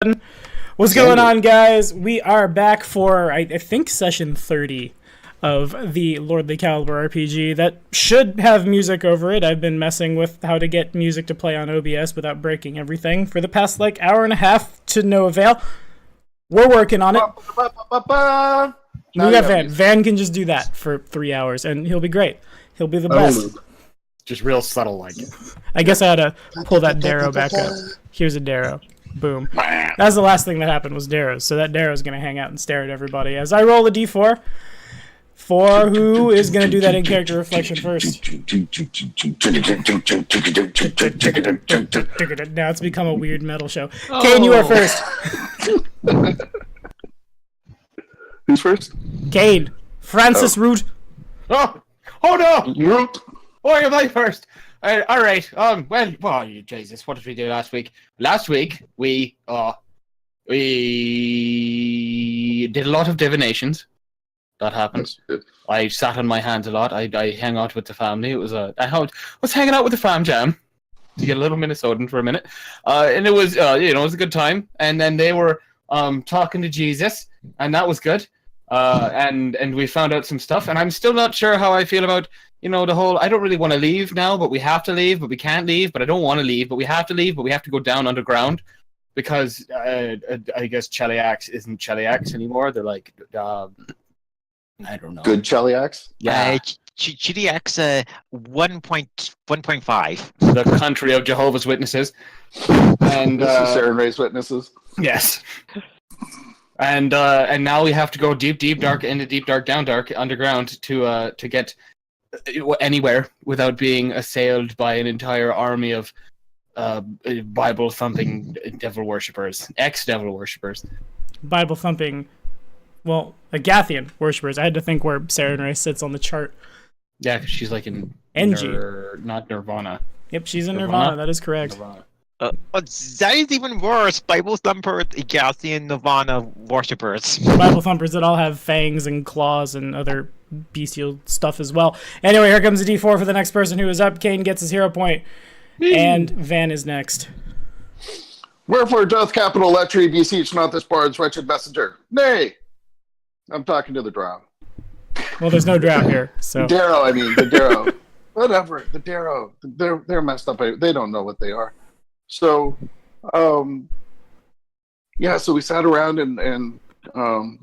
button. What's going on, guys? We are back for, I think, session 30 of the Lordly Caliber RPG that should have music over it. I've been messing with how to get music to play on OBS without breaking everything for the past, hour and a half to no avail. We're working on it. We got Van. Van can just do that for 3 hours, and he'll be great. He'll be the best. Just real subtle like it. I guess I had to pull that Darrow back up. Here's a Darrow. Boom. That's the last thing that happened was Darrow. So that Darrow's going to hang out and stare at everybody as I roll a d4 for who is going to do that in-character reflection first. Now it's become a weird metal show. Kane, you are first. Who's first? Kane. Francis Root. Oh no! Root. Why am I first? All right. Jesus, what did we do last week? Last week we did a lot of divinations. That happens. I sat on my hands a lot. I hung out with the family. It was I was hanging out with the fam jam to get a little Minnesotan for a minute, and it was it was a good time. And then they were talking to Jesus, and that was good. And we found out some stuff, and I'm still not sure how I feel about. The whole, I don't really want to leave now, but we have to leave, but we can't leave, but I don't want to leave, but we have to leave, but we have to go down underground because I guess Cheliax isn't Cheliax anymore. They're like, I don't know. Good Cheliax? Yeah. Cheliax 1.5. The country of Jehovah's Witnesses. And this is Sarah Ray's Witnesses. Yes. And now we have to go deep, dark, into deep, dark, down, dark, underground to get anywhere without being assailed by an entire army of Bible-thumping devil worshippers, ex-devil worshippers. Bible-thumping, Agathian worshippers. I had to think where Sarah Ray sits on the chart. Yeah, because she's like in not Nirvana. Yep, she's in Nirvana. That is correct. That is even worse. Bible thumpers, Agathian, Nirvana worshippers. Bible thumpers that all have fangs and claws and other bestial stuff as well. Anyway, here comes a d4 for the next person who is up. Kane gets his hero point, and Van is next. Wherefore doth capital lechery beseech not this bard's wretched messenger? Nay! I'm talking to the drow. Well, there's no drow here, so... the Darrow. Whatever, the Darrow. They're messed up. They don't know what they are. So, so we sat around and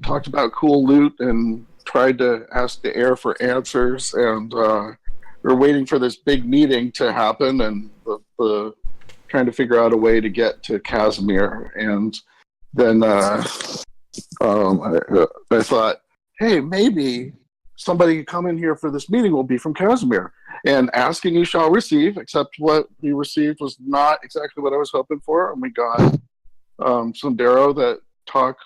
talked about cool loot and tried to ask the air for answers, and we're waiting for this big meeting to happen, and the trying to figure out a way to get to Casimir. And then I thought, hey, maybe somebody come in here for this meeting will be from Casimir. And asking you shall receive, except what we received was not exactly what I was hoping for. And we got some Darrow that talk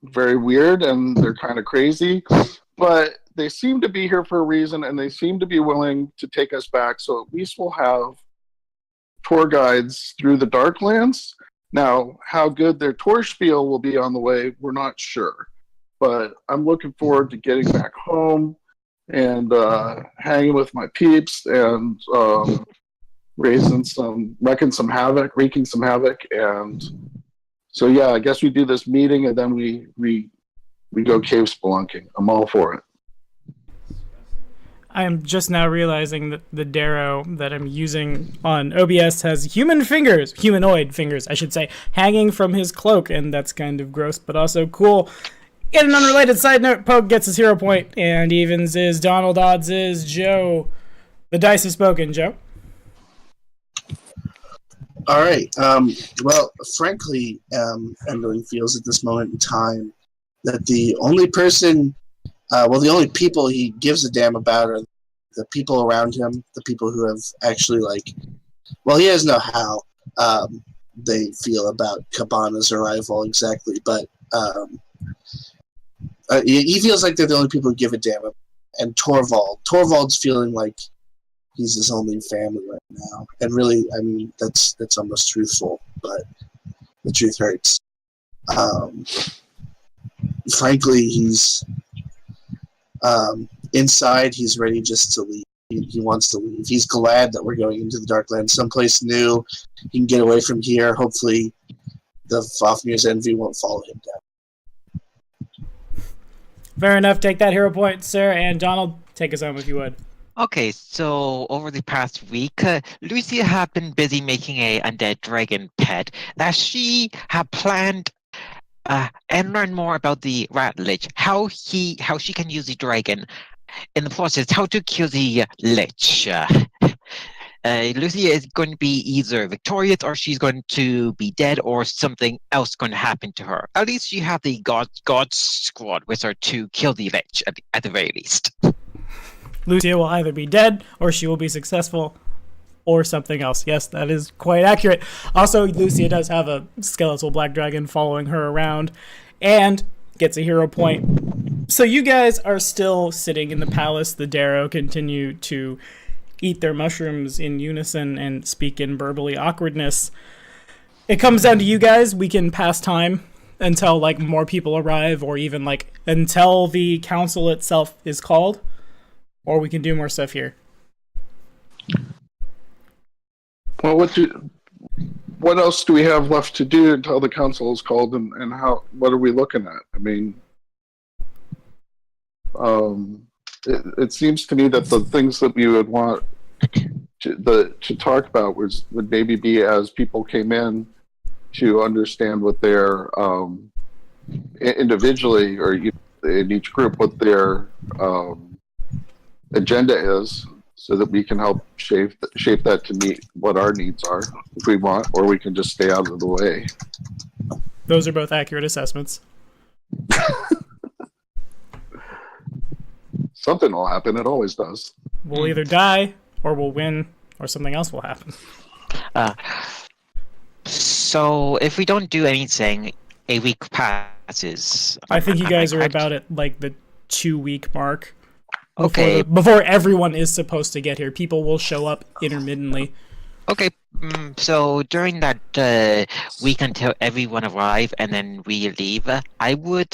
very weird, and they're kind of crazy. But they seem to be here for a reason, and they seem to be willing to take us back. So at least we'll have tour guides through the Darklands. Now, how good their tour spiel will be on the way, we're not sure. But I'm looking forward to getting back home and hanging with my peeps and wreaking some havoc. And so, yeah, I guess we do this meeting, and then we go cave spelunking. I'm all for it. I am just now realizing that the Darrow that I'm using on OBS has humanoid fingers, I should say, hanging from his cloak, and that's kind of gross, but also cool. In an unrelated side note, Pogue gets his hero point, and evens is Donald, odds is Joe. The dice has spoken, Joe. All right. Frankly, Endling feels at this moment in time that the only people he gives a damn about are the people around him, the people who have actually, he doesn't know how they feel about Cabana's arrival exactly, but he feels like they're the only people who give a damn. And Torvald's feeling like he's his only family right now. And really, I mean, that's almost truthful, but the truth hurts. Frankly, he's inside. He's ready just to leave. He wants to leave. He's glad that we're going into the Darklands, someplace new. He can get away from here. Hopefully, the Fafnir's envy won't follow him down. Fair enough. Take that hero point, sir. And Donald, take us home if you would. Okay, so over the past week, Lucia had been busy making a undead dragon pet that she had planned and learn more about the rat lich, how she can use the dragon. In the process, how to kill the lich. Lucia is going to be either victorious or she's going to be dead or something else going to happen to her. At least she have the god squad with her to kill the lich at the very least. Lucia will either be dead or she will be successful or something else. Yes, that is quite accurate. Also, Lucia does have a skeletal black dragon following her around and gets a hero point. So you guys are still sitting in the palace. The Darrow continue to eat their mushrooms in unison and speak in burbly awkwardness. It comes down to you guys. We can pass time until like more people arrive or even like until the council itself is called, or we can do more stuff here. Well, what else do we have left to do until the council is called, and what are we looking at? I mean, it seems to me that the things that we would want to talk about would maybe be as people came in to understand what their individually or in each group what their agenda is, so that we can help shape that to meet what our needs are if we want, or we can just stay out of the way. Those are both accurate assessments. Something will happen. It always does. We'll either die, or we'll win, or something else will happen. So if we don't do anything, a week passes. I think you guys are about at like the 2-week mark. Okay. Before everyone is supposed to get here. People will show up intermittently. Okay, so during that week until everyone arrive and then we leave, I would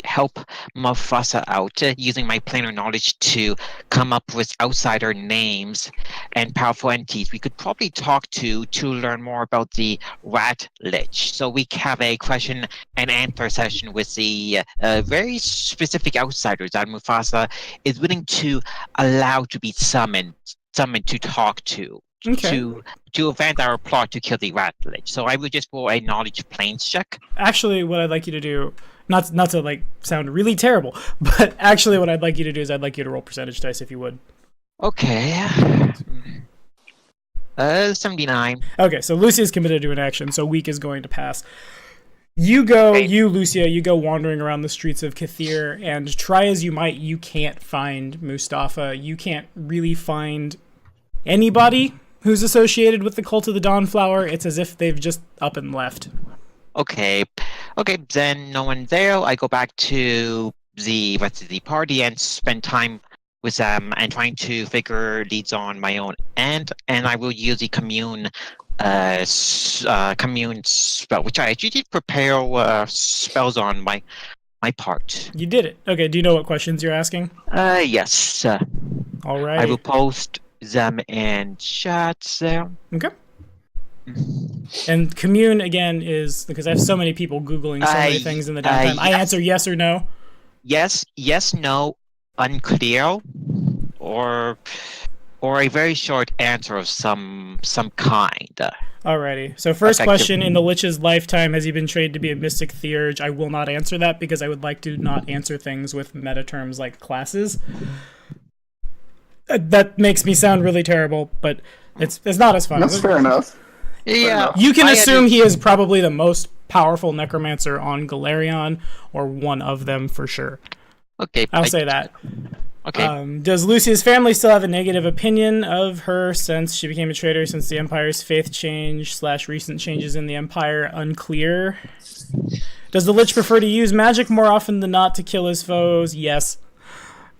help Mufasa out using my planar knowledge to come up with outsider names and powerful entities we could probably talk to learn more about the rat lich. So we have a question and answer session with the very specific outsiders that Mufasa is willing to allow to be summoned to talk to. Okay. To advance our plot to kill the rat lich. So I would just roll a knowledge planes check. Actually, what I'd like you to do, not to like sound really terrible, but actually what I'd like you to do is I'd like you to roll percentage dice if you would. Okay. 79. Okay, so Lucia's committed to an action, so week is going to pass. You go, Lucia, you go wandering around the streets of Kathir, and try as you might, you can't find Mustafa. You can't really find anybody who's associated with the Cult of the Dawnflower. It's as if they've just up and left. Okay, then no one there. I go back to the rest of the party and spend time with them and trying to figure leads on my own end. And I will use the commune spell, which I actually did prepare spells on my part. You did it. Okay, do you know what questions you're asking? Yes. All right. I will post them in chat there. Okay. And commune again is because I have so many people Googling so many things in the downtime. I answer yes or no. Yes, no, unclear, or a very short answer of some kind. Alrighty. So first question, in the Lich's lifetime, has he been trained to be a mystic theurge? I will not answer that because I would like to not answer things with meta terms like classes. That makes me sound really terrible, but it's not as fun. That's fair enough. Yeah. You can assume he is probably the most powerful necromancer on Galarion, or one of them for sure. Okay. I'll say that. Okay. Does Lucia's family still have a negative opinion of her since she became a traitor since the Empire's faith change / recent changes in the Empire? Unclear. Does the Lich prefer to use magic more often than not to kill his foes? Yes.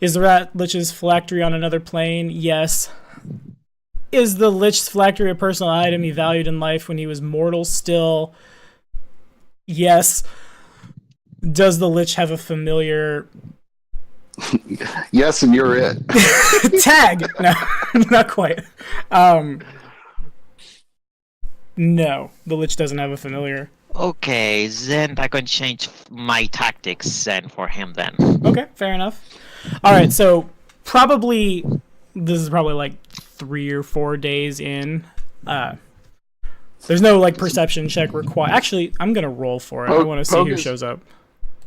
Is the Rat Lich's phylactery on another plane? Yes. Is the Lich's phylactery a personal item he valued in life when he was mortal still? Yes. Does the Lich have a familiar... Yes, and you're it. Tag! No, not quite. No, the Lich doesn't have a familiar. Okay, then I'm going to change my tactics then for him then. Okay, fair enough. All right, so probably this is probably like 3 or 4 days in. There's no like perception check required. Actually, I'm gonna roll for it. I want to see who shows up.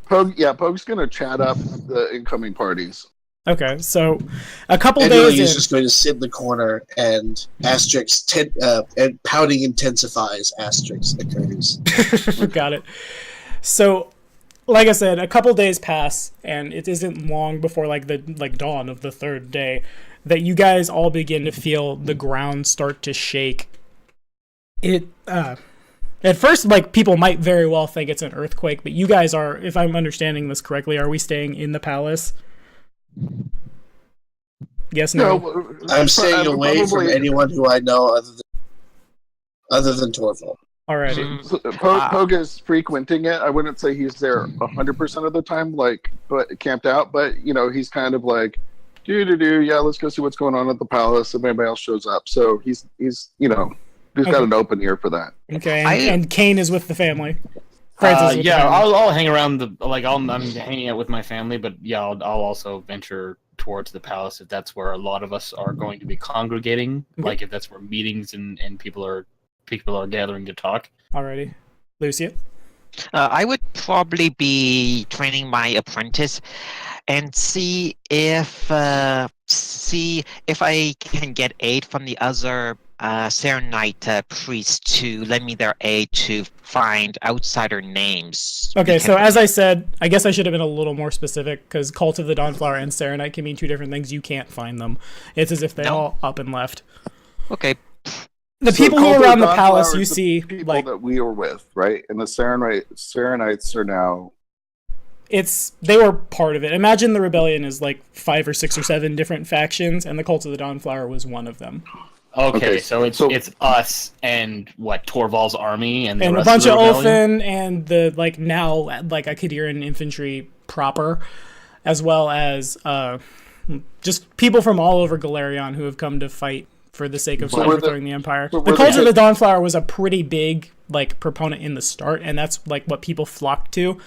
Pogue's gonna chat up the incoming parties. Okay, so a couple Anyway, days he's in. just going to sit in the corner and and pouting intensifies. Asterisk occurs. Got it. So, like I said, a couple days pass, and it isn't long before like the dawn of the third day that you guys all begin to feel the ground start to shake. It at first, like, people might very well think it's an earthquake, but you guys are, if I'm understanding this correctly, are we staying in the palace? Yes, no. I'm staying away from anyone who I know other than Torval. Alrighty. Pogue is frequenting it. I wouldn't say he's there 100% of the time, but camped out. But he's kind of like, yeah, let's go see what's going on at the palace. If anybody else shows up, so he's got an open ear for that. Okay, and Kane is with the family. I'll hang around I'm hanging out with my family, but yeah, I'll also venture towards the palace if that's where a lot of us are going to be congregating. Okay. Like if that's where meetings and people are gathering to talk. Alrighty, Lucia. I would probably be training my apprentice and see if I can get aid from the other Serenite priests to lend me their aid to find outsider names. Okay, so as I said, I guess I should have been a little more specific, because Cult of the Dawnflower and Serenite can mean two different things. You can't find them. It's as if they all up and left. Okay. The people who are around the palace, you see, people that we were with, right? And the Serenites are now. They were part of it. Imagine the rebellion is like 5 or 6 or 7 different factions, and the Cult of the Dawnflower was one of them. Okay, so it's us and Torval's army and a bunch of Ulfin and the now a Khadiran infantry proper, as well as just people from all over Galarion who have come to fight for the sake of overthrowing the Empire. The Cult of the Dawnflower was a pretty big proponent in the start, and that's what people flocked to.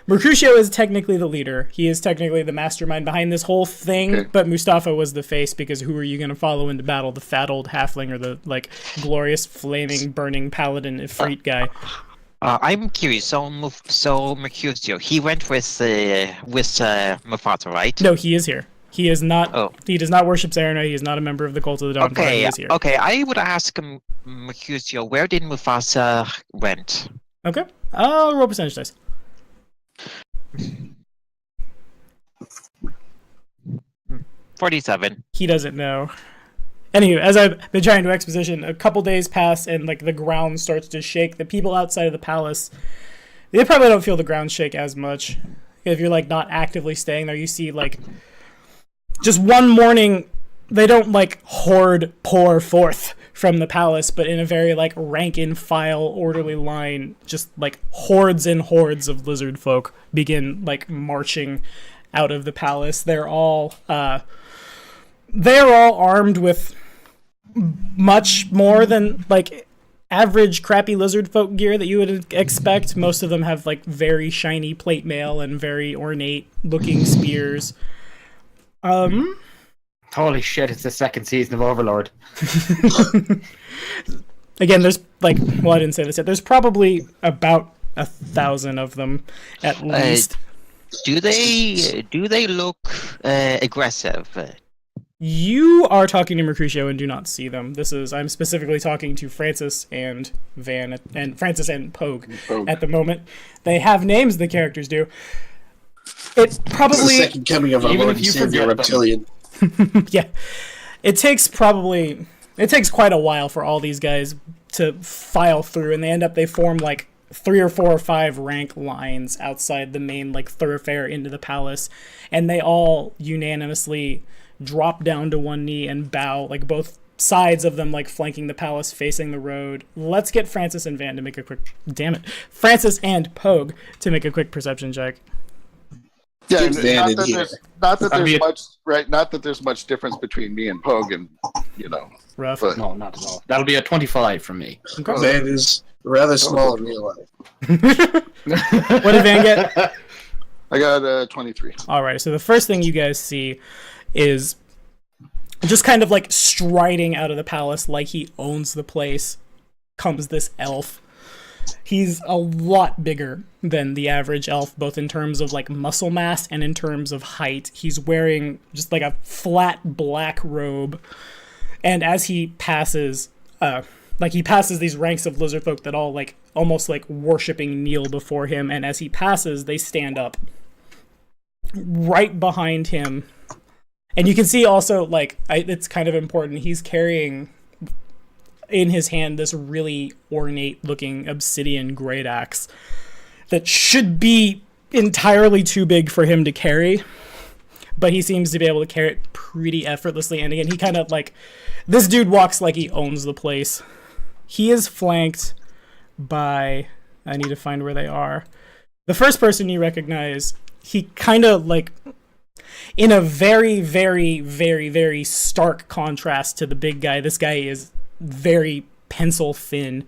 Mercutio is technically the leader. He is technically the mastermind behind this whole thing, but Mustafa was the face, because who are you going to follow into battle? The fat old halfling or the glorious flaming burning paladin Ifrit guy? I'm curious. So Mercutio, he went with Mufasa, right? No, he is here. He is not. Oh. He does not worship Serena. He is not a member of the Cult of the Dawnflower. He is here. Okay. I would ask Mercutio, where did Mufasa went? Okay. I'll roll percentage dice. 47. He doesn't know. Anywho, as I've been trying to exposition, a couple days pass and the ground starts to shake. The people outside of the palace, they probably don't feel the ground shake as much. If you're not actively staying there, you see just one morning, they don't horde pour forth from the palace, but in a very rank and file orderly line, just hordes and hordes of lizard folk begin marching out of the palace. They're all armed with much more than average crappy lizard folk gear that you would expect. Most of them have very shiny plate mail and very ornate looking spears. Holy shit, it's the second season of Overlord. Again, there's I didn't say this yet. There's probably about 1,000 of them at least. Do they look aggressive? You are talking to Mercutio and do not see them. I'm specifically talking to Francis and Van and Francis and Pogue at the moment. They have names, the characters do. It's probably the second coming of our Lord and Savior Reptilian. Yeah. It takes quite a while for all these guys to file through, and they form 3 or 4 or 5 rank lines outside the main thoroughfare into the palace, and they all unanimously drop down to one knee and bow, both sides of them flanking the palace facing the road. Let's get Francis and Van to make a quick Francis and Pogue to make a quick perception check. Yeah, not that there's much difference between me and Pogue, and rough. But, no, not at all. That'll be a 25 from me. Okay. Rather small in real life. What did Van get? I got 23. All right, so the first thing you guys see is just kind of like striding out of the palace like he owns the place comes this elf. He's a lot bigger than the average elf, both in terms of like muscle mass and in terms of height. He's wearing just like a flat black robe, and as he passes, he passes these ranks of lizard folk that all like almost like worshiping kneel before him, and as he passes, they stand up right behind him. And you can see also, like, it's kind of important, he's carrying in his hand this really ornate-looking obsidian great axe that should be entirely too big for him to carry, but he seems to be able to carry it pretty effortlessly. And again, he kind of, like, this dude walks like he owns the place. He is flanked by, I need to find where they are. The first person you recognize, he kind of, like, in a very, very, very, very stark contrast to the big guy, this guy is very pencil thin.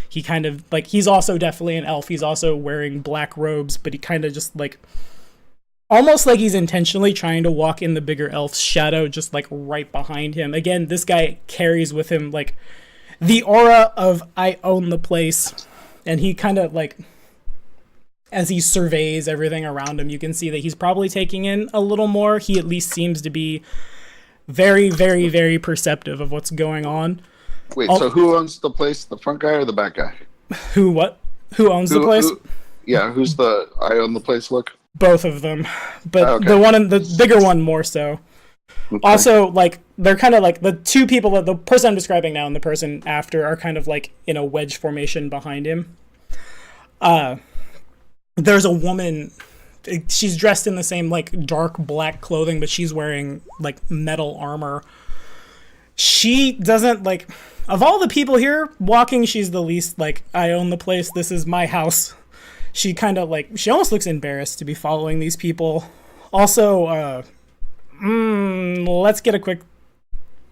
He kind of, like, he's also definitely an elf. He's also wearing black robes, but he kind of just, like, almost like he's intentionally trying to walk in the bigger elf's shadow, just, like, right behind him. Again, this guy carries with him, like, the aura of, I own the place. And he kind of, like, as he surveys everything around him, you can see that he's probably taking in a little more. He at least seems to be very, very, very perceptive of what's going on. Wait, so who owns the place? The front guy or the back guy? Who what? Who owns the place? Who's the I own the place look? Both of them. But okay. the bigger one more so. Okay. Also, like, they're kind of like the two people, the person I'm describing now and the person after are kind of like in a wedge formation behind him. There's a woman, she's dressed in the same, like, dark black clothing, but she's wearing, like, metal armor. She doesn't, like, of all the people here walking, she's the least, like, I own the place, this is my house. She kind of, like, she almost looks embarrassed to be following these people. Also, let's get a quick...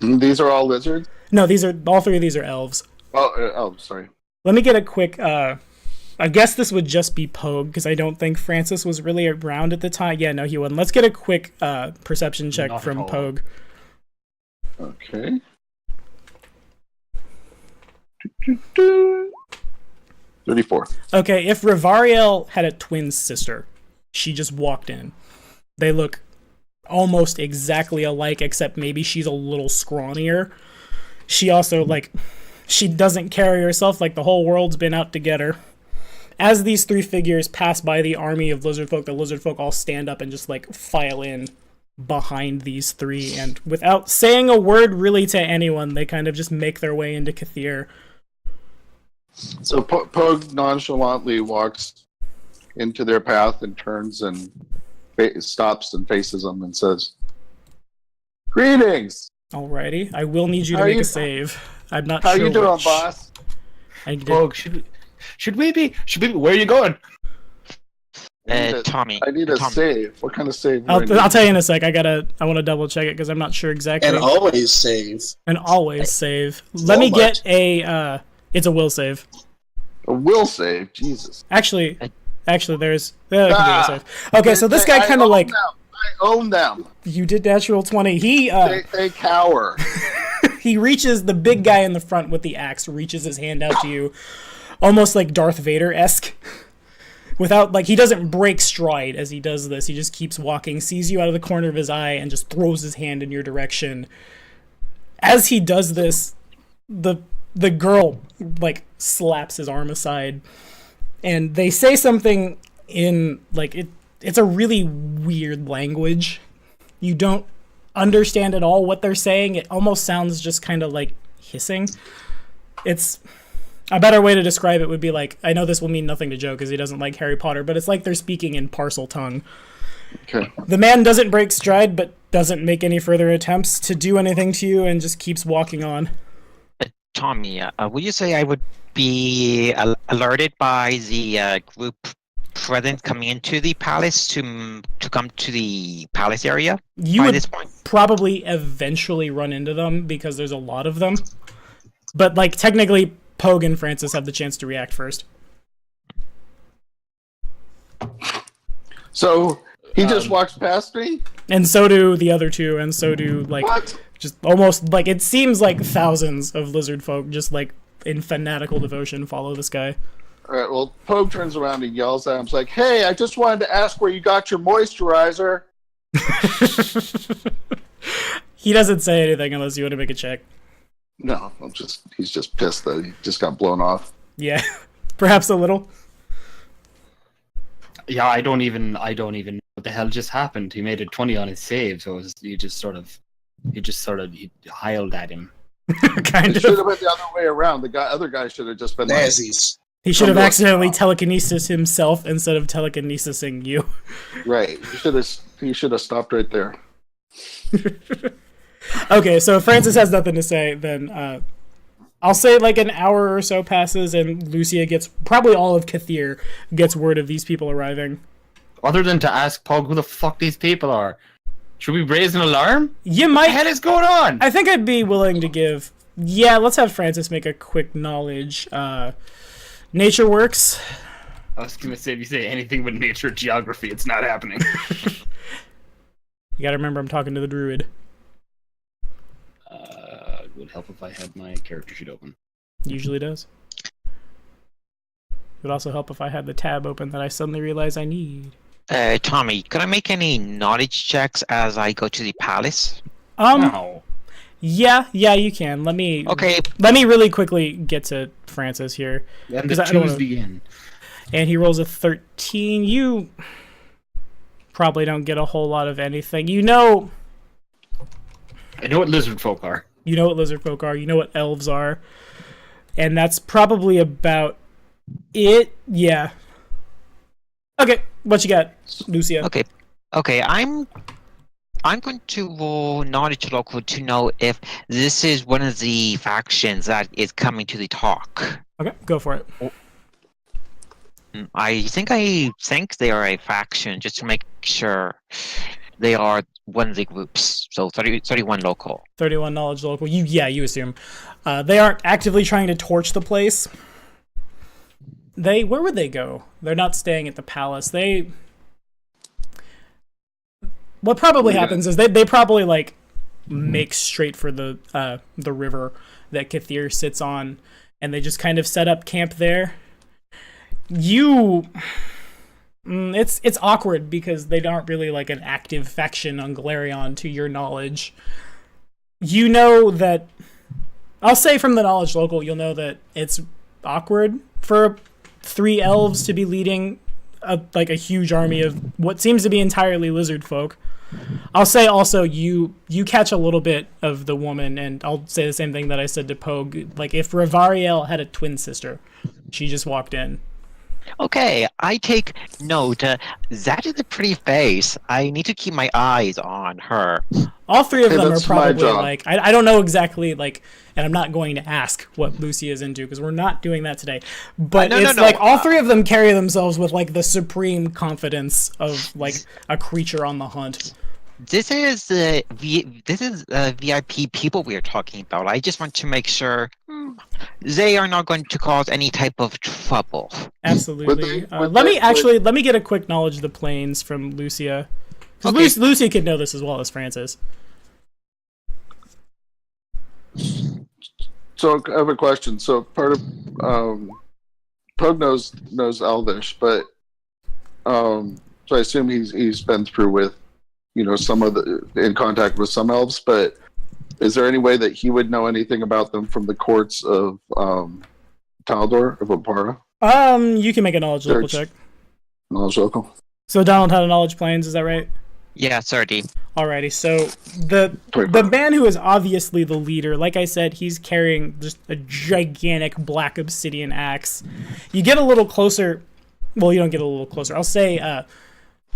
These are all lizards? No, all three of these are elves. Oh, sorry. Let me get a quick, I guess this would just be Pogue, because I don't think Francis was really around at the time. Yeah, no, he wasn't. Let's get a quick perception check from Pogue. Okay. 34. Okay, if Rivariel had a twin sister, she just walked in. They look almost exactly alike, except maybe she's a little scrawnier. She also, like, she doesn't carry herself like the whole world's been out to get her. As these three figures pass by the army of lizard folk, the lizard folk all stand up and just, like, file in behind these three, and without saying a word really to anyone, they kind of just make their way into Kathir. So Pogue nonchalantly walks into their path and turns and stops and faces them and says, "Greetings." Alrighty, I will need you to make a save. I'm not sure. How you doing, boss? Pogue, should we be? Where are you going? Tommy. I need a save. What kind of save? I'll tell you in a sec. I want to double check it because I'm not sure exactly. And always save. Let me get a. It's a will save. A will save, Jesus. Actually, there's. I can do a save. Okay, so this guy kind of like. I own them. You did natural 20. They cower. He reaches, the big guy in the front with the axe reaches his hand out to you, almost like Darth Vader-esque. Without, like, he doesn't break stride as he does this. He just keeps walking, sees you out of the corner of his eye, and just throws his hand in your direction. As he does this, the girl, like, slaps his arm aside, and they say something in, like, it's a really weird language. You don't understand at all what they're saying. It almost sounds just kind of like hissing. It's a better way to describe it would be like, I know this will mean nothing to Joe because he doesn't like Harry Potter, but it's like they're speaking in parcel tongue. Okay. The man doesn't break stride, but doesn't make any further attempts to do anything to you and just keeps walking on. Tommy, would you say I would be alerted by the group present coming into the palace to come to the palace area? You would probably eventually run into them because there's a lot of them. But, like, technically, Pogue and Francis have the chance to react first. So he just walks past me? And so do the other two, and so do, like, What? just almost, like, it seems like thousands of lizard folk just, like, in fanatical devotion follow this guy. All right, well, Pogue turns around and yells at him. He's like, hey, I just wanted to ask where you got your moisturizer. He doesn't say anything unless you want to make a check. No, he's just pissed that he just got blown off. Yeah, perhaps a little. Yeah, I don't even know what the hell just happened. He made a 20 on his save, so he heiled at him. Kind It should of. have been the other way around. The other guy should have just been like, Nazis. He should have accidentally telekinesis himself instead of telekinesising you. right. You should have stopped right there. Okay, so if Francis has nothing to say, then I'll say like an hour or so passes and Lucia gets, probably all of Kathir gets word of these people arriving. Other than to ask Pog who the fuck these people are. Should we raise an alarm? You What might. the hell is going on? I think I'd be willing to give. Yeah, let's have Francis make a quick knowledge. Nature works. I was gonna say, if you say anything but nature geography, it's not happening. You gotta remember I'm talking to the druid. It would help if I had my character sheet open. Usually does. It would also help if I had the tab open that I suddenly realize I need. Tommy, can I make any knowledge checks as I go to the palace? No. Yeah, you can. Let me really quickly get to Francis here. And 'Cause the I don't twos wanna- begin. And he rolls a 13. You probably don't get a whole lot of anything. You know I know what lizard folk are. what lizard folk are. You know what elves are. And that's probably about it. Yeah. Okay, what you got, Lucia? Okay, I'm going to roll knowledge local to know if this is one of the factions that is coming to the talk. Okay, go for it. I think they are a faction, just to make sure they are one of the groups. So 31 local. 31 knowledge local. You assume. They aren't actively trying to torch the place. Where would they go? They're not staying at the palace. What probably happens is they probably like make straight for the river that Kathir sits on, and they just kind of set up camp there. It's awkward because they aren't really like an active faction on Galerion to your knowledge. You know that, I'll say from the knowledge local, you'll know that it's awkward for 3 elves to be leading a huge army of what seems to be entirely lizard folk. I'll say also you catch a little bit of the woman, and I'll say the same thing that I said to Pogue. Like if Rivariel had a twin sister, she just walked in. Okay, I take note. That is a pretty face. I need to keep my eyes on her. All 3 of them are that's my probably job. like, I don't know exactly, like, and I'm not going to ask what Lucy is into because we're not doing that today. But No, it's like all 3 of them carry themselves with like the supreme confidence of like a creature on the hunt. This is VIP people we are talking about. I just want to make sure they are not going to cause any type of trouble. Absolutely. Would Let they- me get a quick knowledge of the planes from Lucia. Because Okay. Lucia could know this as well as Francis. So I have a question. So part of Pug knows Elvish, but so I assume he's been through with some of in contact with some elves. But is there any way that he would know anything about them from the courts of Taldor of Opara? You can make a knowledge local Search. check. Knowledge local. So Donald had a knowledge planes, is that right? Yeah, 30. Alrighty, so the 25. man who is obviously the leader, like I said, he's carrying just a gigantic black obsidian axe. You get a little closer. Well, you don't get a little closer. I'll say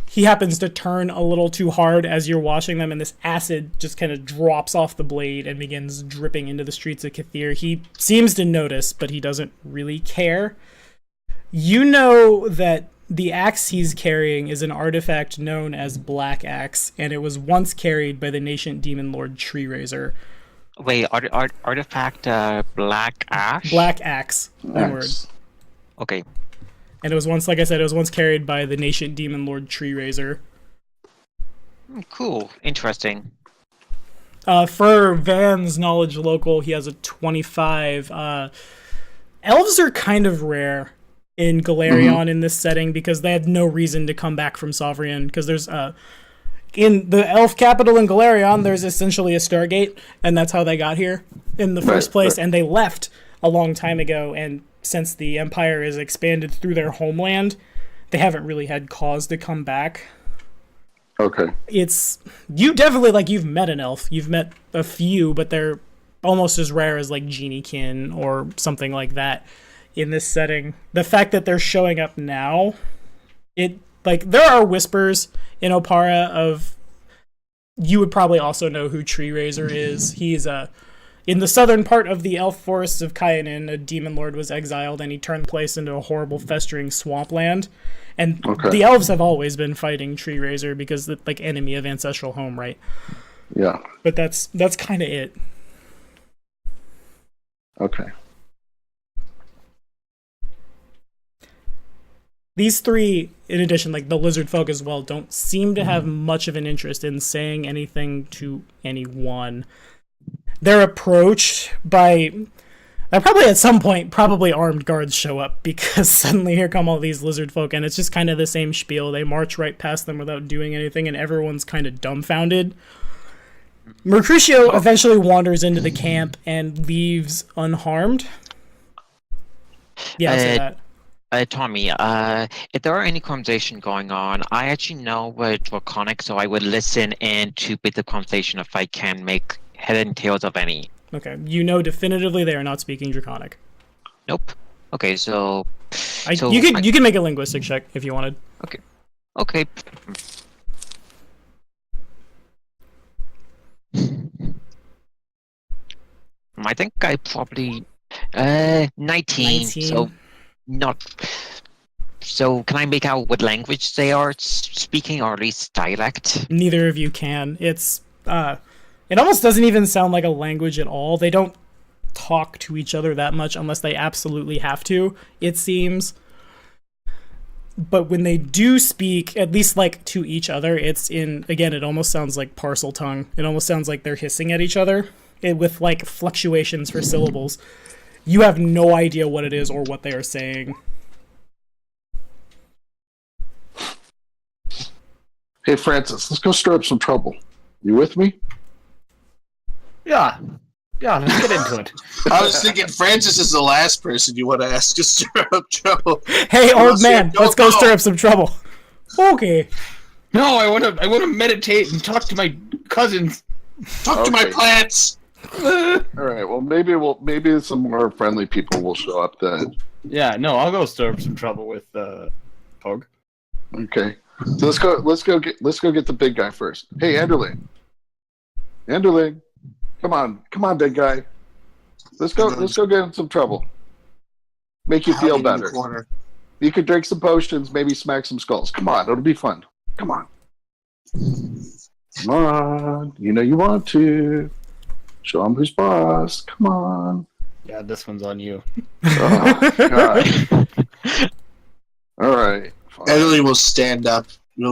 he happens to turn a little too hard as you're watching them, and this acid just kind of drops off the blade and begins dripping into the streets of Kathir. He seems to notice, but he doesn't really care. You know that the axe he's carrying is an artifact known as Black Axe, and it was once carried by the Nascent Demon Lord Tree Raiser. Wait, artifact black ash? Black axe. One word. Nice. Okay. And it was once, like I said, it was once carried by the Nascent Demon Lord Tree Raiser. Cool. Interesting. For Van's knowledge local, he has a 25. Elves are kind of rare in Galarion in this setting because they had no reason to come back from Sovereign. Because there's in the elf capital in Galarion, there's essentially a Stargate, and that's how they got here in the first place. And they left a long time ago, and since the Empire is expanded through their homeland, they haven't really had cause to come back. Okay. It's you definitely you've met an elf. You've met a few, but they're almost as rare as like Geniekin or something like that in this setting. The fact that they're showing up now, there are whispers in Opara of you would probably also know who Tree Raiser is. He's in the southern part of the elf forests of Kyanin, a demon lord was exiled and he turned the place into a horrible festering swampland. And the elves have always been fighting Tree Raiser because the enemy of ancestral home, right? Yeah. But that's kind of it. Okay. These three, in addition, the lizard folk as well, don't seem to have much of an interest in saying anything to anyone. They're approached by... probably at some point, armed guards show up because suddenly here come all these lizard folk, and it's just kind of the same spiel. They march right past them without doing anything, and everyone's kind of dumbfounded. Mercutio eventually wanders into the camp and leaves unharmed. Yeah, I'll say that. Tommy, if there are any conversation going on, I actually know Draconic, so I would listen in to bit the conversation if I can make head and tails of any. Okay, you know definitively they are not speaking Draconic. Nope. Okay, so... you can make a linguistic check if you wanted. Okay. I think I probably... 19, so... Not... So, can I make out what language they are speaking, or at least dialect? Neither of you can. It's, it almost doesn't even sound like a language at all. They don't talk to each other that much unless they absolutely have to, it seems. But when they do speak, at least to each other, it's in, again, it almost sounds like parcel tongue. It almost sounds like they're hissing at each other with fluctuations for syllables. You have no idea what it is or what they are saying. Hey, Francis, let's go stir up some trouble. You with me? Yeah, let's get into it. I was thinking Francis is the last person you want to ask to stir up trouble. Hey, old man, let's go stir up some trouble. Okay. No, I want to meditate and talk to my cousins. Talk to my plants. All right. Well, maybe some more friendly people will show up then. Yeah. No, I'll go stir up some trouble with Pog. Okay. So let's go get the big guy first. Hey, Anderling, come on, big guy. Let's go get in some trouble. Make you feel better. You could drink some potions, maybe smack some skulls. Come on, it'll be fun. Come on, you know you want to. Show him who's boss. Come on. Yeah, this one's on you. Oh, God. All right. Emily will stand up,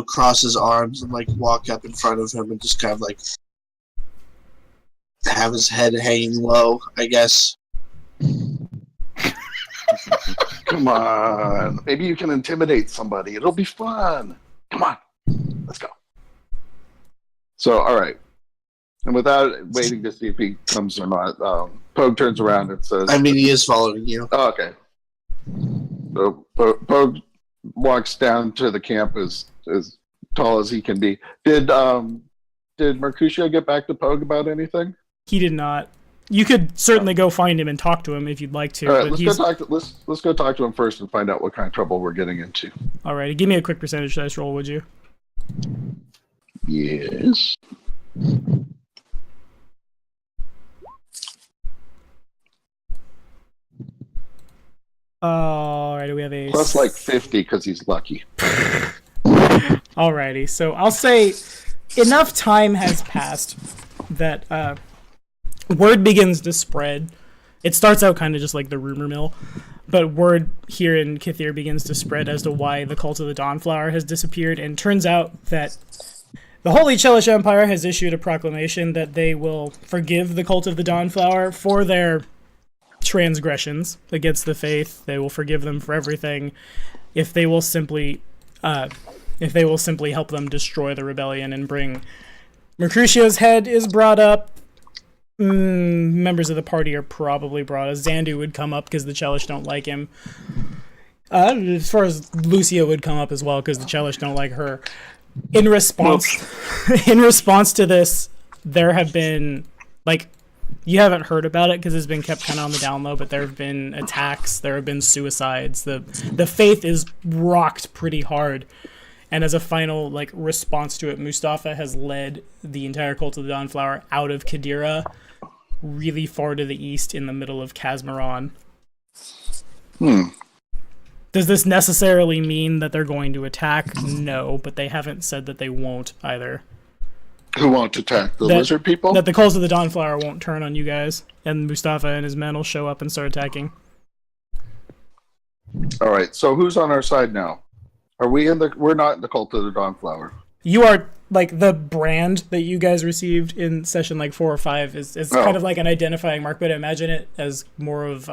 cross his arms and walk up in front of him and just kind of have his head hanging low, I guess. Come on. Maybe you can intimidate somebody. It'll be fun. Come on. Let's go. So, all right. And without waiting to see if he comes or not, Pogue turns around and says... I mean, he is following you. Oh, okay. So Pogue walks down to the camp as tall as he can be. Did Mercutio get back to Pogue about anything? He did not. You could certainly go find him and talk to him if you'd like to. All right, let's go talk to him first and find out what kind of trouble we're getting into. All right, give me a quick percentage dice roll, would you? Yes. Alrighty, we have a... Plus 50 because he's lucky. Alrighty, so I'll say enough time has passed that, word begins to spread. It starts out kind of just like the rumor mill, but word here in Kithir begins to spread as to why the Cult of the Dawnflower has disappeared, and turns out that the Holy Chelish Empire has issued a proclamation that they will forgive the Cult of the Dawnflower for their transgressions against the faith. They will forgive them for everything if they will simply help them destroy the rebellion and bring... Mercutio's head is brought up. Members of the party are probably brought up. Xandu would come up because the Chelish don't like him. As far as Lucia would come up as well because the Chelish don't like her. In response to this, there have been, like, you haven't heard about it because it's been kept kind of on the down low, but there have been attacks, there have been suicides. The faith is rocked pretty hard. And as a final like response to it, Mustafa has led the entire Cult of the Dawnflower out of Qadira, really far to the east in the middle of Kazmaran. Does this necessarily mean that they're going to attack? No, but they haven't said that they won't either. Who won't attack? The lizard people? That the Cult of the Dawnflower won't turn on you guys, and Mustafa and his men will show up and start attacking. Alright, so who's on our side now? We're not in the Cult of the Dawnflower. You are, like, the brand that you guys received in session, like, 4 or 5 is kind of like an identifying mark, but imagine it as more of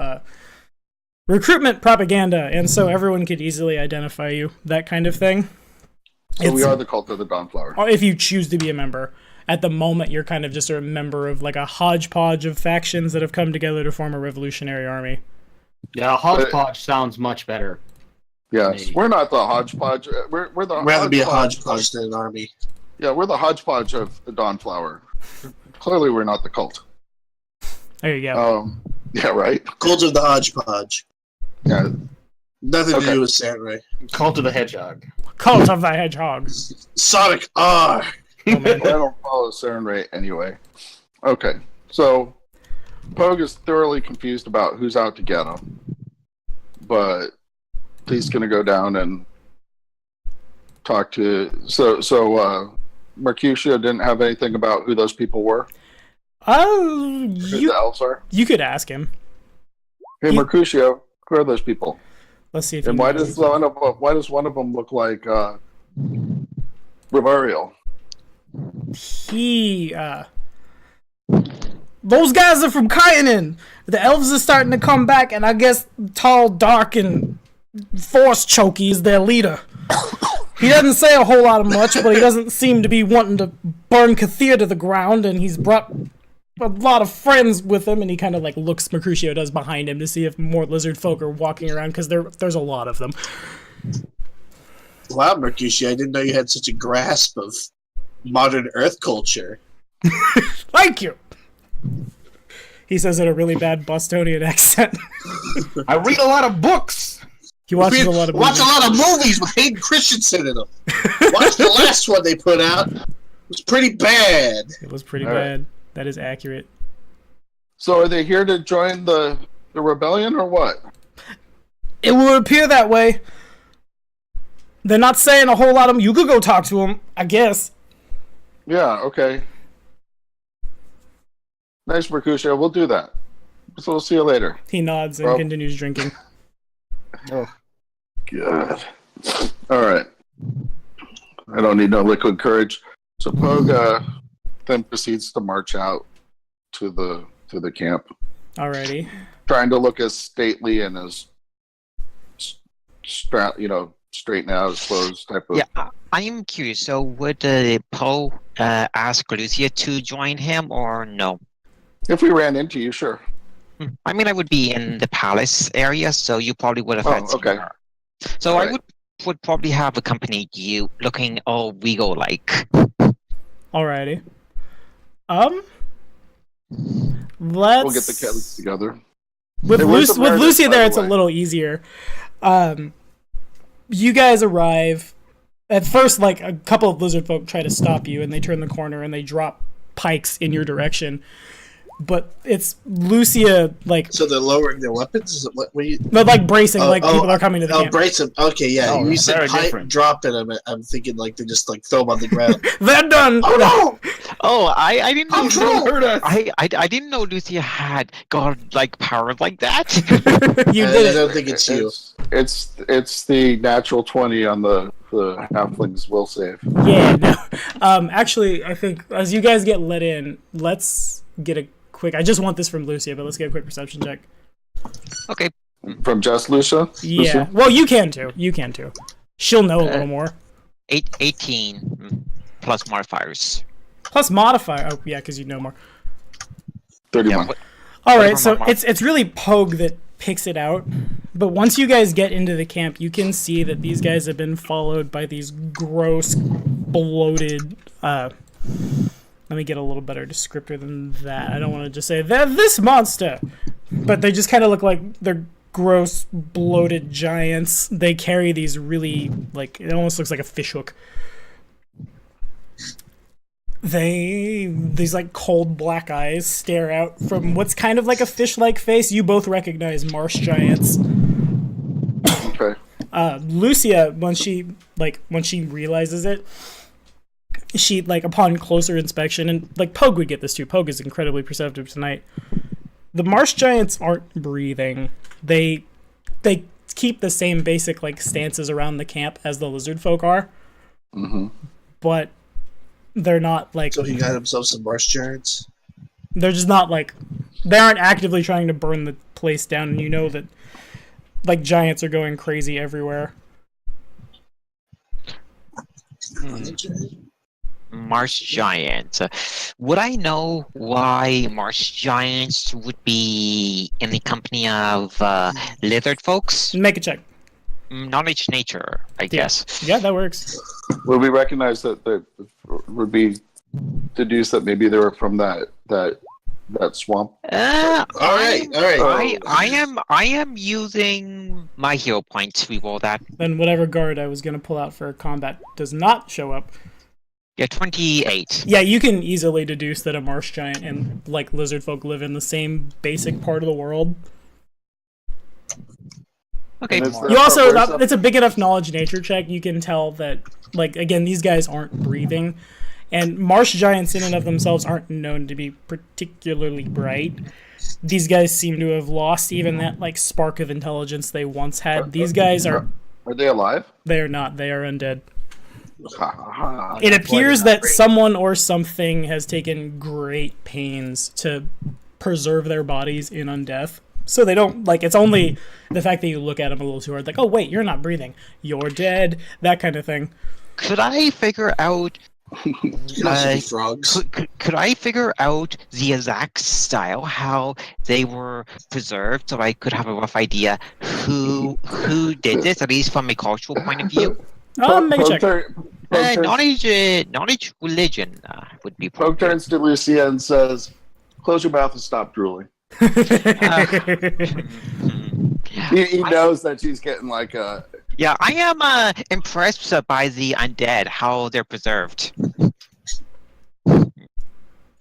recruitment propaganda, and so everyone could easily identify you, that kind of thing. So we are the Cult of the Dawnflower. If you choose to be a member. At the moment, you're kind of just a member of, like, a hodgepodge of factions that have come together to form a revolutionary army. Yeah, hodgepodge sounds much better. Yes, Maybe. we're not the hodgepodge. We're the I'd rather be a hodgepodge than an army. Yeah, we're the hodgepodge of the Dawnflower. Clearly, we're not the cult. There you go. Yeah, right? Cult of the hodgepodge. Yeah. Nothing to do with Sandray. Cult of the Hedgehog. Cult of the Hedgehog. Sonic R! Oh, man. I don't follow Serenray anyway. Okay, so Pogue is thoroughly confused about who's out to get him. But he's going to go down and talk to... So Mercutio didn't have anything about who those people were? Who the elves are? You could ask him. Hey, Mercutio, who are those people? Let's see if And he why knows. does one of them look like Rivariel? Those guys are from Kyanin. The elves are starting to come back, and I guess Tall, Dark, and Force Chokey is their leader. He doesn't say a whole lot of much, but he doesn't seem to be wanting to burn Kithir to the ground, and he's brought a lot of friends with him, and he kind of like looks, Mercutio does, behind him to see if more lizard folk are walking around, because there's a lot of them. Wow, Mercutio, I didn't know you had such a grasp of modern Earth culture. Thank you! He says in a really bad Bostonian accent. I read a lot of books! He watches a lot of movies. Watch a lot of movies with Hayden Christensen in them. Watch the last one they put out. It was pretty bad. It was pretty All bad. right. That is accurate. So are they here to join the rebellion or what? It will appear that way. They're not saying a whole lot of them. You could go talk to them, I guess. Yeah, okay. Nice, Mercutio. We'll do that. So we'll see you later. He nods and continues drinking. Oh, God. All right. I don't need no liquid courage. So Pogue then proceeds to march out to the camp, Alrighty. trying to look as stately and as straighten out his clothes type of. Yeah, I am curious. So would Poe ask Lucia to join him or no? If we ran into you, sure. I mean, I would be in the palace area, so you probably would have had seen okay. her. So Right. I would probably have accompanied you, looking all regal-like. Alrighty. Let's... We'll get the Kellys together. With, They were some with murders, Lucia by there, the it's a way. little easier. You guys arrive. At first, like, a couple of lizard folk try to stop you, and they turn the corner, and they drop pikes in your direction. But it's Lucia, like... So they're lowering their weapons? Is it what you... But, like, bracing, people are coming to the camp. brace them. Okay, yeah. Oh, you said very pipe different. drop it. I'm thinking like they just like throw them on the ground. They're done! Oh no! Oh, I didn't know. Don't hurt us. I didn't know Lucia had god-like power like that. You I did it. don't think it's you. It's the natural 20 on the halfling's will save. Yeah, no. Actually, I think as you guys get let in, let's get a quick. I just want this from Lucia, but let's get a quick perception check. Okay. From just Lucia? Yeah. Lucia? Well, you can too. You can too. She'll know a little more. 18 plus modifiers. Plus modifier. Oh, yeah, because you know more. 31. what- All right, Whatever so my- it's really Pogue that picks it out. But once you guys get into the camp, you can see that these guys have been followed by these gross, bloated. Let me get a little better descriptor than that. I don't want to just say they're this monster, but they just kind of look like they're gross, bloated giants. They carry these really it almost looks like a fishhook. These cold black eyes stare out from what's kind of like a fish-like face. You both recognize marsh giants. Okay. Lucia, when she realizes it, she upon closer inspection, and Pogue would get this too. Pogue is incredibly perceptive tonight. The marsh giants aren't breathing. They keep the same basic stances around the camp as the lizard folk are. Mm-hmm. But they're not So he got himself some marsh giants. they're just not they aren't actively trying to burn the place down, and you know that giants are going crazy everywhere. Marsh giants. Would I know why marsh giants would be in the company of lizard folks? Make a check. Knowledge nature, I guess. Yeah, that works. Would we recognize that would be deduced that maybe they were from that swamp? All right. I am using my hero point to reroll that. Then whatever guard I was gonna pull out for combat does not show up. Yeah, 28. Yeah, you can easily deduce that a marsh giant and lizard folk live in the same basic part of the world. Okay. And it's You also, where's it's a big enough knowledge nature check. You can tell that, again, these guys aren't breathing. And marsh giants in and of themselves aren't known to be particularly bright. These guys seem to have lost even that, spark of intelligence they once had. These guys Are they alive? they are not. They are undead. Ha, ha, ha. It appears that someone or something has taken great pains to preserve their bodies in undeath. So they don't, it's only the fact that you look at them a little too hard, oh, wait, you're not breathing. You're dead. That kind of thing. Could I figure out frogs. could I figure out the exact style, how they were preserved, so I could have a rough idea who did this, at least from a cultural point of view? Make a check. Knowledge religion would be Poke appropriate. turns to Lucia and says, "Close your mouth and stop drooling." He knows that she's getting a... Yeah, I am impressed by the undead, how they're preserved.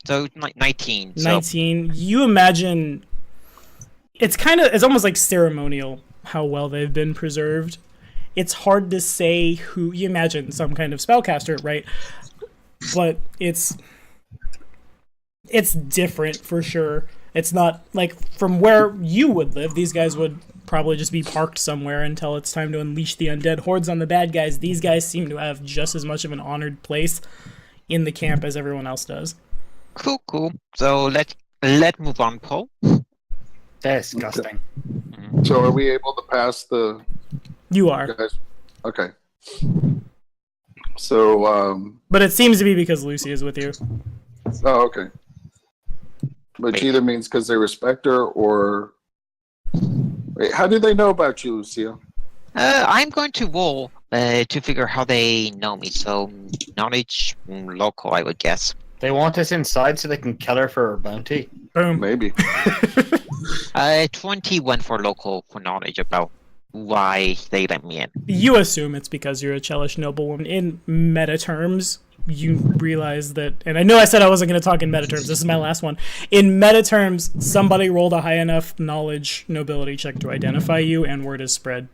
So 19. 19. You imagine it's almost ceremonial how well they've been preserved. It's hard to say who. You imagine some kind of spellcaster, right? But it's different for sure. It's not from where you would live. These guys would probably just be parked somewhere until it's time to unleash the undead hordes on the bad guys. These guys seem to have just as much of an honored place in the camp as everyone else does. Cool. So let move on, Paul. Disgusting. So are we able to pass the You are. guys? Okay. So, But it seems to be because Lucy is with you. oh, okay. Which either means because they respect her or... Wait, how do they know about you, Lucia? I'm going to roll to figure how they know me. So knowledge local, I would guess. They want us inside so they can kill her for her bounty. Boom. Maybe. 21 for local for knowledge about why they let me in. You assume it's because you're a Chelish noblewoman. In meta terms, you realize that, and I know I said I wasn't going to talk in meta terms. This is my last one. In meta terms, somebody rolled a high enough knowledge nobility check to identify you, and word is spread.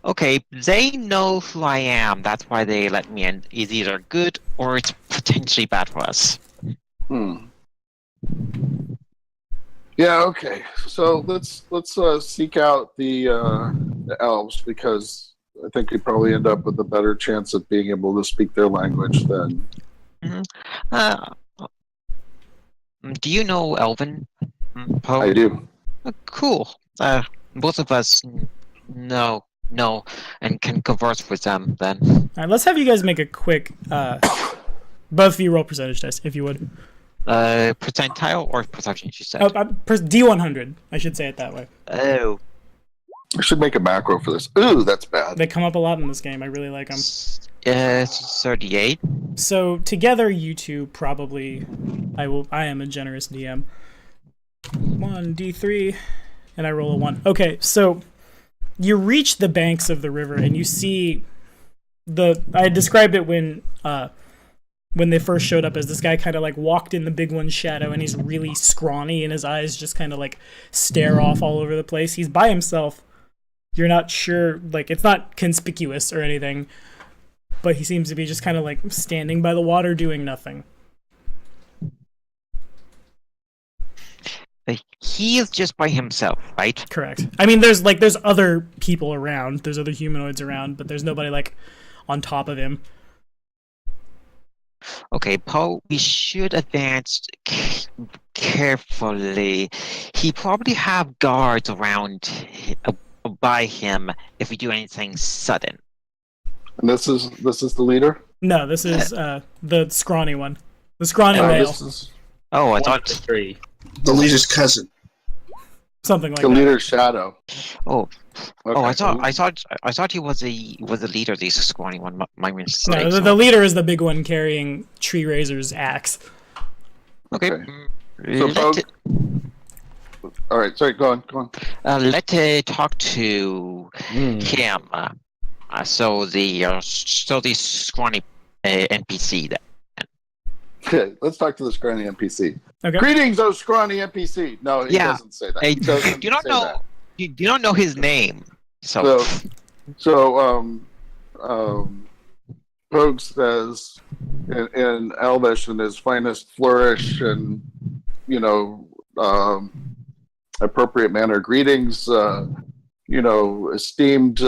Okay, they know who I am. That's why they let me in. It's either good or it's potentially bad for us. Yeah. Okay. So let's seek out the elves, because I think we probably end up with a better chance of being able to speak their language than. Do you know Elven? Poe? I do. Cool. Both of us know and can converse with them then. All right, let's have you guys make a quick. Both of you roll percentage dice, if you would. Percentile or perception, she said. D100. I should say it that way. Oh. I should make a macro for this. Ooh, that's bad. They come up a lot in this game. I really like them. 38. So together, you two probably. I am a generous DM. 1d3, and I roll a 1. Okay, so you reach the banks of the river, and you see I described it when they first showed up as this guy kind of like walked in the big one's shadow, and he's really scrawny, and his eyes just kind of like stare off all over the place. He's by himself. You're not sure, like, it's not conspicuous or anything, but he seems to be just kind of like standing by the water doing nothing. He is just by himself, right? Correct. I mean, there's other people around, there's other humanoids around, but there's nobody like on top of him. Okay, Poe, we should advance carefully. He probably have guards around by him if we do anything sudden. And this is the leader? No, this is the scrawny one. The scrawny male. I thought three. The leader's cousin. Something like The that. leader's shadow. Oh, Okay. I thought he was the leader of these scrawny one. My mistake. No, the leader is the big one carrying Tree Razor's axe. Okay. So, Pogue. All right, sorry, go on. Let's talk to him. So the scrawny NPC then. Okay, let's talk to the scrawny NPC. Okay. Greetings, oh scrawny NPC. No, he doesn't say that. Hey, He doesn't you don't say know. that. You don't know his name. So Pogue says in Elvish, in his finest flourish and appropriate manner, greetings, esteemed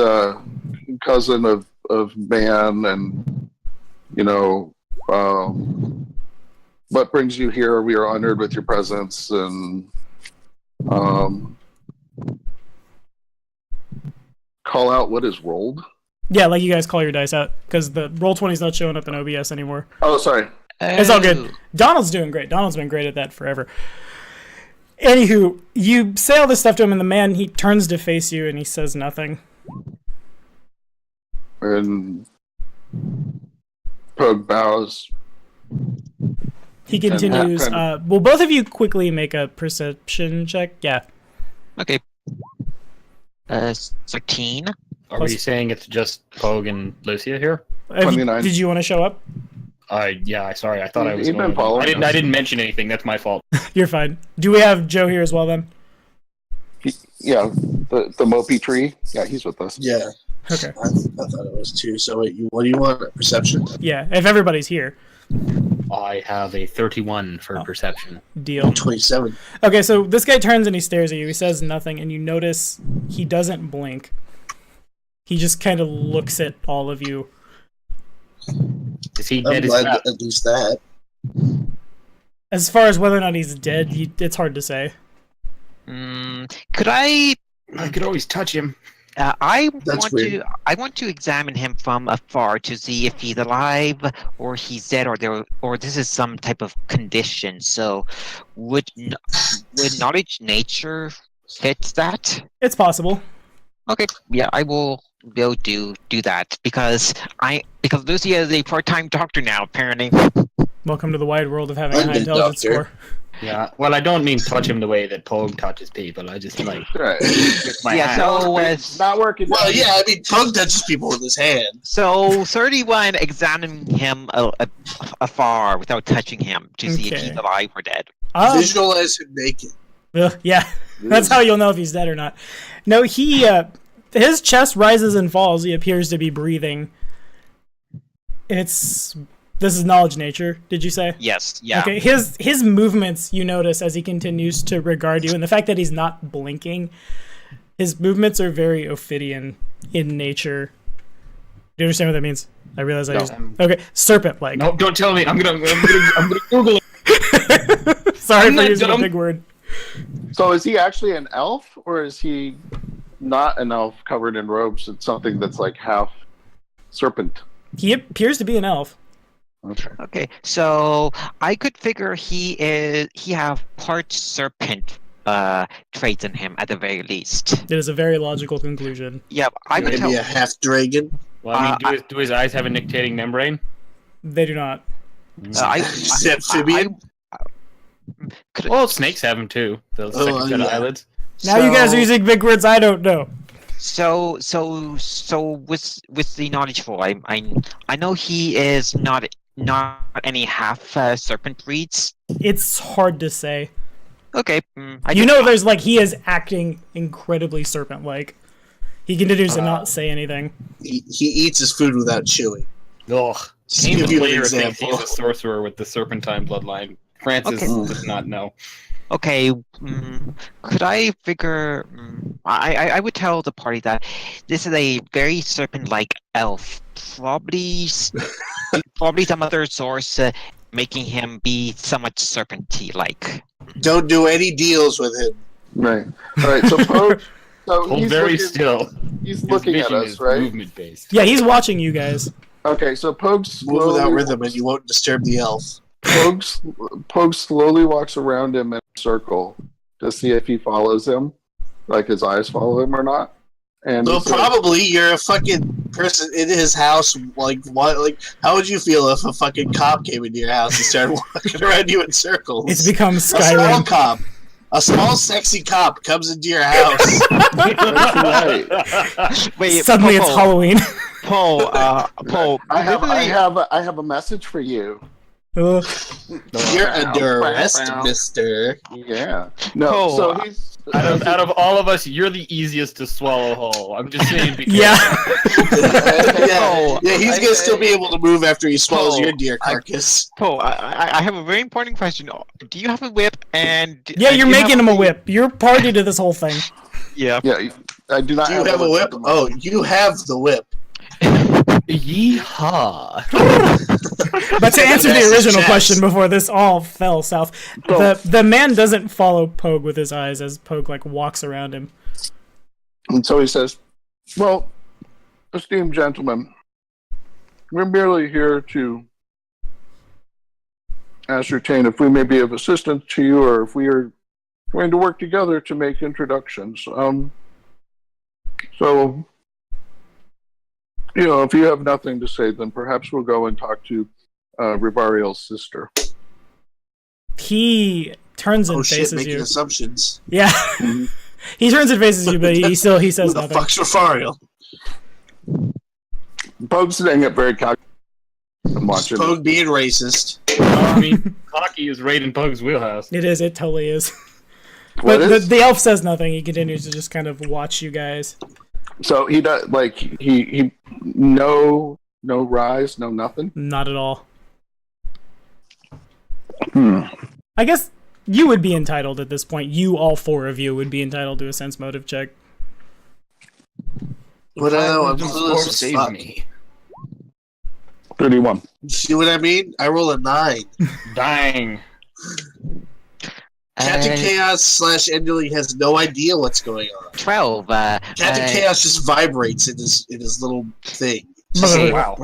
cousin of man, and what brings you here? We are honored with your presence, and call out what is rolled. Yeah, like you guys call your dice out, because the Roll20 is not showing up in OBS anymore. Oh, sorry. It's all good. Donald's doing great. Donald's been great at that forever. Anywho, you say all this stuff to him, and the man, he turns to face you, and he says nothing. And Pogue bows. He continues, will both of you quickly make a perception check? Yeah. Okay. 13. Are we saying it's just Pogue and Lucia here? 29. Did you want to show up? Yeah, sorry. I thought I was You've been going. following I didn't mention anything. That's my fault. You're fine. Do we have Joe here as well, then? Yeah, the mopey tree. Yeah, he's with us. Yeah. Okay. I thought it was too. So wait, what do you want? Perception? Yeah, if everybody's here. I have a 31 for perception. Deal. 27. Okay, so this guy turns and he stares at you. He says nothing, and you notice he doesn't blink. He just kind of looks at all of you. Is he I'm dead as glad crap? at least that. As far as whether or not he's dead, it's hard to say. Could I could always touch him. I That's weird. want to examine him from afar to see if he's alive or he's dead, or this is some type of condition. So, would knowledge nature fit that? It's possible. Okay, yeah, I will do that because Lucia is a part-time doctor now, apparently. Welcome to the wide world of having a I'm high the intelligence doctor. score. Yeah. Well, I don't mean touch him the way that Pogue touches people. I just like Right. with my Yeah, hand. so It's not working. Well, yeah, I mean, Pug touches people with his hand. So 31 examining him afar without touching him to see if Okay. he's alive or dead. Visualize him naked. Yeah, that's how you'll know if he's dead or not. No, he his chest rises and falls. He appears to be breathing. This is knowledge nature, did you say? Yes, yeah. Okay, his movements you notice as he continues to regard you, and the fact that he's not blinking, his movements are very Ophidian in nature. Do you understand what that means? I realize okay, serpent-like. No, don't tell me. I'm gonna Google it. Sorry for using a big word. So is he actually an elf, or is he not an elf covered in robes? It's something that's like half serpent. He appears to be an elf. Okay. Okay, so I could figure he have part serpent traits in him at the very least. It is a very logical conclusion. Yeah, I would Maybe tell. a half dragon. Well, I mean, do his eyes have a nictating membrane? They do not. Amphibian. Well, snakes have them too. Those second set of eyelids. Now you guys are using big words I don't know. So with the knowledge for, I know he is not any half serpent breeds. It's hard to say. Okay, there's he is acting incredibly serpent-like. He continues to not say anything. He eats his food without chewing. Ugh. Just to give you an Thinks example. he's a sorcerer with the serpentine bloodline. Francis does not know. Okay, could I figure? I would tell the party that this is a very serpent-like elf. Probably some other source making him be somewhat serpenty-like. Don't do any deals with him. Right. All right. So Pogue. So Hold very still. He's His looking at vision us, is right? movement-based. Yeah, he's watching you guys. Okay. So Pogue Move without slowly, rhythm, and you won't disturb the elf. Pogue slowly walks around him in a circle to see if he follows him, like his eyes follow him or not. And So he says, probably you're a fucking person in his house. Like what? Like how would you feel if a fucking cop came into your house and started walking around you in circles? It's become a small Skyrim. cop, a small sexy cop comes into your house. That's right. Wait, Suddenly it's Halloween. Paul, I have a message for you. You're under arrest, mister. Yeah. No. Oh, So he's Out of all of us, you're the easiest to swallow whole. I'm just saying because Yeah, he's gonna still be able to move after he swallows your deer carcass. Paul, I have a very important question. Do you have a whip? And Yeah, you're do you making have him a whip. You're party to this whole thing. Yeah. Yeah, I do not Do you have a whip? Oh, you have the whip. Yeehaw. But to answer the That's original chest. question before this all fell south, the man doesn't follow Pogue with his eyes as Pogue walks around him. And so he says, "Well, esteemed gentlemen, we're merely here to ascertain if we may be of assistance to you, or if we are going to work together to make introductions. So, if you have nothing to say, then perhaps we'll go and talk to Rivariel's sister." He turns and Oh shit, faces making you. assumptions. Yeah. He turns and faces you, but he says Who the nothing. fuck's Rafariel? Pogue's sitting up very calculated and watching. Pogue being racist. I mean, hockey is right in Pug's wheelhouse. It is. It totally is. What But is? the elf says nothing. He continues to just kind of watch you guys. So he does he no rise, no nothing. Not at all. Hmm. I guess you would be entitled at this point. You, all four of you, would be entitled to a sense motive check. But I know, I'm Just clueless as save fuck. me. 31. See what I mean? I roll a 9. Dang. Captain Chaos / Enderling has no idea what's going on. 12. Captain Chaos just vibrates in his little thing. Okay. Wow.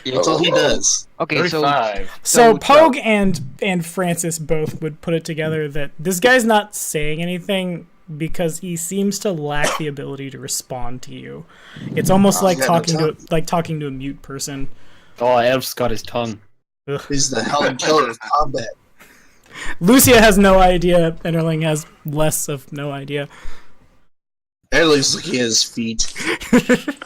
That's all he does. Okay, so 35. So Pogue and Francis both would put it together that this guy's not saying anything because he seems to lack the ability to respond to you. It's almost like got no talking to a mute person. Oh, Elf's got his tongue. He's the Helen Keller of combat. Lucia has no idea. Enderling has less of no idea. Enderling's looking at his feet.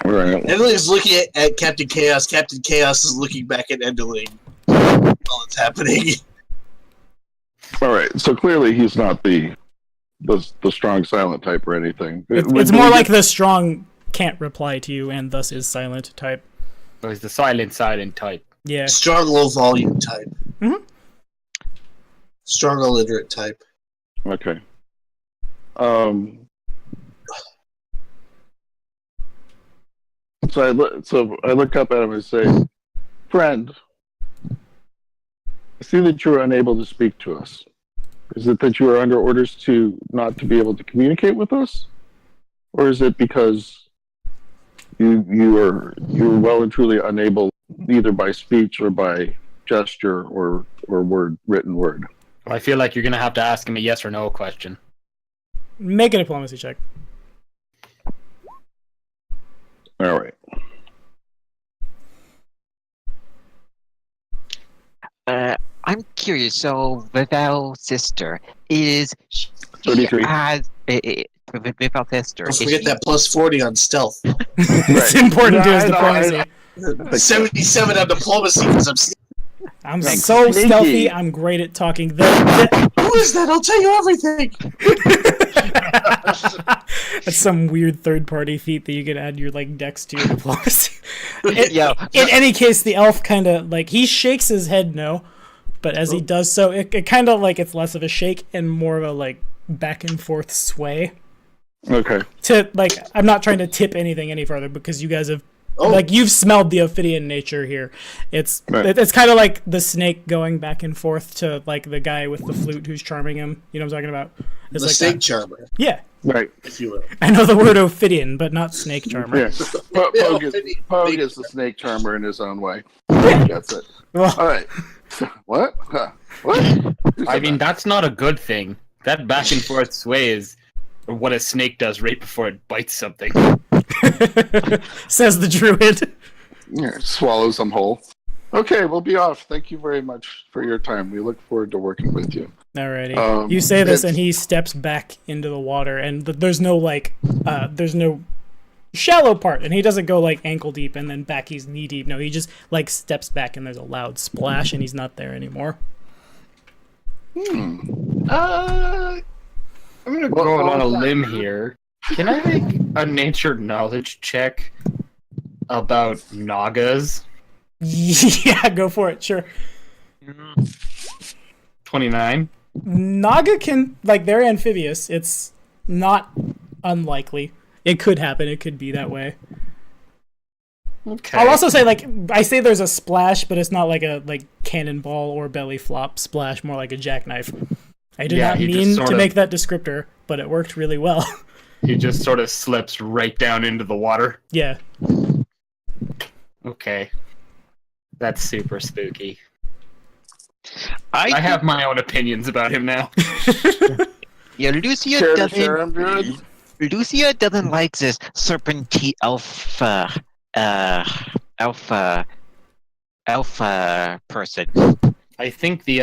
Right. Enderling's looking at Captain Chaos. Captain Chaos is looking back at Enderling while it's happening. All right. So clearly he's not the the strong silent type or anything. It's more like the strong can't reply to you and thus is silent type. So he's the silent type. Yeah. Strong low volume type. Mhm. Strong illiterate type. Okay. So I look up at him and say, "Friend, I see that you are unable to speak to us. Is it that you are under orders to not to be able to communicate with us, or is it because you are well and truly unable, either by speech or by gesture or written word?" Well, I feel like you're gonna have to ask him a yes or no question. Make a diplomacy check. All right. I'm curious. So, Vival's sister is she 33. Vival's sister. Don't Is forget she, that plus 40 on stealth. It's important to his diplomacy. 77 on diplomacy because I'm. I'm so sneaky. stealthy. I'm great at talking. Who is that? I'll tell you everything. That's some weird third-party feat that you can add your like dex to your diplomacy. yeah. In any case, the elf kind of like he shakes his head no, but as he does so, it kind of like it's less of a shake and more of a like back and forth sway. Okay. To like, I'm not trying to tip anything any further because you guys have. Oh. Like you've smelled the Ophidian nature here. It's kind of like the snake going back and forth to like the guy with the flute who's charming him. You know what I'm talking about? It's The like snake that. charmer, Yeah, Right. if you will. I know the word Ophidian, but not snake charmer. Yeah. Pogue is the snake charmer in his own way. That's it. Well, All right. What? Huh. What? I mean, that's not a good thing. That back and forth sway is what a snake does right before it bites something. says the druid. Yeah, swallows them whole. Okay, we'll be off. Thank you very much for your time. We look forward to working with you. Alrighty. You say this, and he steps back into the water, and there's no like, there's no shallow part, and he doesn't go like ankle deep and then back he's knee deep. No, he just like steps back, and there's a loud splash, and he's not there anymore. I'm gonna go on a limb here. Can I make a nature knowledge check about Nagas? Yeah, go for it. Sure. 29. Naga can like they're amphibious. It's not unlikely. It could happen. It could be that way. Okay. I'll also say like I say there's a splash, but it's not like a like cannonball or belly flop splash. More like a jackknife. I did not he just mean sort to of- make that descriptor, but it worked really well. He just sort of slips right down into the water. Yeah. Okay. That's super spooky. I I have my own opinions about him now. Yeah, Lucia Share to doesn't. share 'em, Druid? Lucia doesn't like this serpentine alpha person. I think the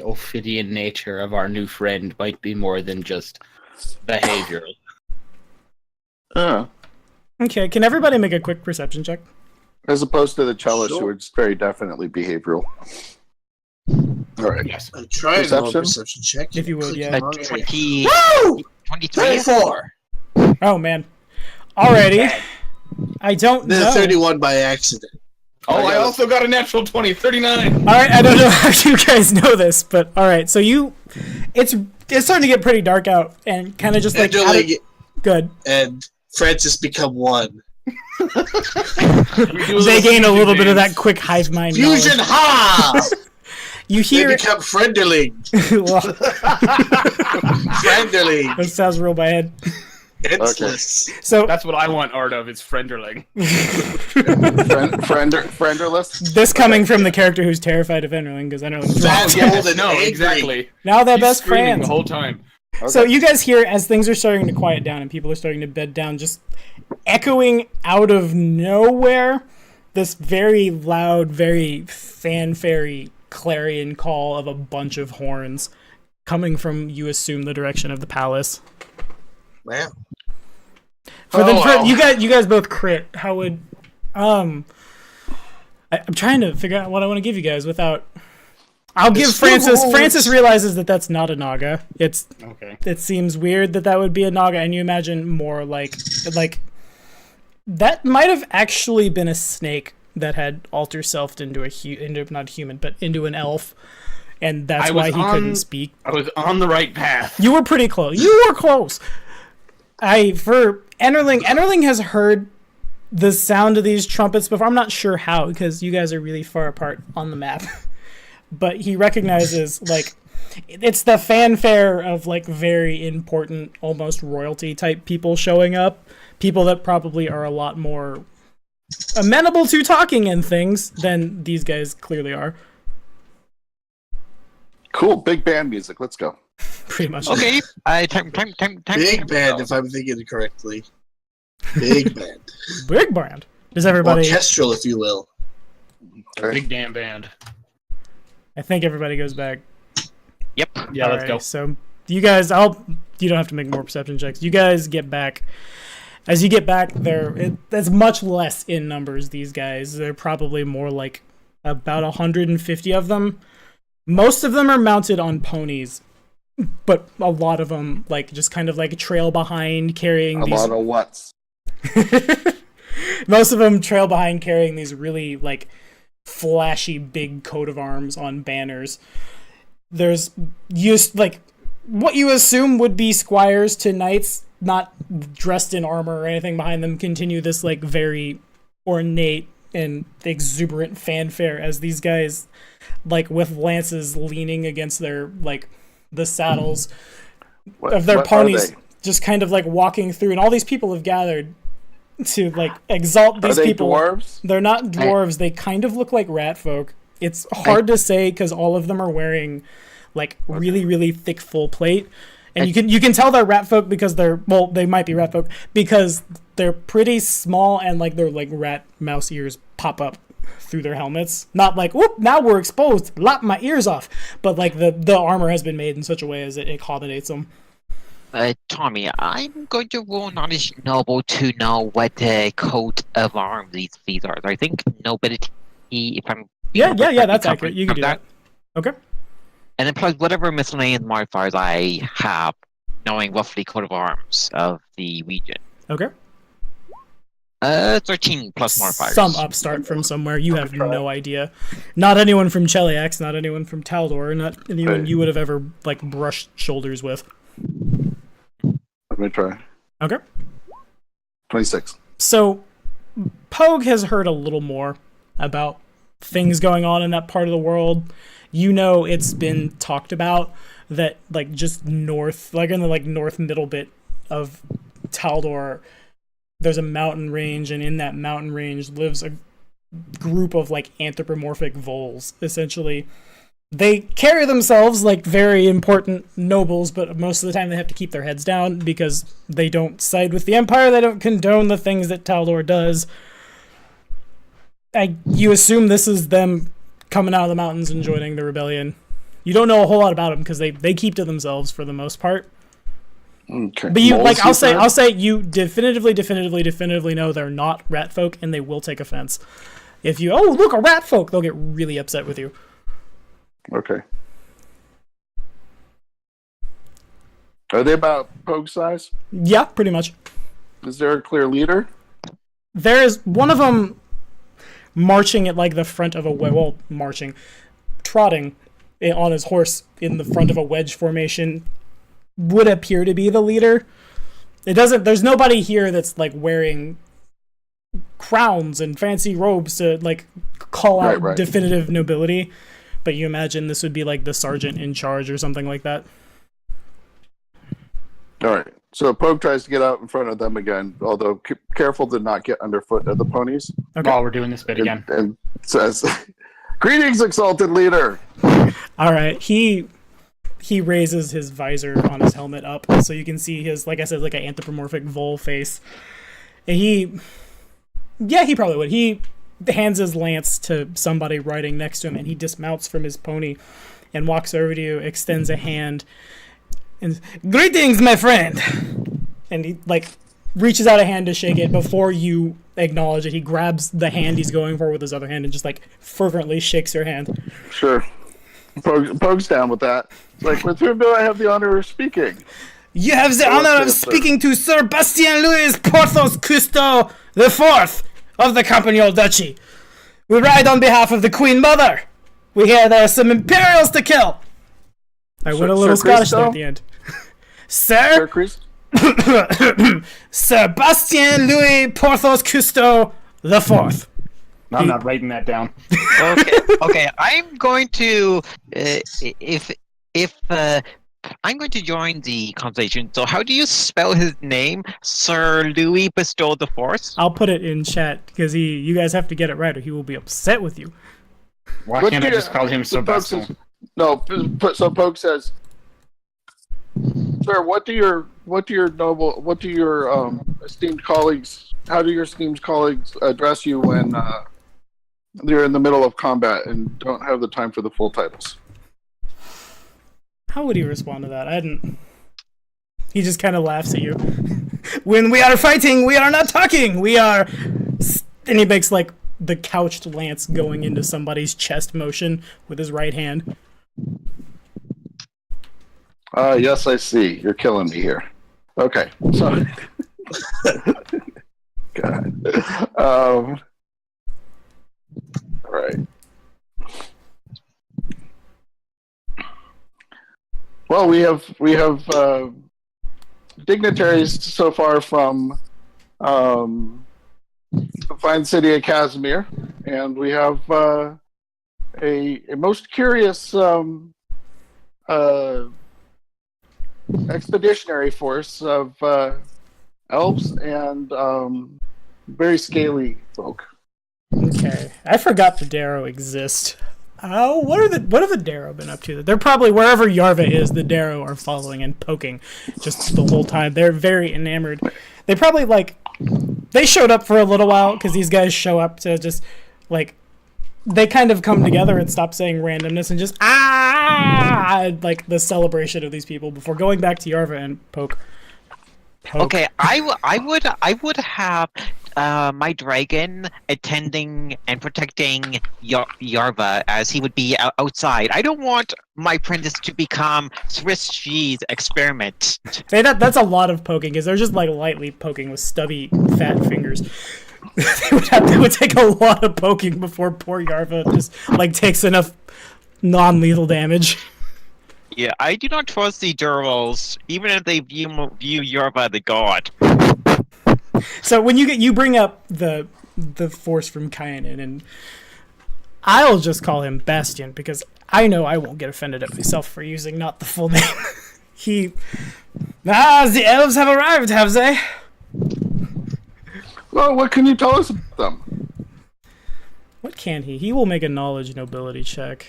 Ophidian nature of our new friend might be more than just behavioral. Okay. Can everybody make a quick perception check? As opposed to the cellist, Sure. who is very definitely behavioral. All right. Yes. I'm trying to roll a Perception? perception check. If you would, yeah. A Wrong area. 20, Woo! 23? 24! Oh man. Alrighty. I don't Then know. 31 by accident. Oh, I also got a natural 20, 39. Alright, I don't know how you guys know this, but alright, so it's starting to get pretty dark out and kind of just like good. And Francis become one. They gain a little bit of that quick hive mind Fusion knowledge. ha! You They hear become friendly. well, Friendly. that sounds real bad. Endless. So That's what I want art of, is Frienderling. Frienderless? this coming from the character who's terrified of Enderling because Enderling's Fast, wrong. old, and No, angry. exactly. Now they're He's best screaming friends. the whole time. So you guys hear as things are starting to quiet down and people are starting to bed down, just echoing out of nowhere, this very loud, very fanfare clarion call of a bunch of horns coming from, you assume, the direction of the palace. Wow. You guys both crit. How would I'm trying to figure out what I want to give you guys without I'll give It's Francis. still Francis Voles. realizes that that's not a Naga. Okay. It seems weird that would be a Naga, and you imagine more like that might have actually been a snake that had alter selfed into not human, but into an elf, and that's why he couldn't speak. I was on the right path. You were pretty close. You were close. For Enderling has heard the sound of these trumpets before. I'm not sure how, because you guys are really far apart on the map. But he recognizes, like, it's the fanfare of, like, very important, almost royalty-type people showing up. People that probably are a lot more amenable to talking and things than these guys clearly are. Cool, big band music. Let's go. Pretty much. Okay. Time. Big band, if I'm thinking it correctly. Big band. Big brand. Does everybody... Orchestral, if you will. Big damn band. I think everybody goes back. Yep. Yeah, let's go. So you guys, you don't have to make more perception checks. You guys get back. As you get back, that's much less in numbers. These guys, they're probably more like about 150 of them. Most of them are mounted on ponies, but a lot of them like just kind of like trail behind carrying A these. lot of what's. Most of them trail behind carrying these really like flashy big coat of arms on banners. There's used like what you assume would be squires to knights, not dressed in armor or anything behind them, continue this like very ornate and exuberant fanfare as these guys like with lances leaning against their like the saddles of their What are ponies they? just kind of like walking through, and all these people have gathered to like exalt Are these they people. dwarves? They're not dwarves. They kind of look like rat folk. It's hard to say because all of them are wearing like really, really thick full plate, and you can tell they're rat folk because they might be rat folk because they're pretty small and like their like rat mouse ears pop up through their helmets. Not like whoop, now we're exposed, lop my ears off, but like the armor has been made in such a way as it accommodates them. Tommy, I'm going to roll knowledge noble to know what coat of arms these are. I think nobility, if I'm... Yeah, that's accurate. You can do that. Okay. And then plus whatever miscellaneous modifiers I have, knowing roughly coat of arms of the region. Okay. 13 plus modifiers. Some upstart from somewhere. You have no idea. Not anyone from Cheliax, not anyone from Taldor, not anyone you would have ever like brushed shoulders with. Let me try. Okay. 26. So, Pogue has heard a little more about things going on in that part of the world. You know, it's been talked about that, like, just north, like in the like north middle bit of Taldor, there's a mountain range, and in that mountain range lives a group of like anthropomorphic voles. Essentially, they carry themselves like very important nobles, but most of the time they have to keep their heads down because they don't side with the Empire. They don't condone the things that Taldor does. You assume this is them coming out of the mountains and joining the rebellion. You don't know a whole lot about them because they keep to themselves for the most part. Okay. But you Moles, like I'll said? say you definitively know they're not rat folk, and they will take offense. If you look, a rat folk, they'll get really upset with you. Okay. Are they about Pogue size? Yeah, pretty much. Is there a clear leader? There is one of them marching at like the front of trotting on his horse in the front of a wedge formation. Would appear to be the leader. There's nobody here that's like wearing crowns and fancy robes to like call out Right. definitive nobility, but you imagine this would be like the sergeant in charge or something like that. All right. So Pogue tries to get out in front of them again, although careful to not get underfoot of the ponies. Okay. While we're doing this bit again. And says, "Greetings, exalted leader." All right. He raises his visor on his helmet up so you can see his, like I said, like an anthropomorphic vole face. And he probably would. He hands his lance to somebody riding next to him, and he dismounts from his pony and walks over to you, extends a hand, and "Greetings, my friend!" And he like reaches out a hand to shake it. Before you acknowledge it, he grabs the hand he's going for with his other hand and just like fervently shakes your hand. Sure. Pogue's down with that. It's like, with whom do I have the honor of speaking? You have the honor of speaking to Sir Bastien Louis Porthos Cousteau the Fourth of the Campagnol Duchy. We ride on behalf of the Queen Mother. We hear there are some Imperials to kill. I went a little Scottish there at the end. Sir Bastien Louis Porthos Cousteau the Fourth. I'm not writing that down. Okay. I'm going to I'm going to join the conversation. So, how do you spell his name, Sir Louis Bestow the Fourth? I'll put it in chat because you guys have to get it right, or he will be upset with you. Why can't I just call him Sebastian? No, so Pogue says, "Sir, what do your esteemed colleagues? How do your esteemed colleagues address you when they're in the middle of combat and don't have the time for the full titles?" How would he respond to that? I hadn't. He just kind of laughs at you. When we are fighting, we are not talking. We are. And he makes like the couched lance going into somebody's chest motion with his right hand. Yes, I see. You're killing me here. Okay, so. God. All right. Well, we have dignitaries so far from the fine city of Casimir, and we have a most curious expeditionary force of elves and very scaly folk. Okay, I forgot the Darrow exist. Oh, what have the Darrow been up to? They're probably wherever Yarva is. The Darrow are following and poking just the whole time. They're very enamored. They probably they showed up for a little while because these guys show up to just they kind of come together and stop saying randomness and just like the celebration of these people before going back to Yarva and poke. Okay, I would have my dragon attending and protecting Yarva as he would be outside. I don't want my apprentice to become Swiss cheese experiment. That's a lot of poking, because they're just lightly poking with stubby, fat fingers. They would take a lot of poking before poor Yarva just takes enough non-lethal damage. Yeah, I do not trust the Durals, even if they view Yarva the god. So when you bring up the force from Kyanin, and I'll just call him Bastion because I know I won't get offended at myself for using not the full name. The elves have arrived, have they? Well, what can you tell us about them? What can he? He will make a knowledge nobility check.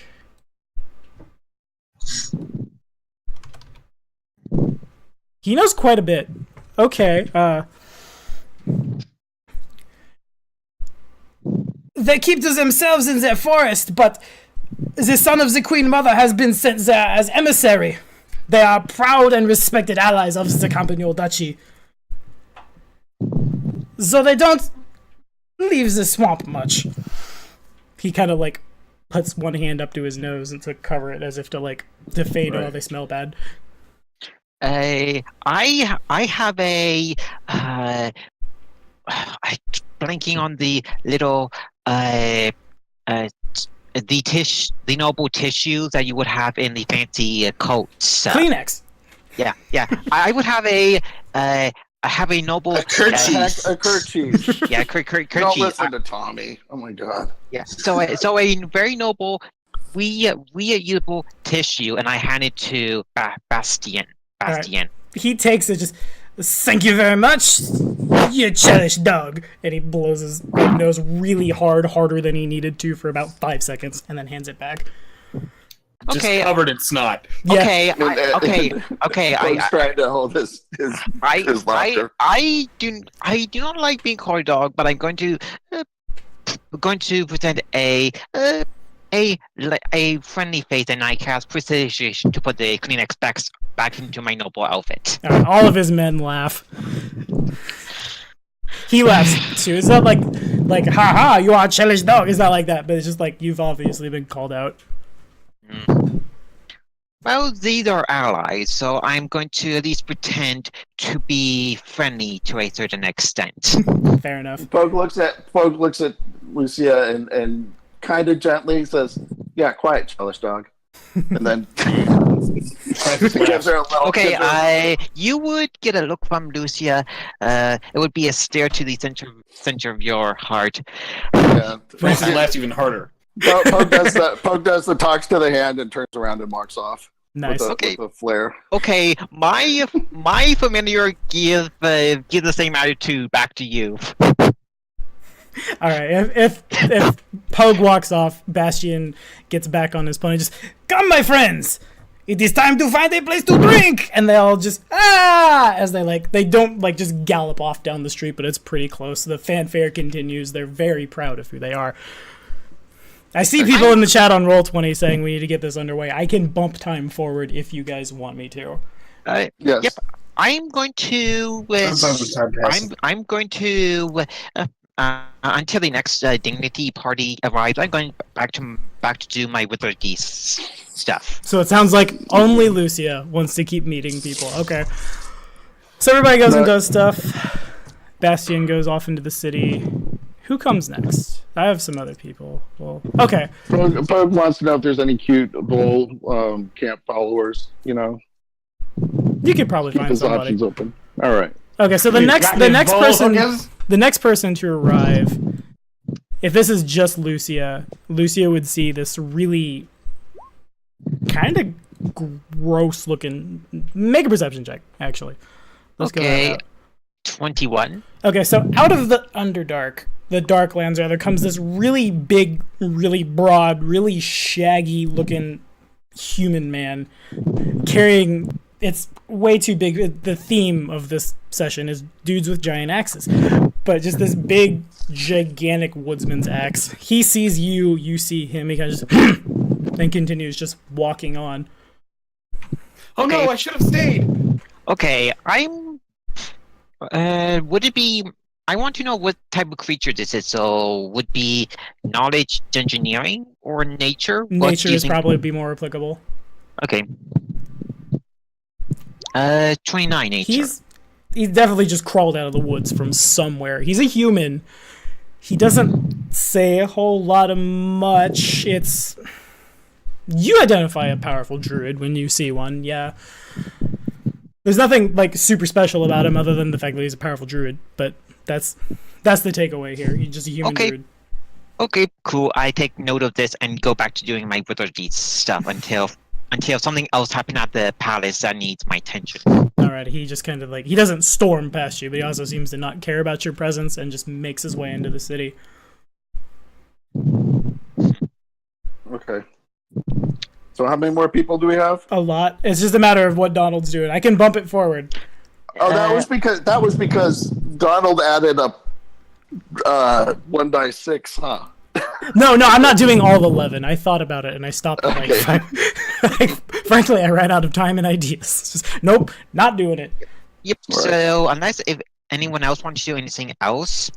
He knows quite a bit. Okay, they keep to themselves in their forest, but the son of the Queen Mother has been sent there as emissary. They are proud and respected allies of the Campagnol Duchy. So they don't leave the swamp much. He kind of puts one hand up to his nose and to cover it as if to fade right. They smell bad. I have a blanking on the little the noble tissue that you would have in the fancy coats. Kleenex. Yeah. I would have a noble kerchief. A kerchief. Yeah, kerchief. Don't listen to Tommy. Oh my god. Yeah. So a very noble, reusable tissue, and I hand it to Bastien. Right. He takes it, just, thank you very much, you cherished dog. And he blows his nose really harder than he needed to for about 5 seconds, and then hands it back. Just covered in snot. Yeah. Okay. I was trying to hold his laughter. I do not like being called a dog, but I'm going to present a friendly face, and I cast precision to put the Kleenex back into my noble outfit. All of his men laugh. He laughs too. It's not like haha, you are a childish dog. It's not like that, but it's just you've obviously been called out. Mm. Well, these are allies, so I'm going to at least pretend to be friendly to a certain extent. Fair enough. Pogue looks at Lucia and kind of gently says, "Yeah, quiet, childish dog," and then gives her a little. Okay, you would get a look from Lucia. It would be a stare to the center of your heart. Yeah. Makes it laugh even harder. Pogue does the talks to the hand and turns around and marks off. Nice. With Okay. a flare. Okay, my familiar give the same attitude back to you. All right. If Pogue walks off, Bastion gets back on his pony. Just come, my friends. It is time to find a place to drink, and they all just as they don't just gallop off down the street, but it's pretty close. The fanfare continues. They're very proud of who they are. I see people in the chat on Roll20 saying we need to get this underway. I can bump time forward if you guys want me to. Yes. Yep. I'm going to. I'm going to. Until the next dignity party arrives, I'm going back to do my wizard geese stuff. So it sounds like only Lucia wants to keep meeting people. Okay. So everybody goes and does stuff. Bastion goes off into the city. Who comes next? I have some other people. Well, okay. Pogue wants to know if there's any cute Vole camp followers. You could probably keep find his somebody. options open. All right. Okay, so the next person to arrive, if this is just Lucia would see this really kind of gross looking. Make a perception check, actually. Let's go. Okay. 21. Okay, so out of the Underdark, the Darklands, there comes this really big, really broad, really shaggy looking human man carrying. It's way too big. The theme of this session is dudes with giant axes. But just this big, gigantic woodsman's axe. He sees you, you see him, he kind of just and continues just walking on. Oh no, I should have stayed! Okay, would it be... I want to know what type of creature this is, so would it be knowledge engineering or nature? Nature is probably be more applicable. Okay. 29 nature. He's definitely just crawled out of the woods from somewhere. He's a human. He doesn't say a whole lot of much. You identify a powerful druid when you see one, yeah. There's nothing super special about him other than the fact that he's a powerful druid, but that's the takeaway here. He's just a human druid. Okay, cool. I take note of this and go back to doing my wizard stuff until something else happens at the palace that needs my attention. Alright, he just kind of he doesn't storm past you, but he also seems to not care about your presence and just makes his way into the city. Okay. So how many more people do we have? A lot. It's just a matter of what Donald's doing. I can bump it forward. Oh, that was because Donald added up 1 die 6, huh? No, I'm not doing all 11. I thought about it and I stopped at 5. Frankly, I ran out of time and ideas. Just, nope, not doing it. Yep. Right. So unless if anyone else wants to do anything else,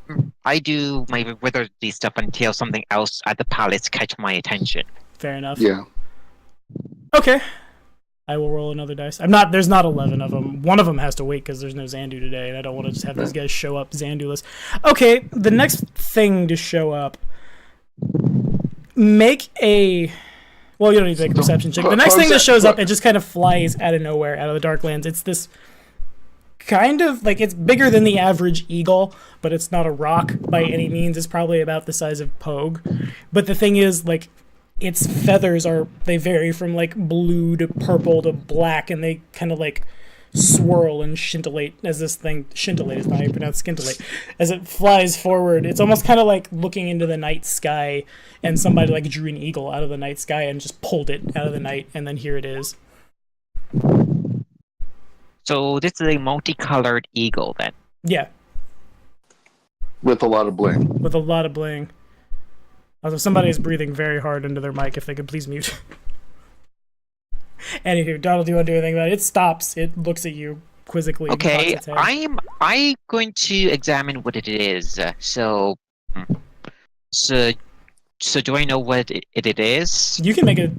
I do my wizard stuff until something else at the palace catch my attention. Fair enough. Yeah. Okay. I will roll another dice. There's not 11 of them. One of them has to wait because there's no Xandu today, and I don't want to just have these guys show up Xanduless. Okay, the next thing to show up. Make a... Well, you don't need to make a perception check. The next thing that shows up, it just kind of flies out of nowhere, out of the Darklands. It's this kind of... it's bigger than the average eagle, but it's not a rock by any means. It's probably about the size of Pogue. But the thing is, its feathers they vary from blue to purple to black, and they kind of swirl and scintillate as this thing scintillate is not how you pronounce scintillate as it flies forward. It's almost kind of like looking into the night sky, and somebody drew an eagle out of the night sky and just pulled it out of the night, and then here it is. So this is a multicolored eagle then? Yeah. With a lot of bling. With a lot of bling. Also, somebody is breathing very hard into their mic. If they could please mute. Anywho, Donald, do you want to do anything about it? It stops. It looks at you quizzically. Okay, I'm going to examine what it is. So So do I know what it is? You can make a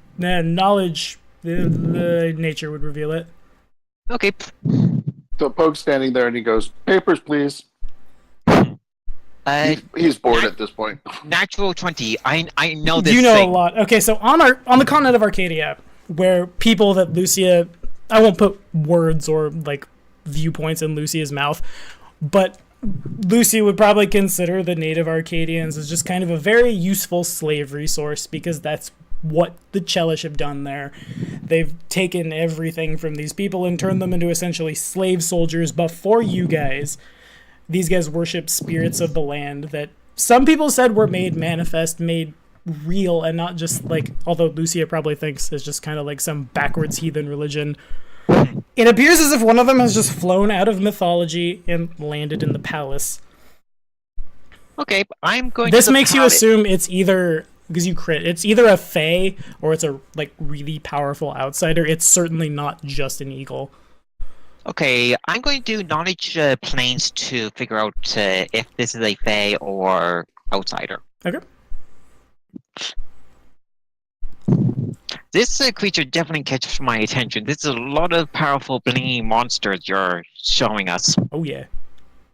knowledge. The nature would reveal it. Okay. So Pogue's standing there and he goes, "Papers, please." He's bored at this point. Natural 20. I know this. You know thing. a lot. Okay, so on the continent of Arcadia, where people that Lucia, I won't put words or like viewpoints in Lucia's mouth, but Lucy would probably consider the native Arcadians as just kind of a very useful slave resource, because that's what the Chelish have done there. They've taken everything from these people and turned them into essentially slave soldiers, but for you guys, these guys worship spirits of the land that some people said were made manifest, made real, and not just like, although Lucia probably thinks it's just kind of like some backwards heathen religion. It appears as if one of them has just flown out of mythology and landed in the palace. Okay, I'm going This to the makes you palace. assume it's either, because you crit, it's either a fae or it's a like really powerful outsider. It's certainly not just an eagle. Okay, I'm going to do knowledge planes to figure out if this is a fae or outsider. Okay. This creature definitely catches my attention. This is a lot of powerful blingy monsters you're showing us. Oh yeah.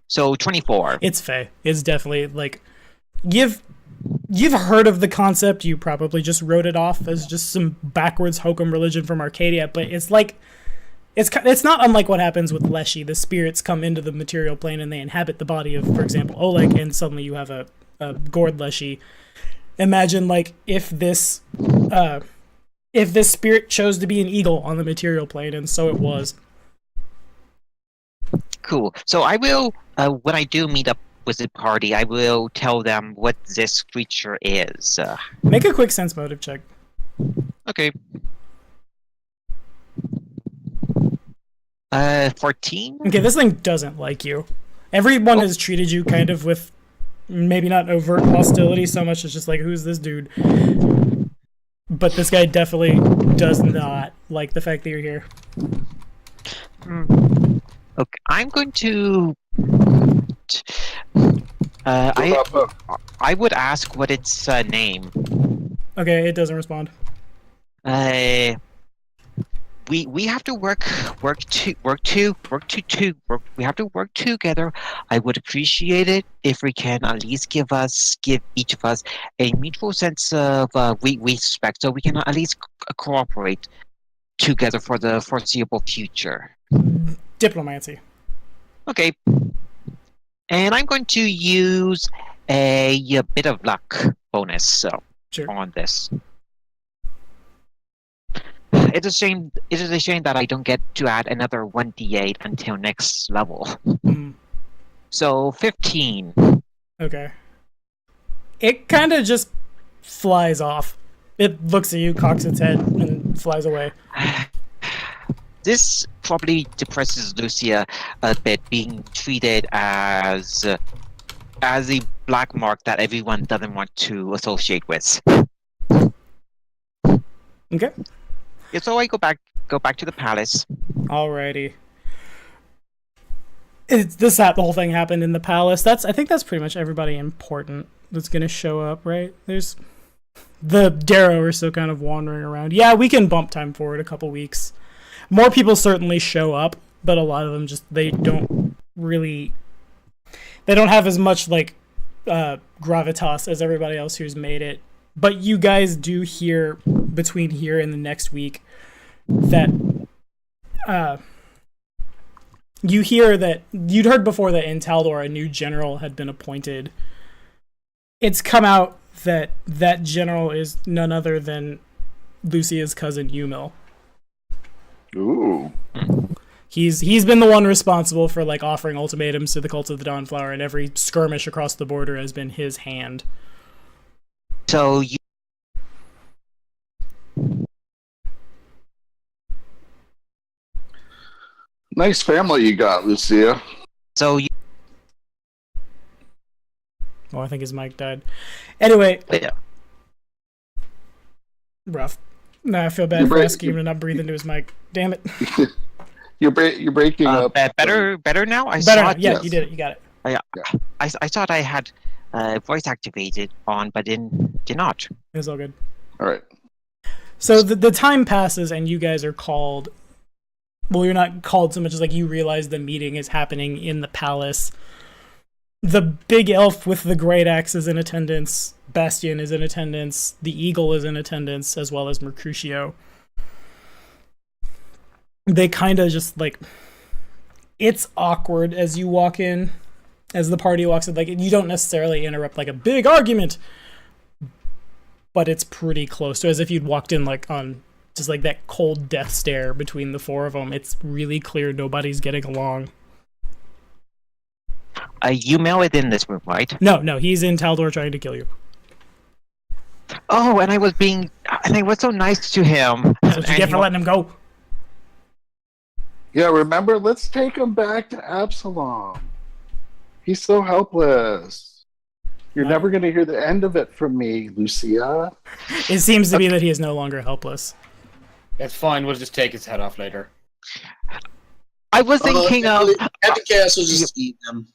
So 24. It's fae. It's definitely like you've heard of the concept. You probably just wrote it off as just some backwards hokum religion from Arcadia, but it's like it's not unlike what happens with Leshy. The spirits come into the material plane and they inhabit the body of, for example, Oleg, and suddenly you have a gourd Leshy. Imagine like if this spirit chose to be an eagle on the material plane, and so it was. Cool. So I will, when I do meet up with the party, I will tell them what this creature is. Make a quick sense motive check. Okay. 14? Okay, this thing doesn't like you. Everyone has treated you kind of with maybe not overt hostility so much as just like, who's this dude? But this guy definitely does not like the fact that you're here. Okay, I'm going to... I would ask what its name. Okay, it doesn't respond. We have to work together. I would appreciate it if we can at least give each of us a mutual sense of respect, so we can at least cooperate together for the foreseeable future. Diplomancy. Okay. And I'm going to use a bit of luck bonus Sure. on this. It is a shame that I don't get to add another 1d8 until next level. So 15. Okay. It kind of just flies off. It looks at you, cocks its head, and flies away. This probably depresses Lucia a bit, being treated as a black mark that everyone doesn't want to associate with. Okay. Yeah, so I go back to the palace. Alrighty. The whole thing happened in the palace. I think that's pretty much everybody important that's gonna show up, right? There's the Darrow are still kind of wandering around. Yeah, we can bump time forward a couple weeks. More people certainly show up, but a lot of them they don't have as much like gravitas as everybody else who's made it. But you guys do hear between here and the next week that you hear that you'd heard before that in Taldor a new general had been appointed. It's come out that that general is none other than Lucia's cousin Yumil. Ooh. He's been the one responsible for like offering ultimatums to the Cult of the Dawnflower, and every skirmish across the border has been his hand. So you... Nice family you got, Lucia. So you... Oh, I think his mic died. Anyway, Yeah. rough. Nah, I feel bad for asking him to not breathe into his mic. Damn it. You're breaking up. Better now? Better saw now. it. Yeah, yes. you did it. You got it. I thought I had voice activated on, but did not. It's all good. All right. So the time passes and you guys are called. Well, you're not called so much as like you realize the meeting is happening in the palace. The big elf with the great axe is in attendance. Bastian is in attendance. The eagle is in attendance, as well as Mercutio. They kind of just like... It's awkward as you walk in, as the party walks in. Like, you don't necessarily interrupt like a big argument, but it's pretty close to as if you'd walked in like on just like that cold death stare between the four of them. It's really clear nobody's getting along. You mail it in this room, right? No, he's in Taldor trying to kill you. Oh, and I was so nice to him. That's what you get for letting him go. Yeah, remember, let's take him back to Absalom. He's so helpless. You're never going to hear the end of it from me, Lucia. It seems to be that he is no longer helpless. It's fine, we'll just take his head off later. I was thinking of... At the castle, just eat them.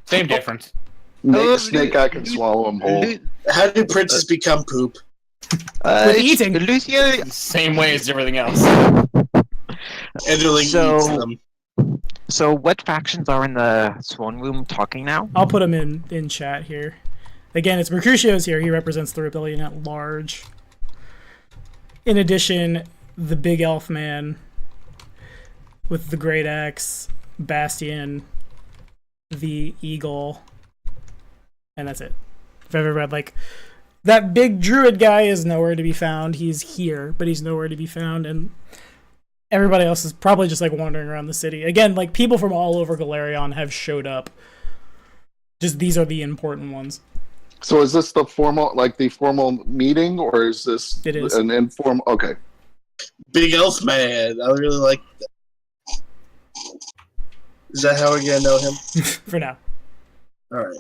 Same difference. Make a snake, I can swallow him whole. How do princes become poop? With eating. Lucia... Same way as everything else. Enderling eats them. So what factions are in the throne room talking now? I'll put him in chat here. Again, it's Mercutio's here. He represents the rebellion at large. In addition, the big elf man with the great axe, Bastian, the eagle, and that's it. If I've ever read, like, that big druid guy is nowhere to be found. He's here, but he's nowhere to be found, and everybody else is probably just like wandering around the city. Again, like people from all over Galarion have showed up. Just these are the important ones. So is this the formal meeting, or is this an informal? Okay. Big elf man. I really like that. Is that how we're gonna know him? For now. All right.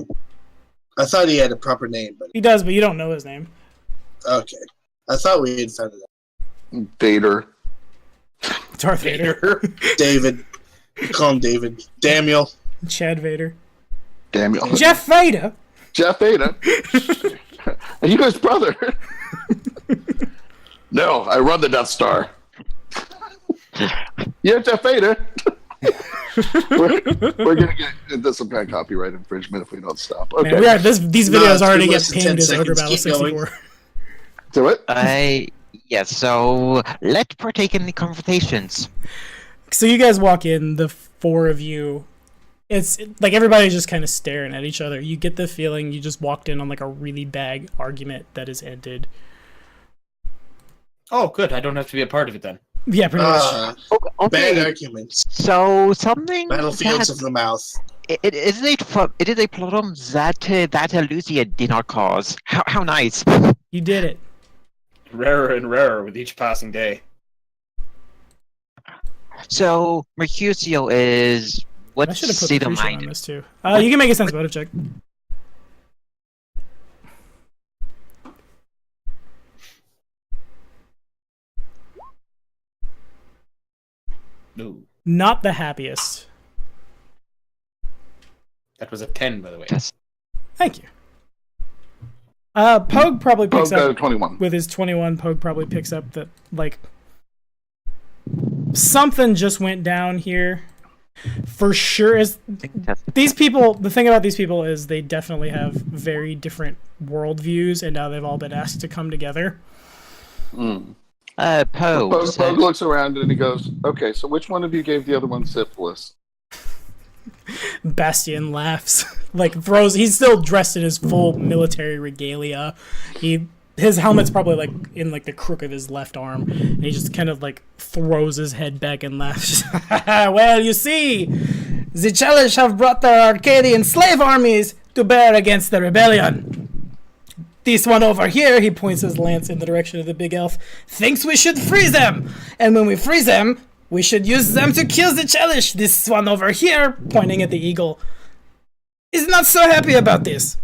I thought he had a proper name, but he does, but you don't know his name. Okay. I thought we had found it out. Vader. Darth Vader. David. Call him David. Daniel. Chad Vader. Daniel. Jeff Vader. Jeff Vader. Are you guys brother? No, I run the Death Star. Yeah, Jeff Vader. we're gonna get into some kind of copyright infringement if we don't stop. Okay. Man, these videos already get pinged as 10 Ogre seconds. Battle Keep 64. Do it. Yes, so let's partake in the conversations. So you guys walk in, the four of you. It's like everybody's just kind of staring at each other. You get the feeling you just walked in on like a really bad argument that has ended. Oh, good. I don't have to be a part of it then. Yeah, pretty much. Bad arguments. So something... Battlefields of the mouth. It is a problem that Lucia did not cause. How nice. You did it. Rarer and rarer with each passing day. So Mercutio is... I should have put state the of on mind? this too. You can make a sense motive check. No. Not the happiest. That was a 10, by the way. Yes. Thank you. Pogue probably picks Pogue got a up 21. with his 21. Pogue probably picks up that like something just went down here. For sure, is these people. The thing about these people is they definitely have very different worldviews, and now they've all been asked to come together. Mm. Pogue looks around and he goes, "Okay, so which one of you gave the other one syphilis?" Bastian laughs, like throws. He's still dressed in his full military regalia. His helmet's probably like in like the crook of his left arm, and he just kind of like throws his head back and laughs. Well, you see, the Cheliax have brought their Arcadian slave armies to bear against the rebellion. This one over here, he points his lance in the direction of the big elf, thinks we should freeze them, and when we freeze them, we should use them to kill the Cheliax. This one over here, pointing at the eagle, is not so happy about this.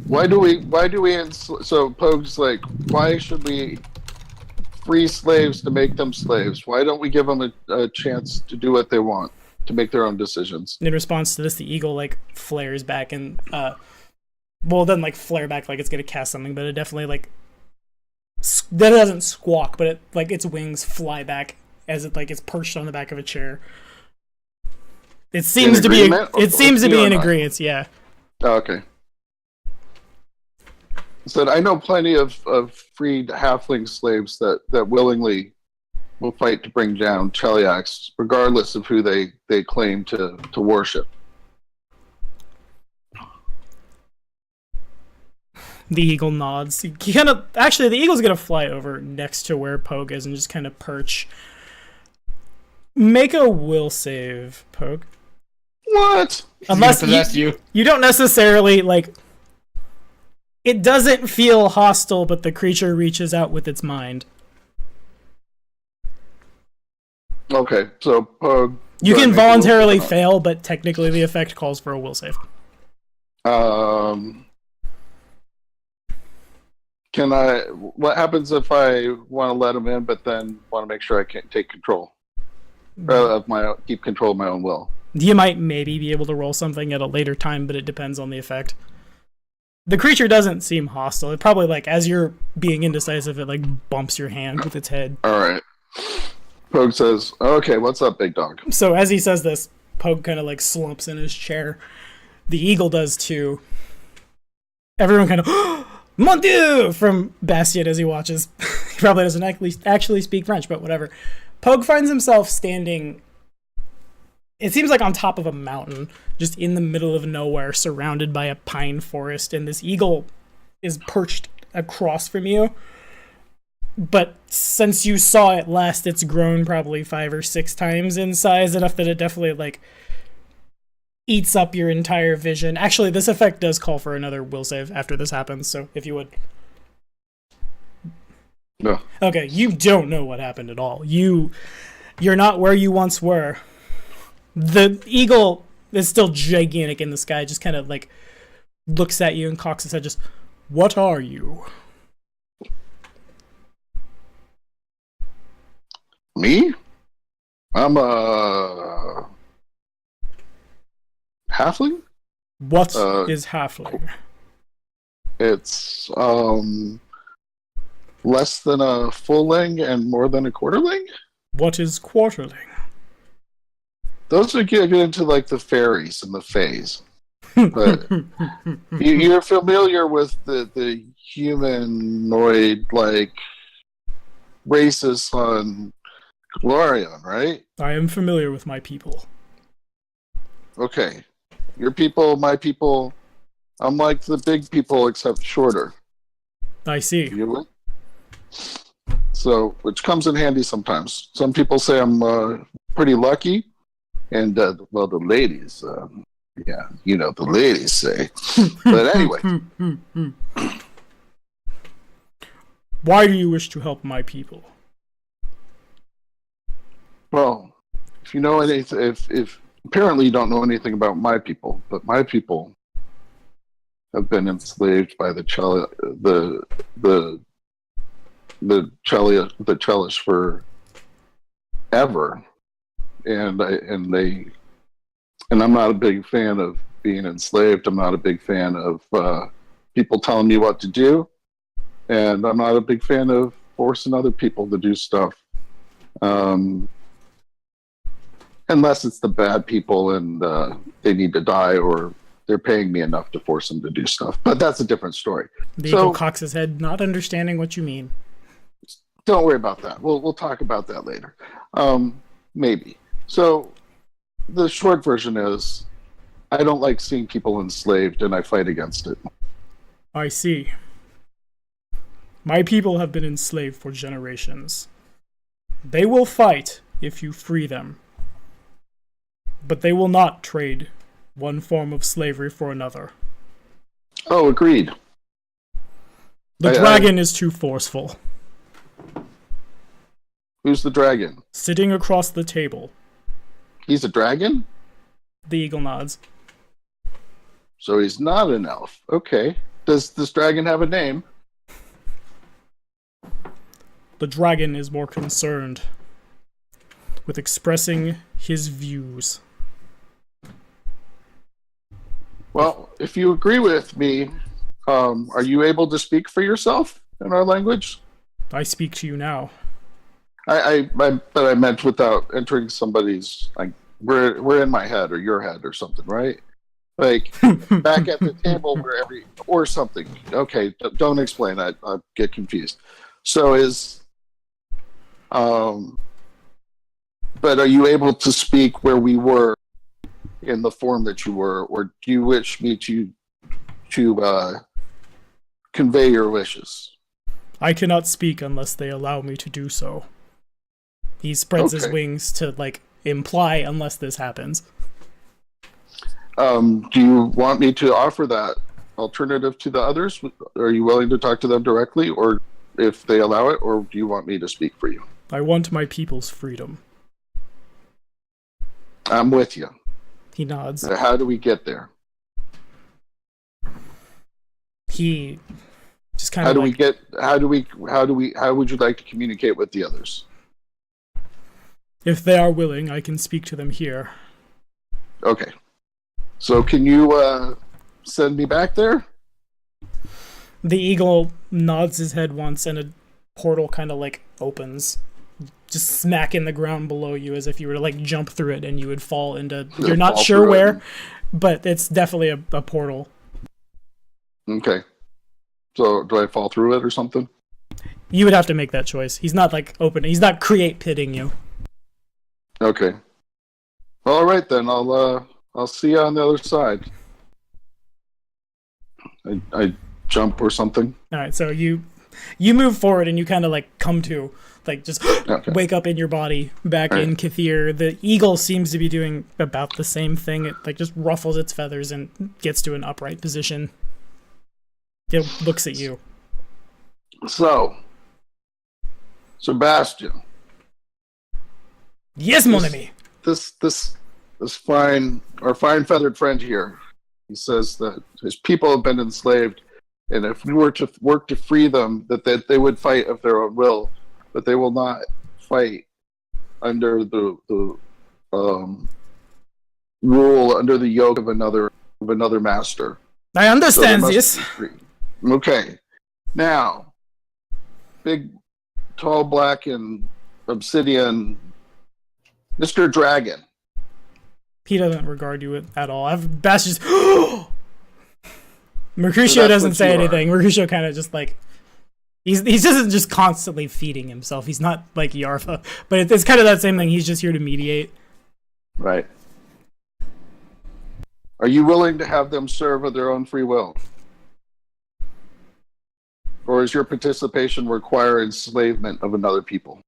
So Pogue's like, why should we free slaves to make them slaves? Why don't we give them a chance to do what they want? to make their own decisions. In response to this, the eagle like flares back and well, it doesn't like flare back like it's gonna cast something, but it definitely like that doesn't squawk, but it like its wings fly back as it like it's perched on the back of a chair. It seems to be in agreement, yeah. Oh, okay. Said I know plenty of freed halfling slaves that willingly will fight to bring down Cheliax, regardless of who they claim to worship. The eagle nods. Actually, the eagle's gonna fly over next to where Pogue is and just kind of perch. Make a will save, Pogue. What? Unless you don't necessarily like. It doesn't feel hostile, but the creature reaches out with its mind. Okay, so Pogue. You can voluntarily fail, but technically the effect calls for a will save. Can I? What happens if I want to let him in, but then want to make sure I can't take control of keep control of my own will? You might maybe be able to roll something at a later time, but it depends on the effect. The creature doesn't seem hostile. It probably like as you're being indecisive, it like bumps your hand with its head. All right. Pogue says, "Okay, what's up, big dog?" So as he says this, Pogue kind of like slumps in his chair. The eagle does too. Everyone kind of Mon Dieu! From Bastien as he watches. He probably doesn't actually speak French, but whatever. Pogue finds himself standing, it seems like on top of a mountain, just in the middle of nowhere, surrounded by a pine forest, and this eagle is perched across from you. But since you saw it last, it's grown probably 5 or 6 times in size, enough that it definitely, like, eats up your entire vision. Actually, this effect does call for another will save after this happens, so if you would. No. Okay, you don't know what happened at all. You're not where you once were. The eagle is still gigantic in the sky, just kind of like looks at you and cocks its head, just, what are you? Me? I'm a halfling? What is halfling? It's less than a fullling and more than a quarterling? What is quarterling? Those would get into like the fairies and the fays. But you're familiar with the humanoid like races on Glorion, right? I am familiar with my people. Okay. Your people, my people, I'm like the big people except shorter. I see. You? So, which comes in handy sometimes. Some people say I'm pretty lucky, and well, the ladies, yeah, you know, the ladies say. But anyway, why do you wish to help my people? well, if you know anything, if apparently you don't know anything about my people, but my people have been enslaved by the Chelish for ever, and I'm not a big fan of being enslaved. I'm not a big fan of people telling me what to do, and I'm not a big fan of forcing other people to do stuff, unless it's the bad people and they need to die, or they're paying me enough to force them to do stuff. But that's a different story. The eagle cocks his head, not understanding what you mean. Don't worry about that. We'll talk about that later. Maybe. So the short version is, I don't like seeing people enslaved, and I fight against it. I see. My people have been enslaved for generations. They will fight if you free them. But they will not trade one form of slavery for another. Oh, agreed. The dragon is too forceful. Who's the dragon? Sitting across the table. He's a dragon? The eagle nods. So he's not an elf. Okay. Does this dragon have a name? The dragon is more concerned with expressing his views Well, if you agree with me, are you able to speak for yourself in our language? I speak to you now. But I meant without entering somebody's, like, we're in my head or your head or something, right? Like back at the table where or something. Okay, don't explain that. I get confused. So but are you able to speak where we were in the form that you were, or do you wish me to convey your wishes? I cannot speak unless they allow me to do so. He spreads his wings to, like, imply unless this happens. Do you want me to offer that alternative to the others? Are you willing to talk to them directly, or if they allow it, or do you want me to speak for you? I want my people's freedom. I'm with you. He nods. How do we get there? He just kind of how would you like to communicate with the others? If they are willing, I can speak to them here. Okay. So can you send me back there? The eagle nods his head once and a portal kind of like opens, just smack in the ground below you as if you were to like jump through it and you would fall into, you're not sure where, but it's definitely a portal. Okay. So do I fall through it or something? You would have to make that choice. He's not like open, he's not create pitting you. Okay. All right then. I'll see you on the other side. I jump or something. All right. So you move forward and you kind of like come to, like, just wake up in your body back in Kathir. The eagle seems to be doing about the same thing. It like just ruffles its feathers and gets to an upright position. It looks at you. So, Sebastian. Yes, mon ami. This fine feathered friend here. He says that his people have been enslaved, and if we were to work to free them, that they would fight of their own will, but they will not fight under the rule, under the yoke of another master. I understand this. Okay. Now, big, tall, black, and obsidian, Mr. Dragon. He doesn't regard you at all. Bastion's. Mercutio doesn't say anything. Mercutio kind of just like. He's just constantly feeding himself. He's not like Yarva, but it's kind of that same thing. He's just here to mediate. Right. Are you willing to have them serve of their own free will? Or is your participation require enslavement of another people?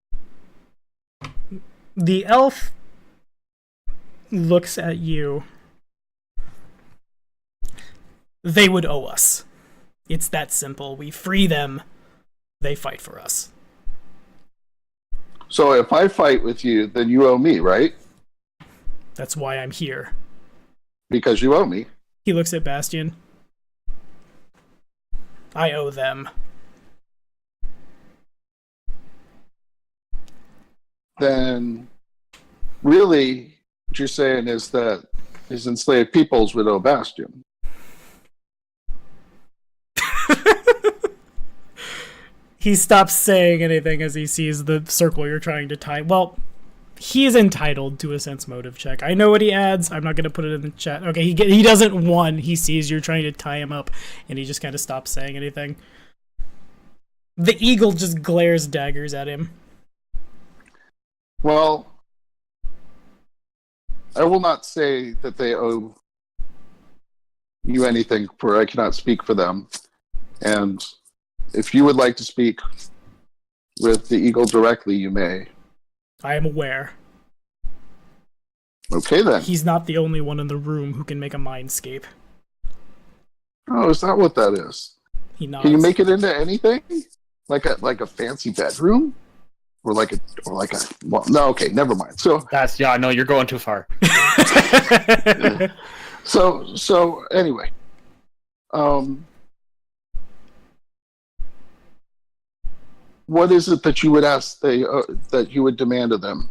The elf looks at you. They would owe us. It's that simple. We free them. They fight for us. So if I fight with you, then you owe me, right? That's why I'm here. Because you owe me. He looks at Bastion. I owe them. Then really what you're saying is that his enslaved peoples would owe Bastion. He stops saying anything as he sees the circle you're trying to tie. Well, he is entitled to a sense motive check. I know what he adds. I'm not going to put it in the chat. Okay, he doesn't one. He sees you're trying to tie him up, and he just kind of stops saying anything. The eagle just glares daggers at him. Well, I will not say that they owe you anything, for I cannot speak for them. And if you would like to speak with the eagle directly, you may. I am aware. Okay, then. He's not the only one in the room who can make a mindscape. Oh, is that what that is? He nods. Can you make it into anything? Like a fancy bedroom? Or like a well, no, okay, never mind. So no, you're going too far. So anyway. What is it that you would ask that you would demand of them?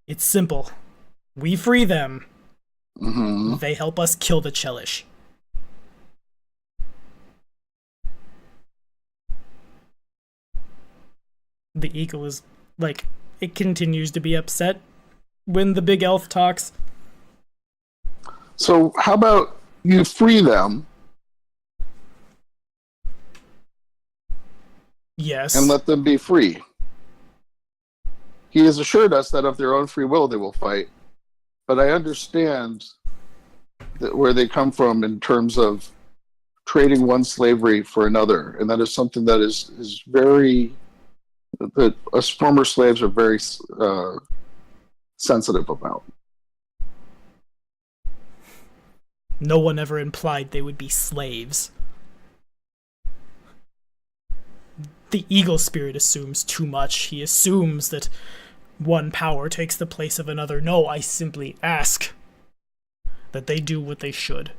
It's simple. We free them. Mm-hmm. They help us kill the Chelish. The eagle is, like, it continues to be upset when the big elf talks. So how about you free them Yes. and let them be free? He has assured us that of their own free will they will fight, but I understand that where they come from in terms of trading one slavery for another, and that is something that is very, that us former slaves are very sensitive about. No one ever implied they would be slaves. The eagle spirit assumes too much. He assumes that one power takes the place of another. No, I simply ask that they do what they should.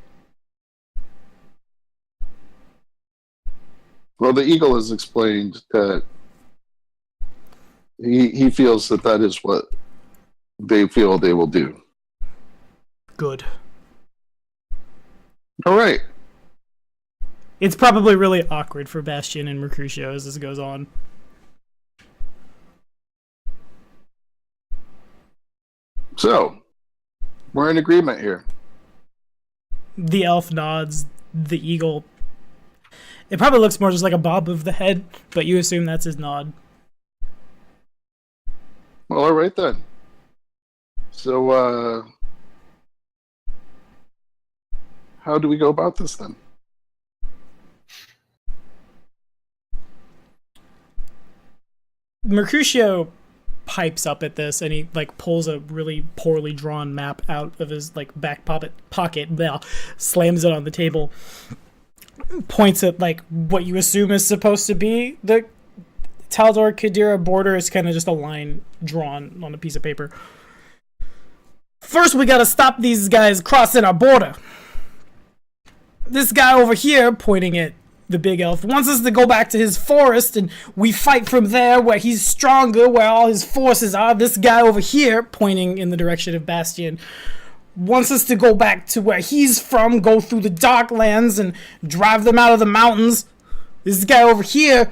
Well, the eagle has explained that he feels that that is what they feel they will do. Good. All right. It's probably really awkward for Bastion and Mercutio as this goes on. So, we're in agreement here. The elf nods. The eagle... It probably looks more just like a bob of the head, but you assume that's his nod. Well, all right then. So, how do we go about this then? Mercutio pipes up at this, and he like pulls a really poorly drawn map out of his like back pocket, slams it on the table, points at like what you assume is supposed to be the Taldor Kadira border. Is kind of just a line drawn on a piece of paper. First, we gotta stop these guys crossing our border. This guy over here, pointing at the big elf, wants us to go back to his forest and we fight from there where he's stronger, where all his forces are. This guy over here, pointing in the direction of Bastion, wants us to go back to where he's from, go through the dark lands and drive them out of the mountains. This guy over here,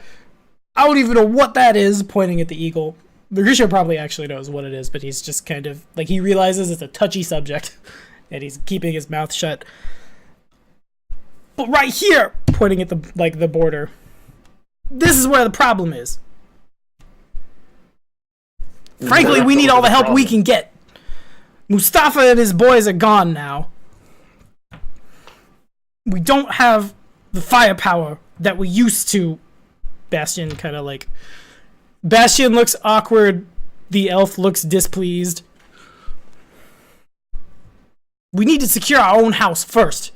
I don't even know what that is, pointing at the eagle. Mercutio probably actually knows what it is, but he's just kind of, like, he realizes it's a touchy subject and he's keeping his mouth shut. But right here, pointing at the border, this is where the problem is. Frankly, we need all the help we can get. Mustafa and his boys are gone now. We don't have the firepower that we used to. Bastion kind of like... Bastion looks awkward. The elf looks displeased. We need to secure our own house first.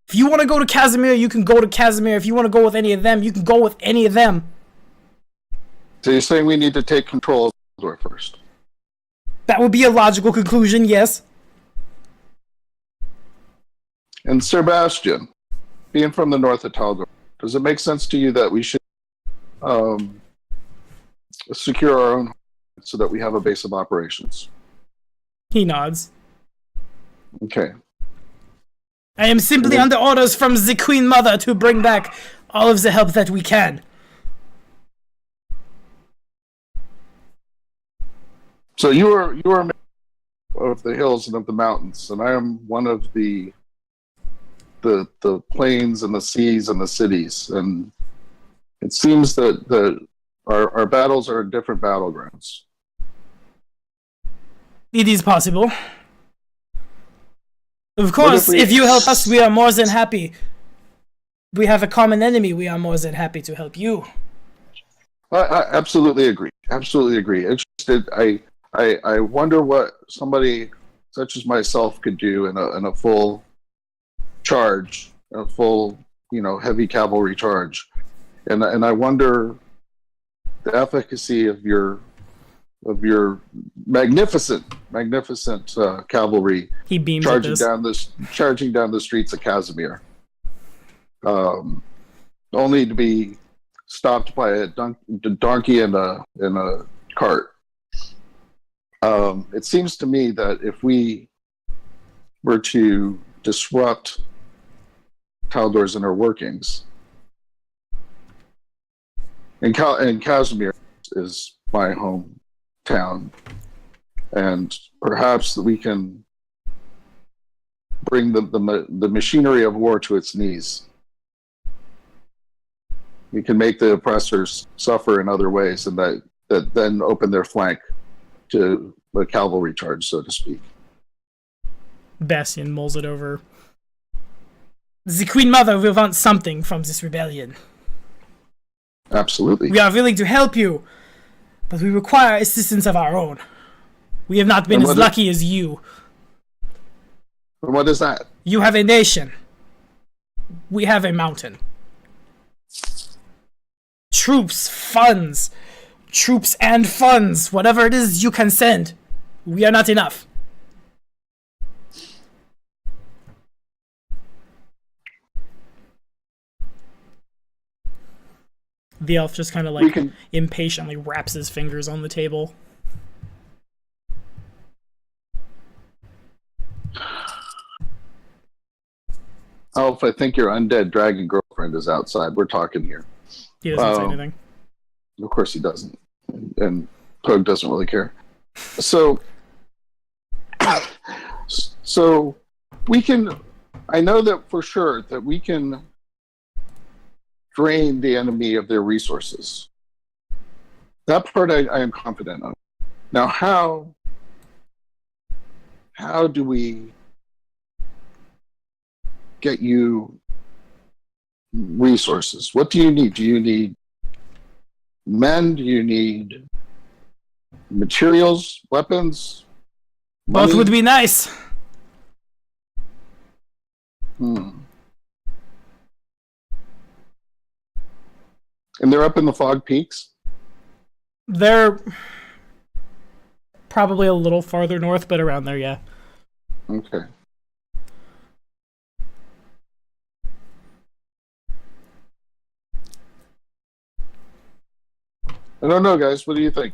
If you want to go to Casimir, you can go to Casimir. If you want to go with any of them, you can go with any of them. So you're saying we need to take control of Taldor first? That would be a logical conclusion, yes. And Sebastian, being from the north of Taldor, does it make sense to you that we should secure our own so that we have a base of operations? He nods. Okay. I am simply under orders from the Queen Mother to bring back all of the help that we can. So you are of the hills and of the mountains, and I am one of the plains and the seas and the cities. And it seems that our battles are in different battlegrounds. It is possible. Of course, if you help us, we are more than happy. We have a common enemy, we are more than happy to help you. I absolutely agree. Absolutely agree. It's just I wonder what somebody such as myself could do in a full charge, a full, heavy cavalry charge. And I wonder the efficacy of your magnificent cavalry. He beams charging at this. charging down the streets of Casimir, only to be stopped by a donkey and a cart. It seems to me that if we were to disrupt Taldor's inner workings, and Casimir is my hometown, and perhaps we can bring the machinery of war to its knees. We can make the oppressors suffer in other ways, and that then open their flank to the cavalry charge, so to speak. Bastian mulls it over. The Queen Mother will want something from this rebellion. Absolutely. We are willing to help you, but we require assistance of our own. We have not been as lucky as you. What is that? You have a nation. We have a mountain. Troops, funds. Troops and funds. Whatever it is you can send. We are not enough. The elf just kind of like impatiently wraps his fingers on the table. Elf, I think your undead dragon girlfriend is outside. We're talking here. He doesn't say anything. Of course he doesn't. And Pug doesn't really care. So we can... I know that for sure that we can drain the enemy of their resources. That part I am confident of. Now, how do we get you resources? What do you need? Do you need men? Do you need materials, weapons? Both money? would be nice. And they're up in the Fog Peaks? They're probably a little farther north, but around there, yeah. Okay. I don't know, guys. What do you think?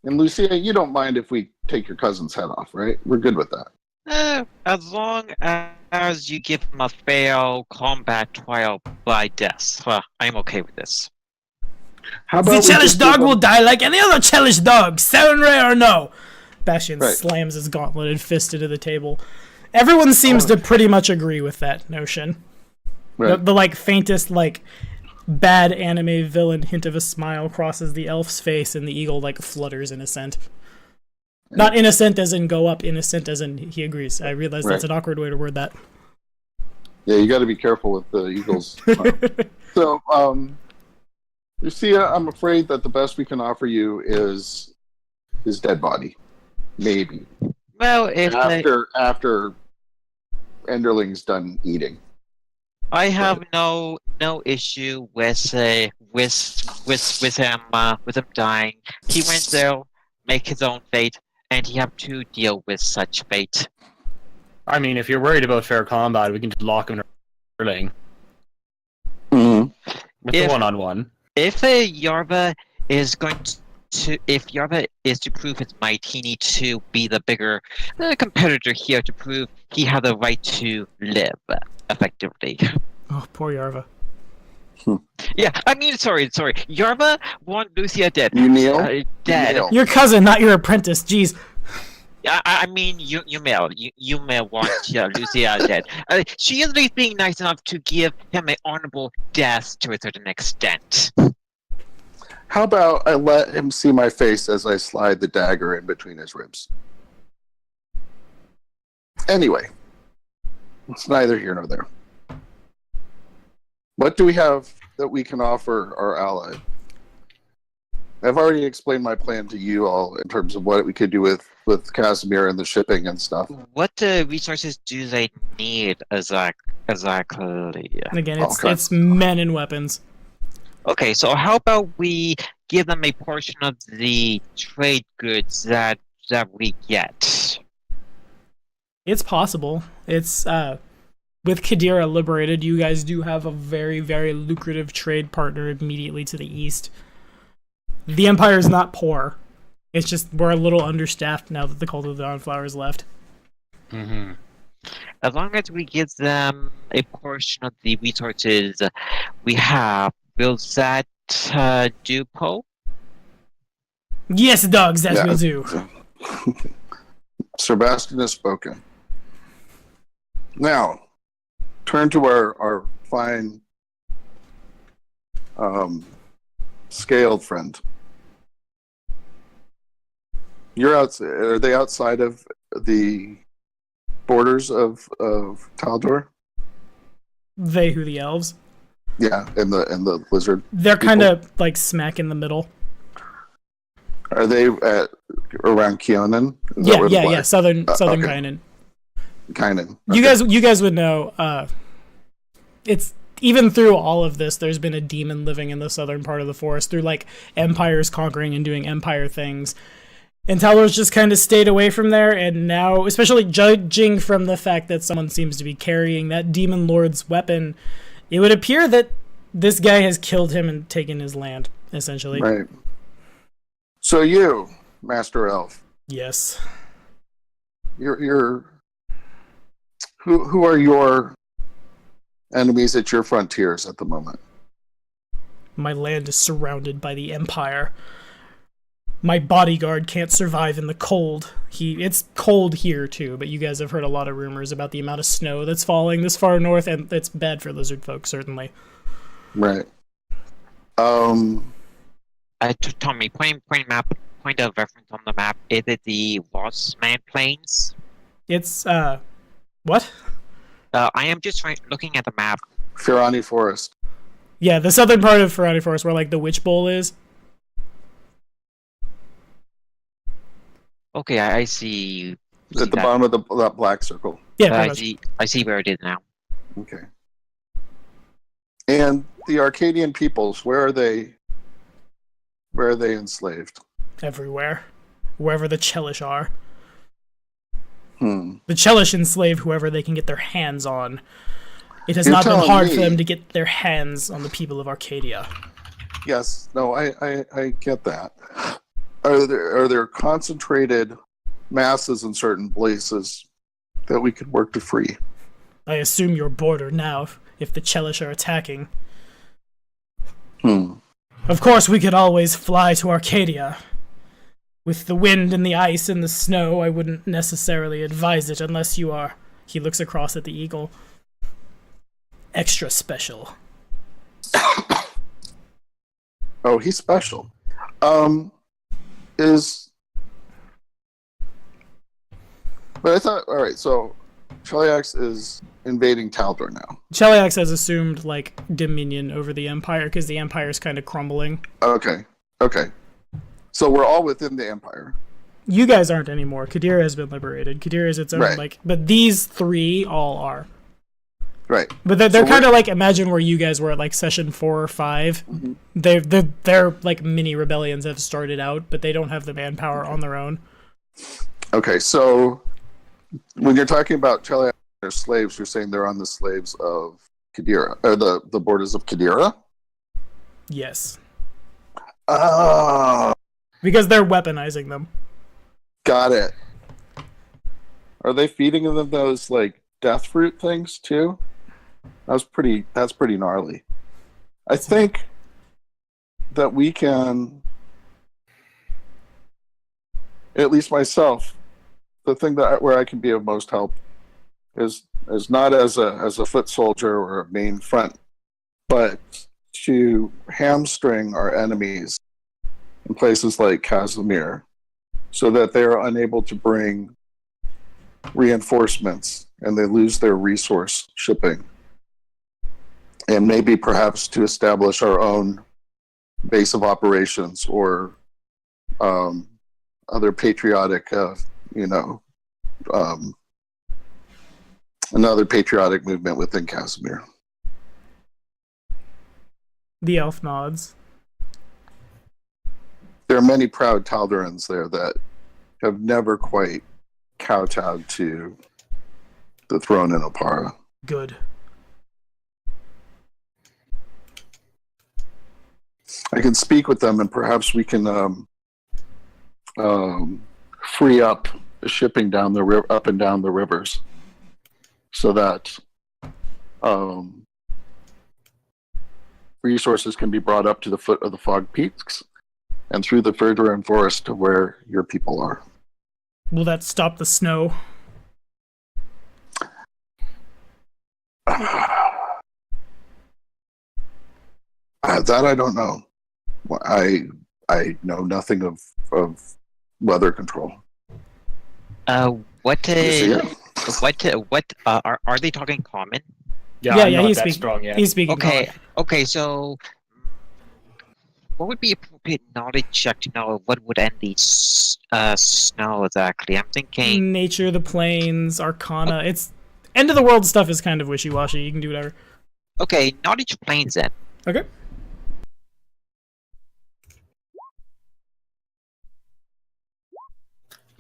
And Lucia, you don't mind if we take your cousin's head off, right? We're good with that. As long as you give him a fair combat trial by death, I'm okay with this. How about The we Chelish just dog give will them- die like any other Chelish dog, Serenray or no. Bastion Right. slams his gauntleted fist into the table. Everyone seems to pretty much agree with that notion. Right. The like faintest like bad anime villain hint of a smile crosses the elf's face, and the eagle like flutters in assent. Not innocent as in go up, innocent as in he agrees. I realize that's an awkward way to word that. Yeah, you got to be careful with the Eagles. So, Lucia, I'm afraid that the best we can offer you is his dead body. Maybe. Well, if After Enderling's done eating. I have no issue with him dying. He went there, make his own fate, and he have to deal with such fate. I mean, if you're worried about fair combat, we can just lock him in a ring. Mm-hmm. With the one-on-one. If Yarva is going to, if Yarva is to prove his might, he needs to be the bigger competitor here to prove he has the right to live effectively. Oh, poor Yarva. Yeah, I mean, sorry. Yarva want Lucia dead. You kneel? Dead. You kneel. Your cousin, not your apprentice. Jeez. I mean, you may want Lucia dead. She is at least being nice enough to give him an honorable death to a certain extent. How about I let him see my face as I slide the dagger in between his ribs? Anyway, it's neither here nor there. What do we have that we can offer our ally? I've already explained my plan to you all in terms of what we could do with Casimir and the shipping and stuff. What resources do they need exactly? And again, it's men and weapons. Okay, so how about we give them a portion of the trade goods that we get? It's possible. It's with Kadira liberated, you guys do have a very, very lucrative trade partner immediately to the east. The Empire is not poor. It's just we're a little understaffed now that the Cult of the Dawnflowers left. Mm-hmm. As long as we give them a portion of the resources we have, will that do, Poe? Yes, dogs, that Yeah. will do. Sebastian has spoken. Now, turn to our fine scaled friend. You're out. Are they outside of the borders of Taldor? They who the elves. Yeah, and the lizard. They're people? kind of like smack in the middle. Are they at around Keonan? Is that Yeah, where the yeah, black- yeah. Southern okay. Kynan. Kynan. You guys would know. It's even through all of this, there's been a demon living in the southern part of the forest through like empires conquering and doing empire things. And Taldor's just kind of stayed away from there, and now, especially judging from the fact that someone seems to be carrying that demon lord's weapon, it would appear that this guy has killed him and taken his land, essentially. Right. So you, Master Elf, Yes. you're who are your enemies at your frontiers at the moment? My land is surrounded by the Empire. My bodyguard can't survive in the cold. It's cold here too, but you guys have heard a lot of rumors about the amount of snow that's falling this far north, and it's bad for lizard folk, certainly. Right. Tommy, point of reference on the map. Is it the Lost-Man Plains? It's, what? I am just looking at the map. Firani Forest. Yeah, the southern part of Ferrari Forest, where, like, the Witch Bowl is. Okay, I see. At the bottom of that black circle. Yeah, pretty much. I see where it is now. Okay. And the Arcadian peoples, where are they? Where are they enslaved? Everywhere. Wherever the Chelish are. Hmm. The Chelish enslave whoever they can get their hands on. It has You're not been telling hard me- for them to get their hands on the people of Arcadia. Yes. No, I get that. Are there concentrated masses in certain places that we could work to free? I assume your border now, if the Chelish are attacking. Hmm. Of course, we could always fly to Arcadia. With the wind and the ice and the snow, I wouldn't necessarily advise it unless you are... He looks across at the eagle. Extra special. Oh, he's special. But I thought, all right, so Cheliax is invading Taldor now. Cheliax has assumed, like, dominion over the Empire, because the Empire's kind of crumbling. Okay. So we're all within the Empire. You guys aren't anymore. Qadira has been liberated. Qadira is its own, Right. like... But these three all are. Right. But they're So kind of like, imagine where you guys were at, like, session 4 or 5. Mm-hmm. They're like, mini rebellions have started out, but they don't have the manpower on their own. Okay, so when you're talking about Cheliax and their slaves, you're saying they're on the slaves of Qadira, or the borders of Qadira? Yes. Oh, Because they're weaponizing them. got it. Are they feeding them those, like, death fruit things, too? That's pretty gnarly. I think that we can, at least myself, the thing where I can be of most help is not as a foot soldier or a main front, but to hamstring our enemies in places like Casimir so that they are unable to bring reinforcements and they lose their resource shipping. And maybe perhaps to establish our own base of operations or other patriotic, another patriotic movement within Casimir. The elf nods. There are many proud Taldorans there that have never quite kowtowed to the throne in Opara. Good. I can speak with them and perhaps we can free up the shipping down the up and down the rivers, so that resources can be brought up to the foot of the fog peaks and through the Verdurine forest to where your people are. Will that stop the snow? That I don't know. I know nothing of weather control. What Yeah. Are they talking common? Yeah, I'm not he's that speaking. strong yet. He's speaking. Okay, so what would be appropriate knowledge check to know what would end the snow exactly? I'm thinking Nature, the plains, Arcana. It's end of the world stuff is kind of wishy-washy. You can do whatever. okay, knowledge planes then. Okay.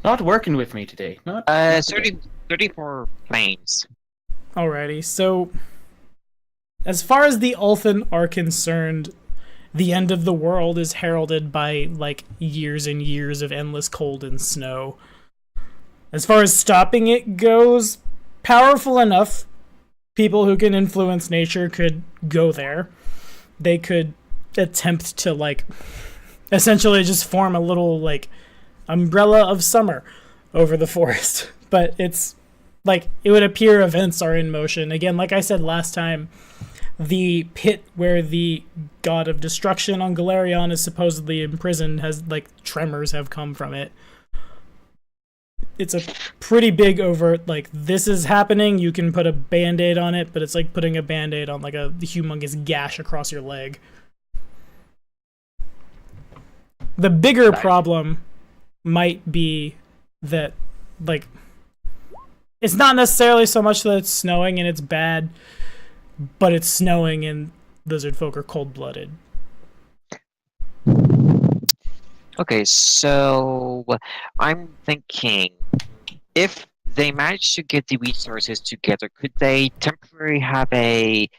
Not working with me today. Not 34 planes. Alrighty. So, as far as the Ulthen are concerned, the end of the world is heralded by like years and years of endless cold and snow. As far as stopping it goes, powerful enough people who can influence nature could go there. They could attempt to like essentially just form a little like umbrella of summer over the forest. But it's like it would appear events are in motion. Again, like I said last time, the pit where the god of destruction on Galerion is supposedly imprisoned has like tremors have come from it. It's a pretty big overt, like, this is happening, you can put a band-aid on it, but it's like putting a band-aid on like a humongous gash across your leg. The bigger problem might be that, like, it's not necessarily so much that it's snowing and it's bad, but it's snowing and lizard folk are cold-blooded. Okay, so I'm thinking if they manage to get the resources together, could they temporarily have a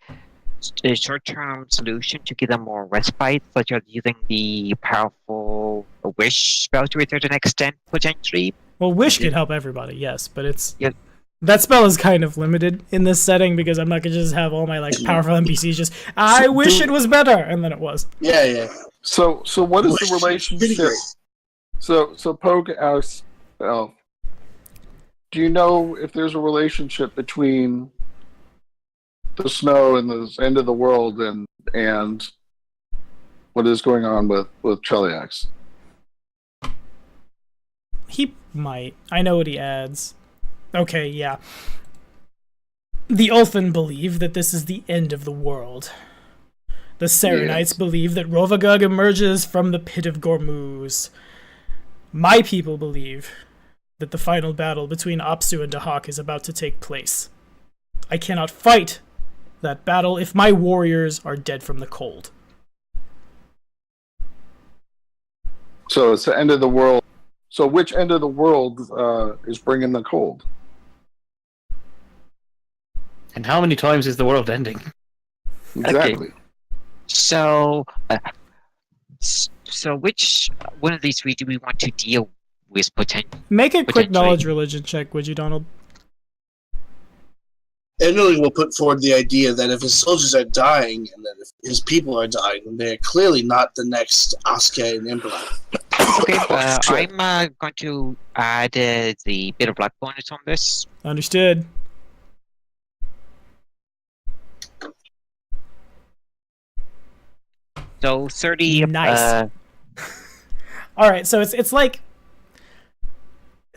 short-term solution to give them more respite, such as using the powerful wish spell to a certain extent, potentially? Well, wish could help everybody, yes, but it's... Yep. That spell is kind of limited in this setting because I'm not gonna just have all my like powerful NPCs just I wish it was better, and then it was. Yeah. So what is the relationship? So Pogue asks, do you know if there's a relationship between the snow and the end of the world and what is going on with Cheliax? He might. I know what he adds. Okay, yeah. The Ulthen believe that this is the end of the world. The Serenites believe that Rovagug emerges from the pit of Gormuz. My people believe that the final battle between Apsu and Dahak is about to take place. I cannot fight that battle if my warriors are dead from the cold. So it's the end of the world. So which end of the world is bringing the cold? And how many times is the world ending? Exactly. Okay. So which one of these three do we want to deal with potentially? Make a quick Potentially. knowledge religion check, would you, Donald? Emily will put forward the idea that if his soldiers are dying and that if his people are dying, then they're clearly not the next Asuka and Imbrad. Okay, I'm going to add the bit of luck bonus on this. Understood. So 30. Nice. Alright, so it's like...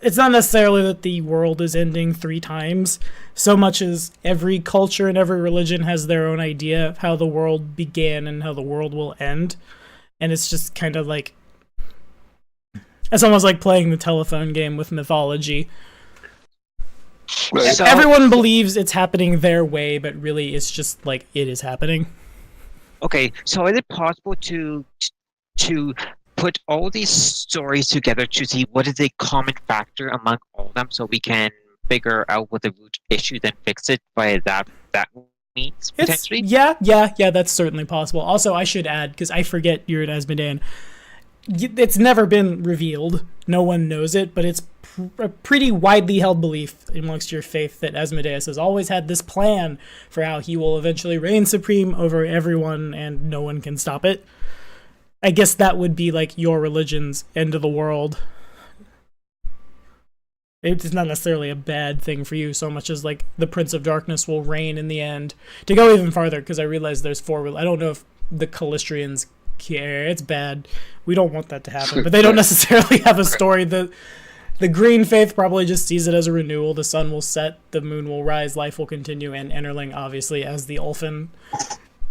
It's not necessarily that the world is ending 3 times, so much as every culture and every religion has their own idea of how the world began and how the world will end. And it's just kind of like... It's almost like playing the telephone game with mythology. Right. So- Everyone believes it's happening their way, but really it's just like it is happening. Okay, so is it possible to put all these stories together to see what is a common factor among all of them, so we can figure out what the root issue, then fix it by that means potentially? Yeah, that's certainly possible. Also, I should add, because I forget you're an Asmodean, it's never been revealed. No one knows it, but it's a pretty widely held belief amongst your faith that Asmodeus has always had this plan for how he will eventually reign supreme over everyone and no one can stop it. I guess that would be like your religion's end of the world. It's not necessarily a bad thing for you so much as like the Prince of Darkness will reign in the end. To go even farther, because I realize there's 4, I don't know if the Callistrians care. It's bad. We don't want that to happen, but they don't necessarily have a story. The green faith probably just sees it as a renewal. The sun will set, the moon will rise, life will continue, and Enterling obviously as the Ulfin.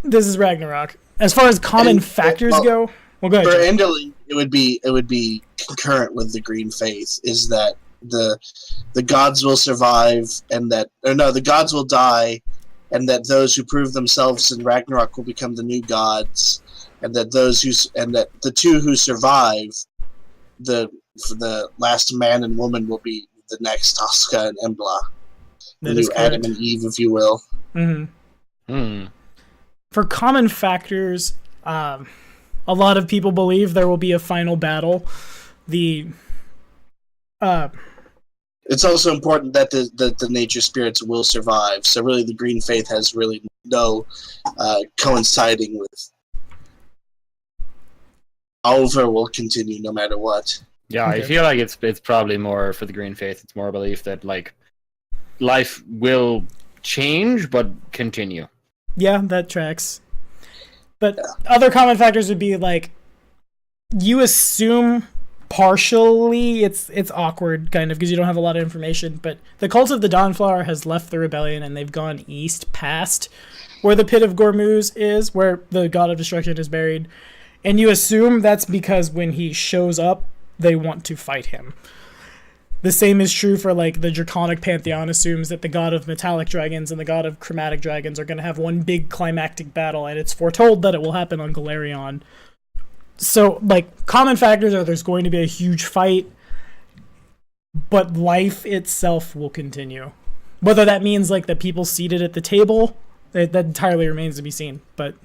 This is Ragnarok. As far as common factors go, well, go ahead. For Enderling, it would be concurrent with the green faith. Is that the gods will survive, and the gods will die, and that those who prove themselves in Ragnarok will become the new gods, and that the two who survive, the last man and woman will be the next Tosca and Embla. The new Adam and Eve, if you will. Mm-hmm. For common factors, a lot of people believe there will be a final battle. It's also important that the nature spirits will survive. So really the green faith has really no coinciding with. Oliver will continue no matter what. Yeah, okay. I feel like it's probably more for the green faith. It's more a belief that like life will change but continue. Yeah, that tracks. But other common factors would be like you assume partially it's awkward kind of because you don't have a lot of information, but the cult of the Dawnflower has left the rebellion and they've gone east past where the pit of Gormuz is, where the god of destruction is buried. And you assume that's because when he shows up, they want to fight him. The same is true for like the Draconic Pantheon assumes that the god of metallic dragons and the god of chromatic dragons are going to have one big climactic battle, and it's foretold that it will happen on Galarion. So, like, common factors are there's going to be a huge fight, but life itself will continue. Whether that means, like, the people seated at the table, that entirely remains to be seen, but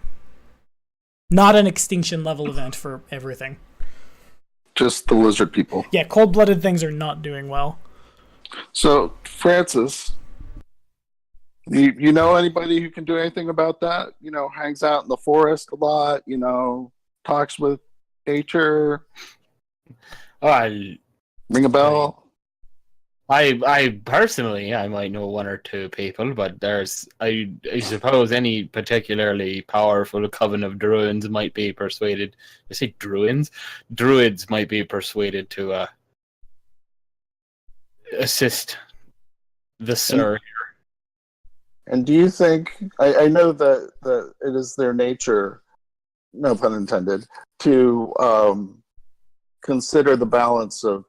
not an extinction-level event for everything. Just the lizard people. Yeah, cold-blooded things are not doing well. So, Francis, you know anybody who can do anything about that? You know, hangs out in the forest a lot, you know, talks with nature. Ring a bell. I personally, I might know 1 or 2 people, but there's, I suppose any particularly powerful coven of druids might be persuaded. I say druids? Druids might be persuaded to assist the Sir here. And do you think, I know that it is their nature, no pun intended, to consider the balance of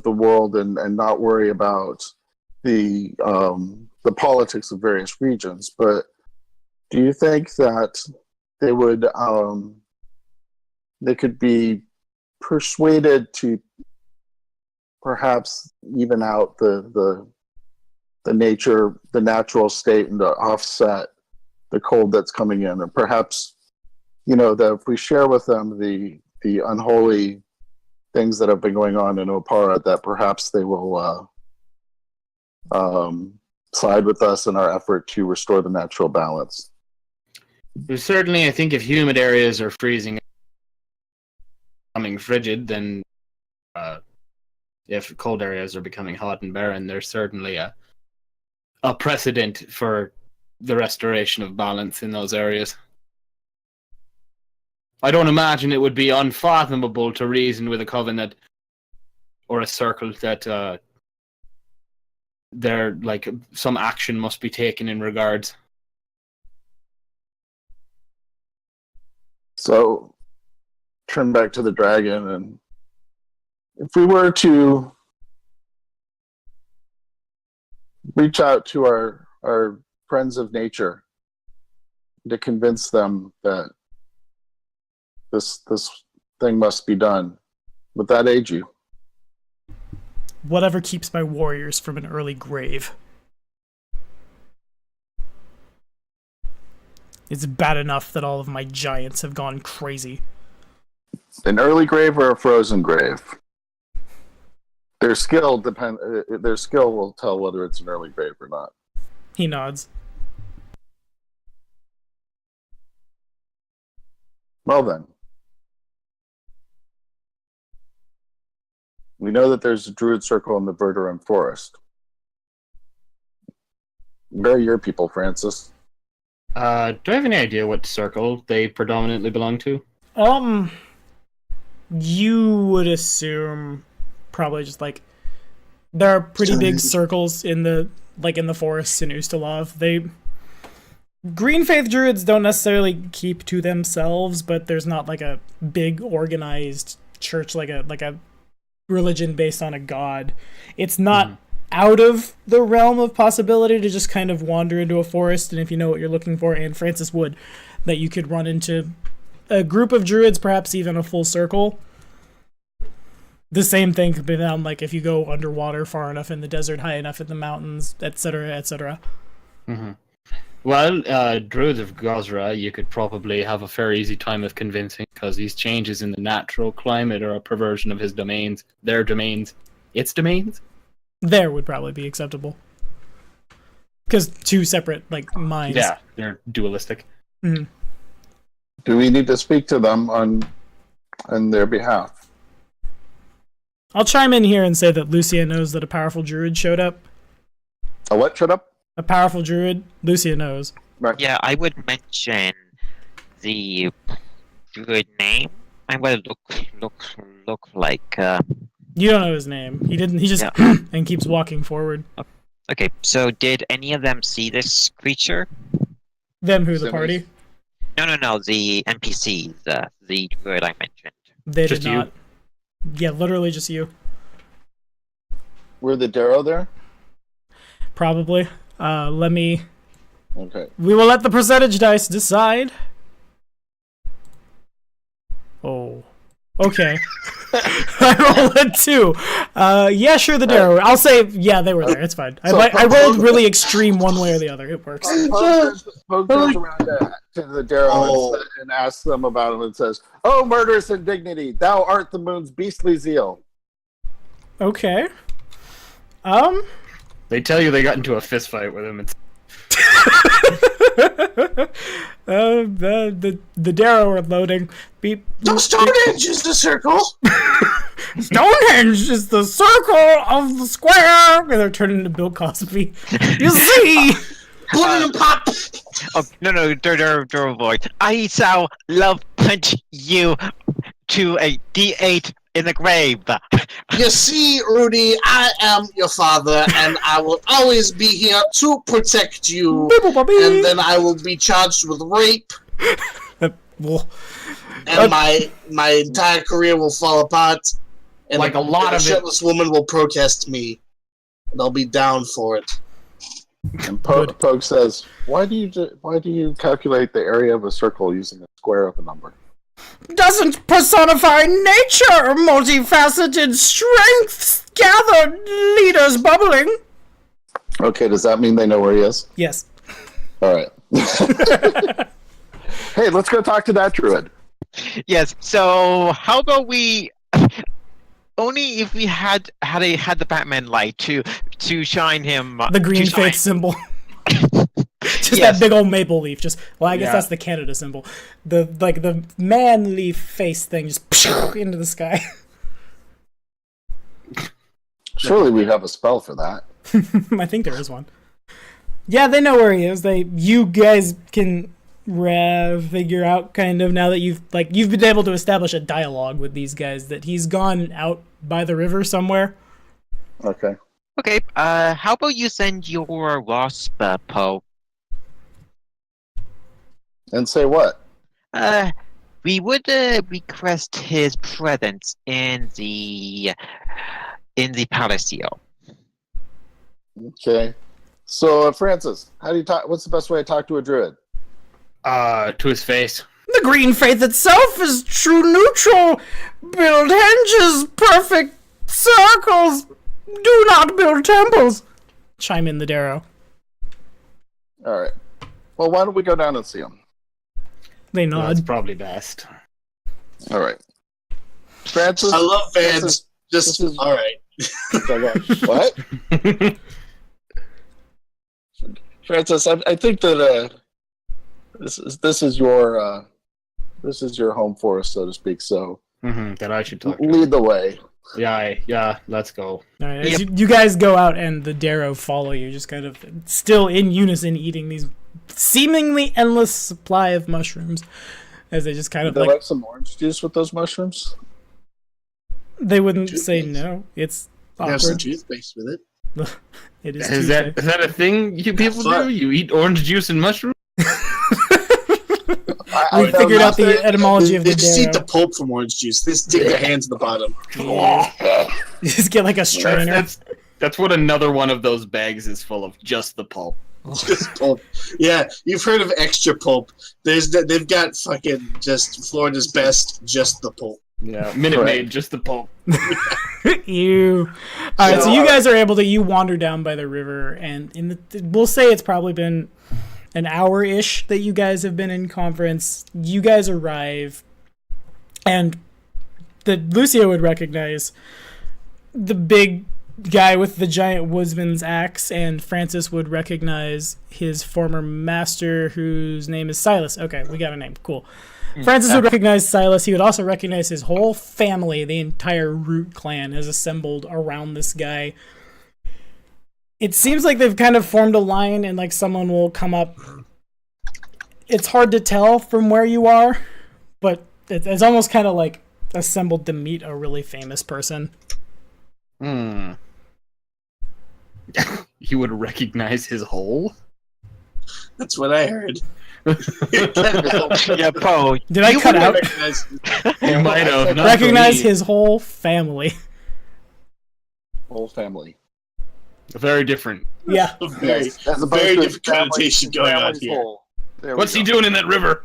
the world and not worry about the politics of various regions. But do you think that they would they could be persuaded to perhaps even out the nature, the natural state, and to offset the cold that's coming in, and perhaps, you know, that if we share with them the unholy things that have been going on in Opara, that perhaps they will side with us in our effort to restore the natural balance. Certainly, I think if humid areas are freezing, becoming frigid, then if cold areas are becoming hot and barren, there's certainly a precedent for the restoration of balance in those areas. I don't imagine it would be unfathomable to reason with a coven that, or a circle that there, like, some action must be taken in regards. So, turn back to the dragon, and if we were to reach out to our friends of nature to convince them that this thing must be done, would that aid you? Whatever keeps my warriors from an early grave. It's bad enough that all of my giants have gone crazy. An early grave or a frozen grave? Their skill will tell whether it's an early grave or not. He nods. Well then. We know that there's a druid circle in the Verduran Forest. Where are your people, Francis? Do I have any idea what circle they predominantly belong to? You would assume probably just like there are pretty big circles in the forests in Ustalov. Green Faith Druids don't necessarily keep to themselves, but there's not like a big organized church like a religion based on a god. It's not out of the realm of possibility to just kind of wander into a forest, and if you know what you're looking for, and Francis would, that you could run into a group of druids, perhaps even a full circle. The same thing could be done, like if you go underwater far enough in the desert, high enough in the mountains, etc., etc. Mm-hmm. Well, druids of Gozra, you could probably have a fair easy time of convincing, because these changes in the natural climate are a perversion of his domains, their domains, its domains. There would probably be acceptable, because two separate minds. Yeah, they're dualistic. Mm-hmm. Do we need to speak to them on their behalf? I'll chime in here and say that Lucia knows that a powerful druid showed up. A what showed up? A powerful druid. Lucia knows. Right. Yeah, I would mention the druid name and what it look like. You don't know his name. He didn't. He just Yeah. and keeps walking forward. Okay, so did any of them see this creature? Them who? The party? No, the NPCs, the druid I mentioned. They Just did you? not. Yeah, literally just you. Were the Darrow there? Probably. Let me. Okay. We will let the percentage dice decide. Oh. Okay. I rolled a 2. Yeah, sure, the Darrow. I'll say, yeah, they were there. It's fine. I rolled really extreme one way or the other. It works. Poke goes around to the Darrow and asks them about him and says, "Oh, murderous indignity, thou art the moon's beastly zeal." Okay. They tell you they got into a fist fight with him. The Darrow are loading. Beep. No, Stonehenge is the circle. Stonehenge is the circle of the square. And they're turning into Bill Cosby. You see? Boom, pop. Oh, no, they're void. I shall love punch you to a D8 in the grave. You see, Rudy, I am your father, and I will always be here to protect you. And then I will be charged with rape, and my entire career will fall apart. And Like a lot of a shitless woman will protest me, and I'll be down for it. And Poke says, "Why do you calculate the area of a circle using a square of a number?" Doesn't personify nature, multifaceted strengths, gathered leaders bubbling. Okay, does that mean they know where he is? Yes. All right. Hey, let's go talk to that druid. Yes. So how about we? Only if we had the Batman light to shine him. The green faith symbol. Just Yes. that big old maple leaf. I guess Yeah. that's the Canada symbol. The man leaf face thing just into the sky. Surely we have a spell for that. I think there is one. Yeah, they know where he is. You guys can figure out kind of now that you've been able to establish a dialogue with these guys that he's gone out by the river somewhere. Okay. Okay. How about you send your wasp, Poe? And say what? We would request his presence in the Palacio. Okay. So, Francis, how do you talk? What's the best way to talk to a druid? To his face. The green faith itself is true neutral. Build henges, perfect circles. Do not build temples. Chime in the Darrow. All right. Well, why don't we go down and see him? They That's nod. probably best. All right. Francis, I love fans. this is- All right. What? Francis, I think that this is your home forest, so to speak. So That I should talk to. lead the way. Yeah, let's go. All right, as you guys go out and the Darrow follow you, just kind of still in unison eating these seemingly endless supply of mushrooms as they just kind of Would they like like some orange juice with those mushrooms? they wouldn't say Toothpaste. no. It's Have some awkward. toothpaste with it. It is Is Tuesday. that a thing you people do? You eat orange juice and mushrooms? We figured out the etymology of They the just eat the Darrow. pulp from orange juice. They stick their hands at the bottom. You just get like a strainer. That's what another one of those bags is full of, just the pulp. Just pulp. Yeah, you've heard of extra pulp. They've got fucking just Florida's best, just the pulp. Yeah, Minute Right. Maid, just the pulp. Ew. All right, so you guys are able to wander down by the river, and we'll say it's probably been an hour-ish that you guys have been in conference. You guys arrive, and Lucio would recognize the big guy with the giant woodsman's axe, and Francis would recognize his former master, whose name is Silas. Okay, we got a name. Cool. Francis would recognize Silas. He would also recognize his whole family. The entire Root clan has assembled around this guy. It seems like they've kind of formed a line, and like someone will come up. It's hard to tell from where you are, but it's almost kind of like assembled to meet a really famous person. He would recognize his hole? That's what I heard. Yeah, Poe. Did I cut out? You might have. not Recognize for me. his whole family. Whole family. Very different. Yeah. Very, As opposed very to different connotation going on family's here. whole. There we What's he go. doing in that river?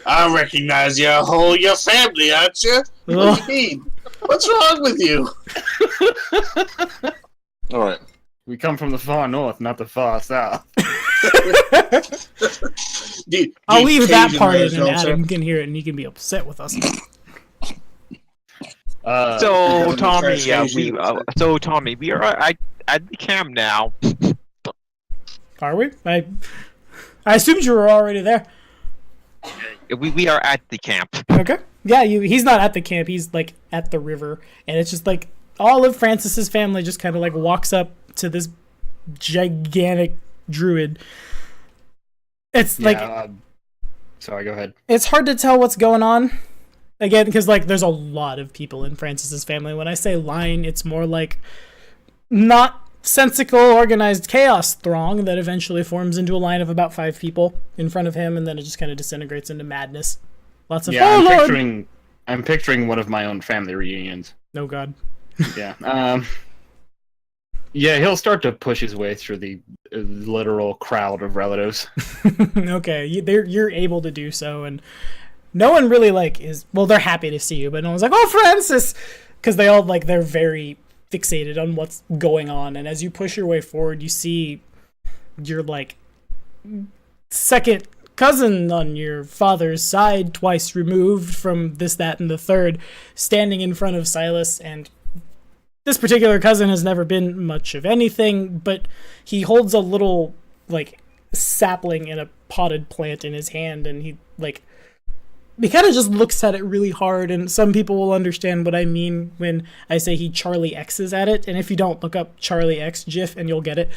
I recognize your family, aren't you? What do you mean? What's wrong with you? All right. We come from the far north, not the far south. I'll leave that Cajun part in, Rose and also. Adam can hear it, and he can be upset with us. So the Tommy, first Tommy, we are at the camp now. Are we? I assumed you were already there. We are at the camp. Okay. Yeah, he's not at the camp. He's like at the river, and it's just like all of Francis's family just kind of like walks up to this gigantic druid. It's like sorry, go ahead. it's hard to tell what's going on. Again, because like there's a lot of people in Francis's family. When I say line, it's more like not sensical, organized chaos throng that eventually forms into a line of about 5 people in front of him, and then it just kind of disintegrates into madness. Lots of I'm picturing one of my own family reunions. Oh god. Yeah. Yeah, he'll start to push his way through the literal crowd of relatives. Okay, you're able to do so, and no one really like they're happy to see you, but no one's like, oh, Francis, because they all like they're very fixated on what's going on. And as you push your way forward, you see your like second cousin on your father's side, twice removed from this, that, and the third, standing in front of Silas. And this particular cousin has never been much of anything, but he holds a little like sapling in a potted plant in his hand, and he kind of just looks at it really hard. And some people will understand what I mean when I say he Charlie X's at it. And if you don't, look up Charlie X GIF and you'll get it.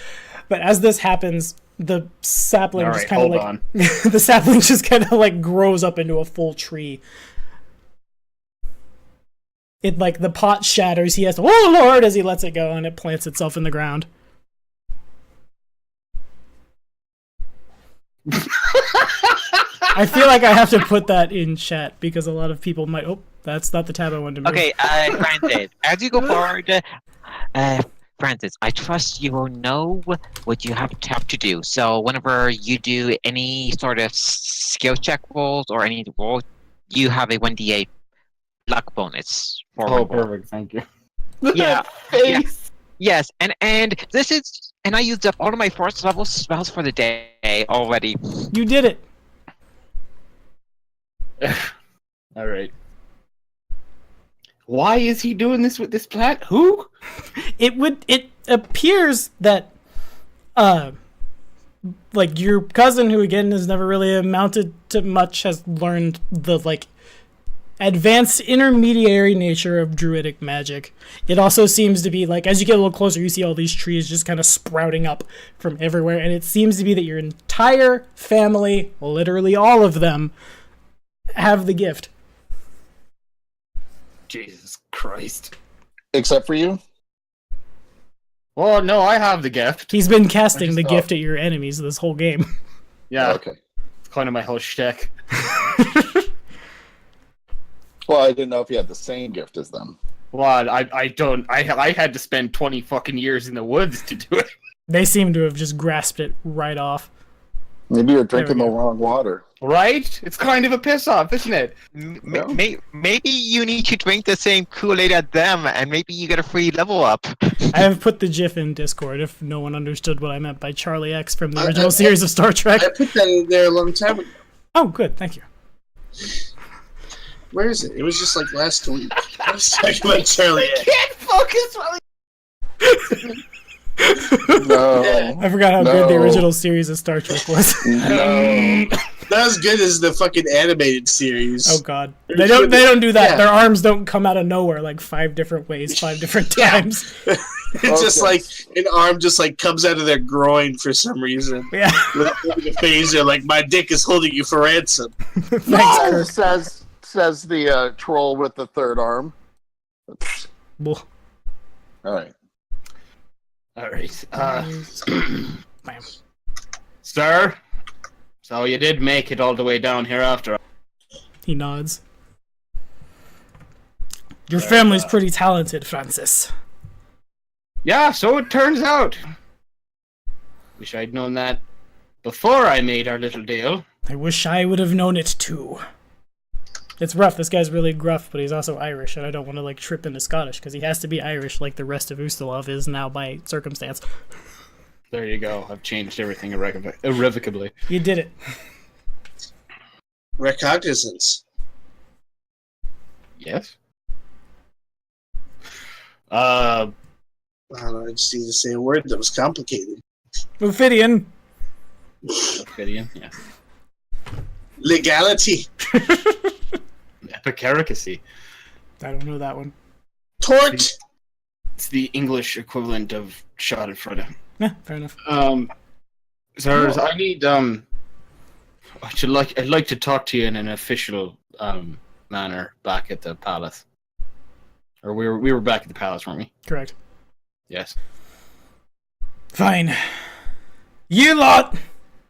But as this happens, the sapling All just right, kind of hold like on. the sapling just kind of like grows up into a full tree. It like the pot shatters. He has to, oh Lord, as he lets it go, and it plants itself in the ground. I feel like I have to put that in chat because a lot of people might. Oh, that's not the tab I wanted to move. Okay, Francis, as you go forward, Francis, I trust you will know what you have to do. So whenever you do any sort of skill check rolls or any roll, you have a 1d8 luck bonus. For Oh, one roll. perfect. Thank you. Yeah. Yeah. Yes, and this is, and I used up all of my first level spells for the day already. You did it. All right. Why is he doing this with this plant? Who? It appears that like your cousin, who again has never really amounted to much, has learned the like advanced intermediary nature of druidic magic. It also seems to be like, as you get a little closer, you see all these trees just kind of sprouting up from everywhere, and it seems to be that your entire family, literally all of them, have the gift. Jesus Christ. Except for you? Well, no, I have the gift. He's been casting the thought- gift at your enemies this whole game. Yeah, Okay. it's kind of my whole shtick. Well, I didn't know if you had the same gift as them. Well, I don't. I had to spend 20 fucking years in the woods to do it. They seem to have just grasped it right off. Maybe you're drinking There the we wrong water. Right? It's kind of a piss off, isn't it? Maybe you need to drink the same Kool-Aid as them, and maybe you get a free level up. I have put the GIF in Discord if no one understood what I meant by Cheliax from the original series of Star Trek. I put that in there a long time ago. Oh, good, thank you. Where is it? It was just like last week. I was talking about Charlie. Can't focus while No. I forgot how good the No. original series of Star Trek was. No. Not as good as the fucking animated series. Oh god, they don't do that. Yeah. Their arms don't come out of nowhere like 5 different ways, 5 different times. It's just Okay. like an arm just like comes out of their groin for some reason. Yeah, Without holding a phaser, like my dick is holding you for ransom. thanks, No, Kirk. says the troll with the third arm. Well, All right. All right. bam. Sir? So you did make it all the way down here after all. He nods. Your family's pretty talented, Francis. Yeah, so it turns out. Wish I'd known that before I made our little deal. I wish I would have known it too. It's rough. This guy's really gruff, but he's also Irish, and I don't want to like trip into Scottish because he has to be Irish, like the rest of Ustalov is now by circumstance. There you go. I've changed everything irrevocably. You did it. Recognizance. Yes. I don't know, I just need to say a word that was complicated. Ophidian. Gideon, yeah. Legality. Epicaricacy. I don't know that one. Tort. It's the English equivalent of Schadenfreude. Yeah, fair enough. Sirs, I need I'd like to talk to you in an official manner back at the palace. Or we were back at the palace, weren't we? Correct. Yes. Fine. You lot!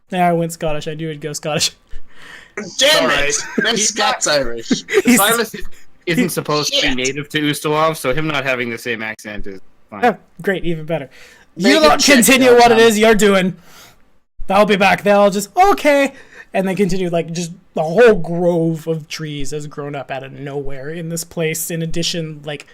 Yeah, I went Scottish. I knew it'd go Scottish. Damn Alright. it! That's Scots Irish. Silas isn't supposed to be native to Ustalov, so him not having the same accent is fine. Oh, great, even better. Make You it lot check continue out, what it Tom. is you're doing. I'll be back. They'll all just, okay. And they continue, like, just the whole grove of trees has grown up out of nowhere in this place. In addition, like,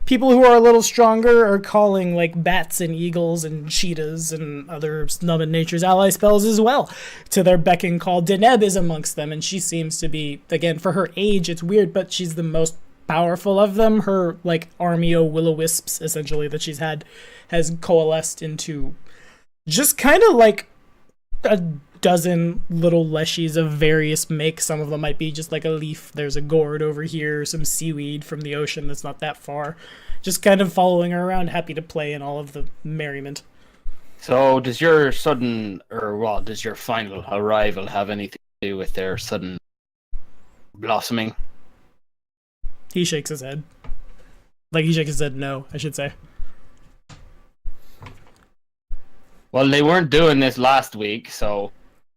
people who are a little stronger are calling, like, bats and eagles and cheetahs and other Nubbin Nature's ally spells as well to their beck and call. Deneb is amongst them, and she seems to be, again, for her age, it's weird, but she's the most powerful of them. Her, like, army of will-o-wisps, essentially, that she's had has coalesced into just kind of, like, a dozen little leshies of various makes. Some of them might be just like a leaf. There's a gourd over here, some seaweed from the ocean that's not that far. Just kind of following her around, happy to play in all of the merriment. So does your does your final arrival have anything to do with their sudden blossoming? He shakes his head. Like, he shakes his head no, I should say. Well, they weren't doing this last week, so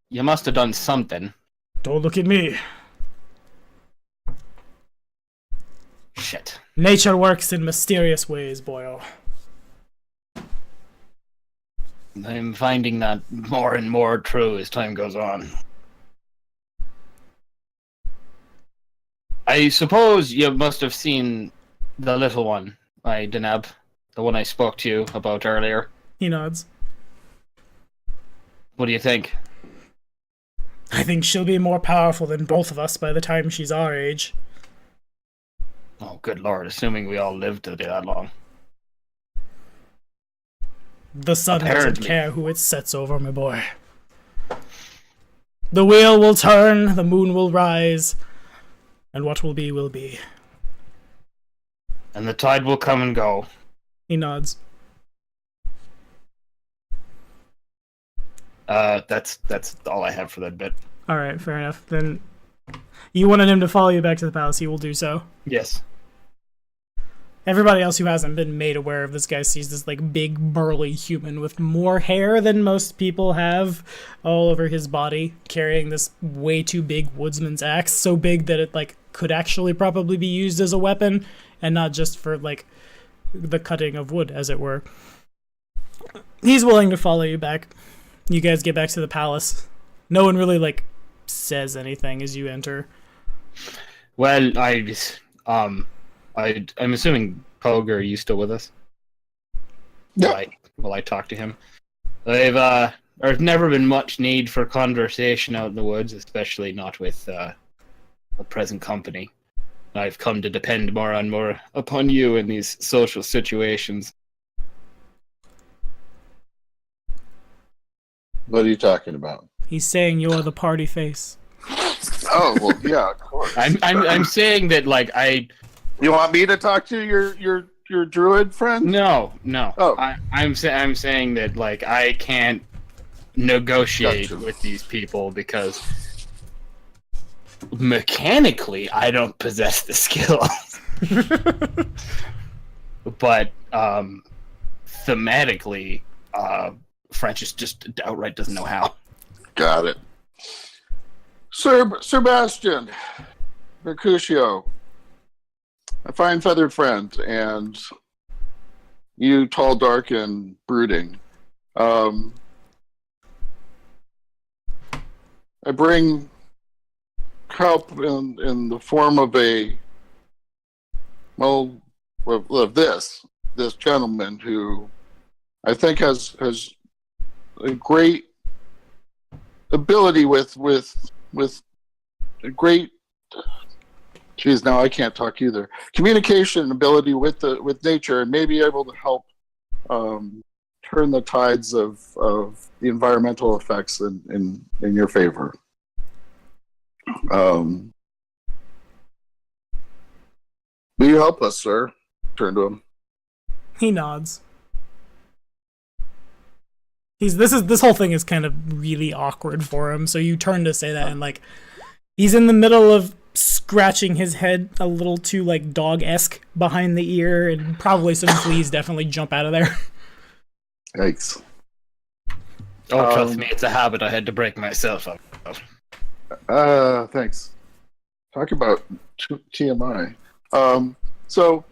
you must have done something. Don't look at me. Shit. Nature works in mysterious ways, boyo. I'm finding that more and more true as time goes on. I suppose you must have seen the little one, Deneb, the one I spoke to you about earlier. He nods. What do you think? I think she'll be more powerful than both of us by the time she's our age. Oh, good lord! Assuming we all live to that long. The sun doesn't Apparently. care who it sets over, my boy. The wheel will turn, the moon will rise, and what will be will be. And the tide will come and go. He nods. That's all I have for that bit. Alright, fair enough. Then you wanted him to follow you back to the palace, he will do so. Yes. Everybody else who hasn't been made aware of this guy sees this like big burly human with more hair than most people have all over his body, carrying this way too big woodsman's axe, so big that it like could actually probably be used as a weapon and not just for like the cutting of wood, as it were. He's willing to follow you back. You guys get back to the palace. No one really like says anything as you enter. Well, I'm assuming Pogue, are you still with us? Yeah. Will I talk to him? There's never been much need for conversation out in the woods, especially not with the present company. I've come to depend more upon you in these social situations. What are you talking about? He's saying you're the party face. Oh, well, yeah, of course. I'm saying that like You want me to talk to your druid friend? no. Oh. I'm saying that like I can't negotiate Gotcha. with these people because mechanically I don't possess the skill. But thematically, Francis just outright doesn't know how. Got it. Sebastian, Mercutio, a fine feathered friend, and you, tall, dark, and brooding. I bring help in the form of this gentleman who I think has a great ability with a great. Geez, now I can't talk either. Communication ability with nature, and may be able to help turn the tides of the environmental effects in your favor. Will you help us, sir? Turn to him. He nods. This whole thing is kind of really awkward for him, so you turn to say that and like he's in the middle of scratching his head a little too like dog-esque behind the ear, and probably some fleas definitely jump out of there. Yikes. Oh, trust me, it's a habit I had to break myself up. Thanks. Talk about TMI. So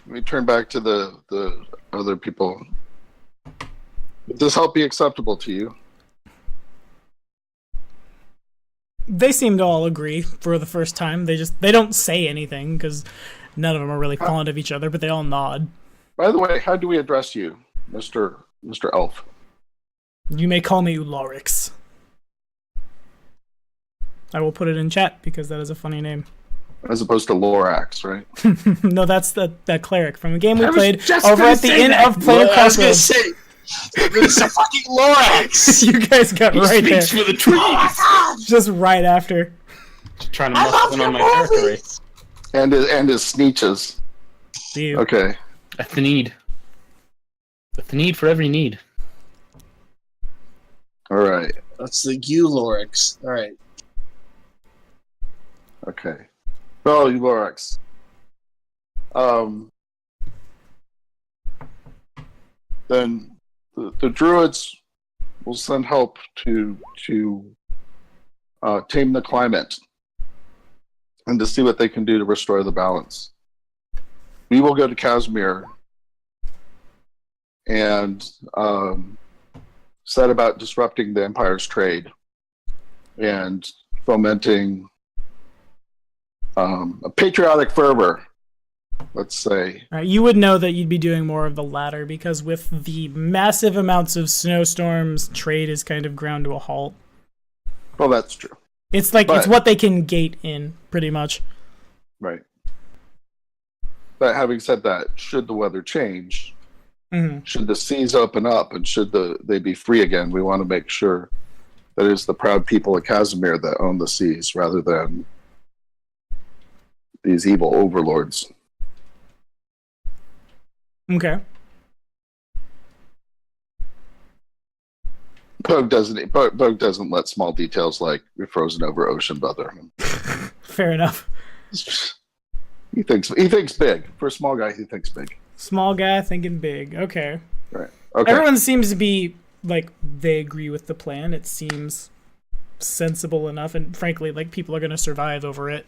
let me turn back to the other people. Would this help be acceptable to you? They seem to all agree for the first time. They don't say anything because none of them are really fond of each other, but they all nod. By the way, how do we address you, Mr. Elf? You may call me Ulorix. I will put it in chat because that is a funny name. As opposed to Lorax, right? No, that's that cleric from a game we I was played just over gonna at the say Inn that. of Player I was gonna Crossroads. say, it's a fucking Lorax. You guys got He right there. speaks for the trees. Just right after. Just trying to muscle in on my territory. And his sneeches. You. Okay. That's the need. That's the need for every need. All right. That's the Lorax. All right. Okay. Well, you Lorax. Then the druids will send help to tame the climate and to see what they can do to restore the balance. We will go to Casimir and set about disrupting the Empire's trade and fomenting a patriotic fervor, let's say. You would know that you'd be doing more of the latter because with the massive amounts of snowstorms, trade is kind of ground to a halt. Well, that's true. It's like it's what they can gate in, pretty much. Right. But having said that, should the weather change, Mhm. should the seas open up, and should they be free again, we want to make sure that it's the proud people of Casimir that own the seas rather than these evil overlords. Okay. Pogue doesn't let small details like a frozen over ocean bother him. Fair enough. He thinks big. For a small guy, he thinks big. Small guy thinking big. Okay. Right. Okay. Everyone seems to be like they agree with the plan. It seems sensible enough, and frankly, like people are going to survive over it.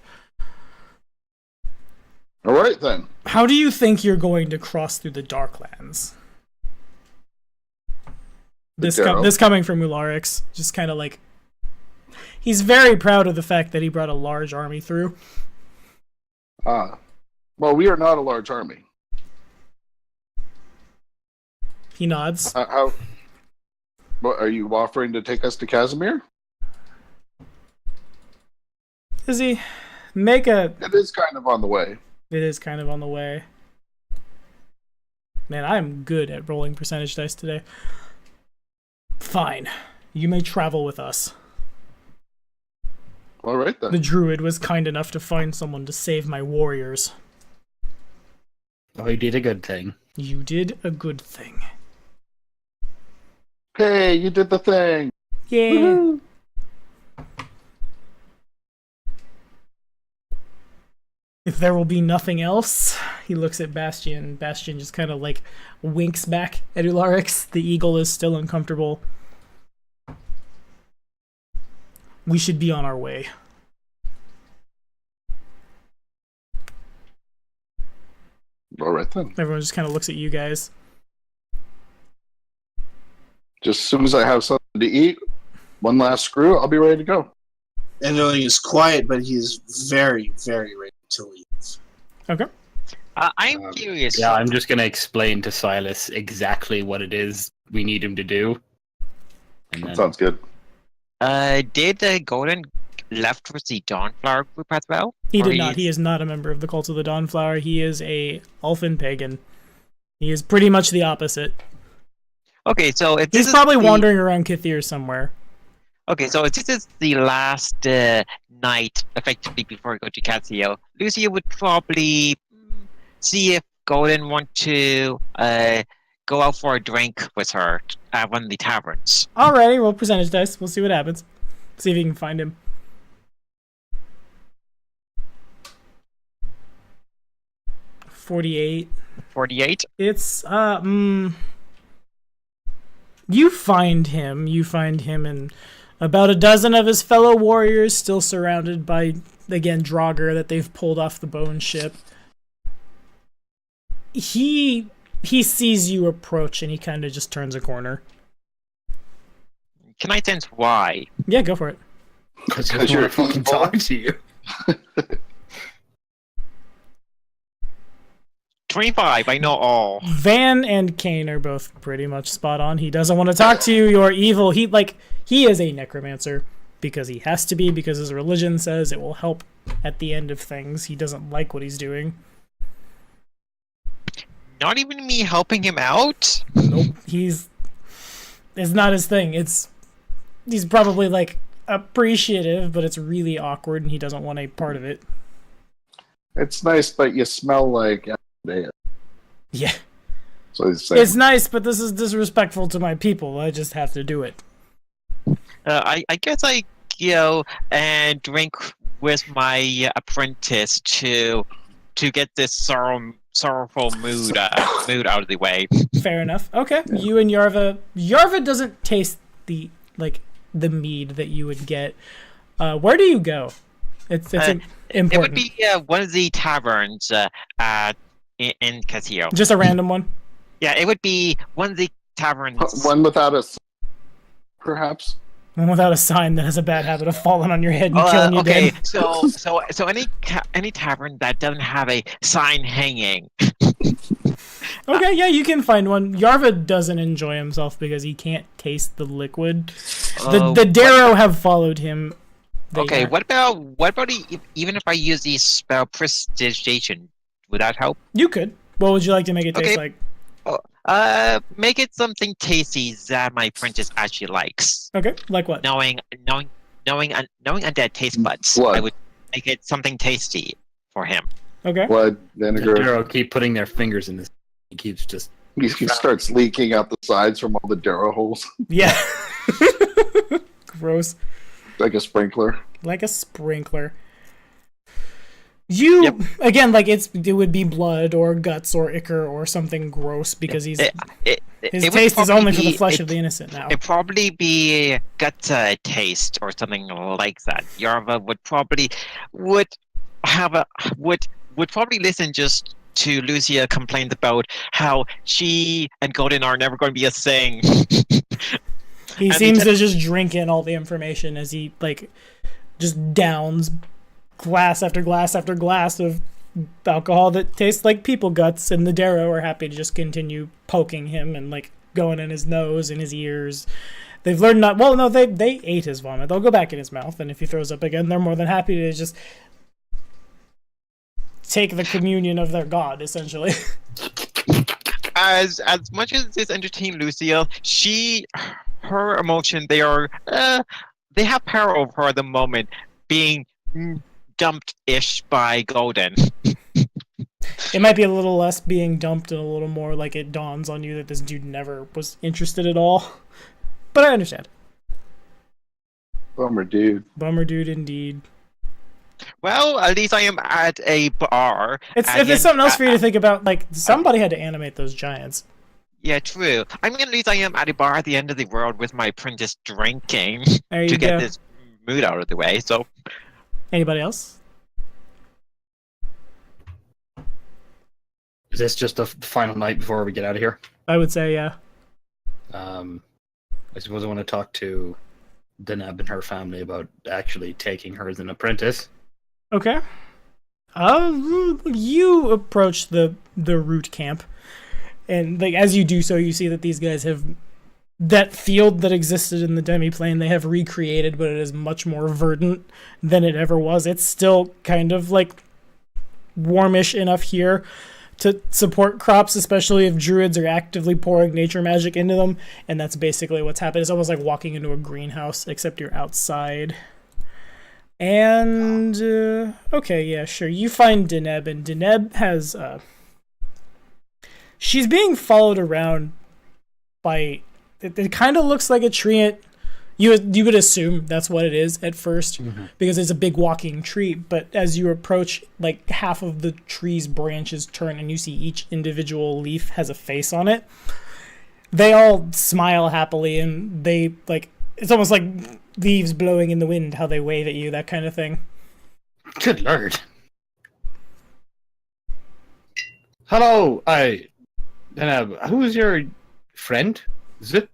All right then. How do you think you're going to cross through the Darklands? This coming from Ularix, just kind of like he's very proud of the fact that he brought a large army through. Well, we are not a large army. He nods. What, are you offering to take us to Casimir? Is he? It is kind of on the way. It is kind of on the way. Man, I'm good at rolling percentage dice today. Fine. You may travel with us. All right then. The druid was kind enough to find someone to save my warriors. Oh, you did a good thing. You did a good thing. Hey, you did the thing. Yeah. Woo-hoo. If there will be nothing else, he looks at Bastion. Bastion just kind of like winks back at Ularix. The eagle is still uncomfortable. We should be on our way. All right then. Everyone just kind of looks at you guys. Just as soon as I have something to eat, one last screw, I'll be ready to go. Enderling is quiet, but he's very, very ready to leave. Okay. I'm curious. Yeah, I'm just going to explain to Silas exactly what it is we need him to do. And then... Sounds good. Did Golden left with the Dawnflower group as well? He did not. He is not a member of the Cult of the Dawnflower. He is a elfin pagan. He is pretty much the opposite. Okay, so if he's probably wandering around Kithir somewhere. Okay, so if this is the last night, effectively, before we go to Casio, Lucia would probably see if Golden want to go out for a drink with her at one of the taverns. Alrighty, roll percentage dice. We'll see what happens. See if you can find him. 48. 48? It's, you find him and about a dozen of his fellow warriors, still surrounded by, again, Draugr that they've pulled off the bone ship. He sees you approach and he kind of just turns a corner. Can I sense why? Yeah, go for it. Because you're fucking talking to you. 25, I know all. Van and Kane are both pretty much spot on. He doesn't want to talk to you. You're evil. He is a necromancer because he has to be, because his religion says it will help at the end of things. He doesn't like what he's doing. Not even me helping him out? Nope. It's not his thing. He's probably like appreciative, but it's really awkward and he doesn't want a part of it. It's nice, but you smell like... Yeah. So he's saying, it's nice, but this is disrespectful to my people. I just have to do it. I guess I go and drink with my apprentice to get this sorrowful mood out of the way. Fair enough. Okay. Yeah. You and Yarva doesn't taste the mead that you would get. Where do you go? It's important. It would be one of the taverns in Casio. Just a random one? Yeah, it would be one of the taverns. One without a... Perhaps? One without a sign that has a bad habit of falling on your head and killing you okay. dead. So any tavern that doesn't have a sign hanging. Okay, yeah, you can find one. Yarva doesn't enjoy himself because he can't taste the liquid. The Darrow have followed him. Okay, what about even if I use the spell prestidigitation? Would that help? You could. What would you like to make it taste Okay. like? Make it something tasty that my apprentice actually likes. Okay, like what? Knowing undead taste buds, Blood. I would make it something tasty for him. Okay. Blood, The vinegar. Darrow keep putting their fingers in this. He keeps just. He starts leaking out the sides from all the Darrow holes Yeah. Gross. like a sprinkler. Like a sprinkler. You again, like it would be blood or guts or ichor or something gross because his It taste would is only for probably the flesh be- of the innocent now. It'd probably be gut taste or something like that. Yarva would probably would probably listen just to Lucia complain about how she and Golden are never going to be a thing. He and seems he to just drink in all the information as he like just downs glass after glass after glass of alcohol that tastes like people guts, and the Darrow are happy to just continue poking him and like going in his nose and his ears. They've learned not well. No, they ate his vomit. They'll go back in his mouth, and if he throws up again, they're more than happy to just take the communion of their god, essentially. As much as this entertained Lucia, her emotion, they have power over her at the moment, being dumped-ish by Golden. It might be a little less being dumped and a little more like it dawns on you that this dude never was interested at all. But I understand. Bummer, dude. Bummer dude indeed. Well, at least I am at a bar. If there's something else for you to think about, like, somebody had to animate those giants. Yeah, true. At least I am at a bar at the end of the world with my apprentice drinking There you to get go. this mood out of the way, so... Anybody else? Is this just the final night before we get out of here? I would say, yeah. I suppose I want to talk to Deneb and her family about actually taking her as an apprentice. Okay. You approach the root camp, and like as you do so, you see that these guys have that field that existed in the demiplane. They have recreated, but it is much more verdant than it ever was. It's still kind of like warmish enough here to support crops, especially if druids are actively pouring nature magic into them, and that's basically what's happened. It's almost like walking into a greenhouse, except you're outside. And, okay, yeah, sure. You find Deneb, and Deneb has, she's being followed around by, it kind of looks like a tree. You would assume that's what it is at first, because it's a big walking tree, but as you approach, like, half of the tree's branches turn, and you see each individual leaf has a face on it. They all smile happily, and they, like, it's almost like leaves blowing in the wind, how they wave at you, that kind of thing. Good lord. Hello, who's your friend? Is it?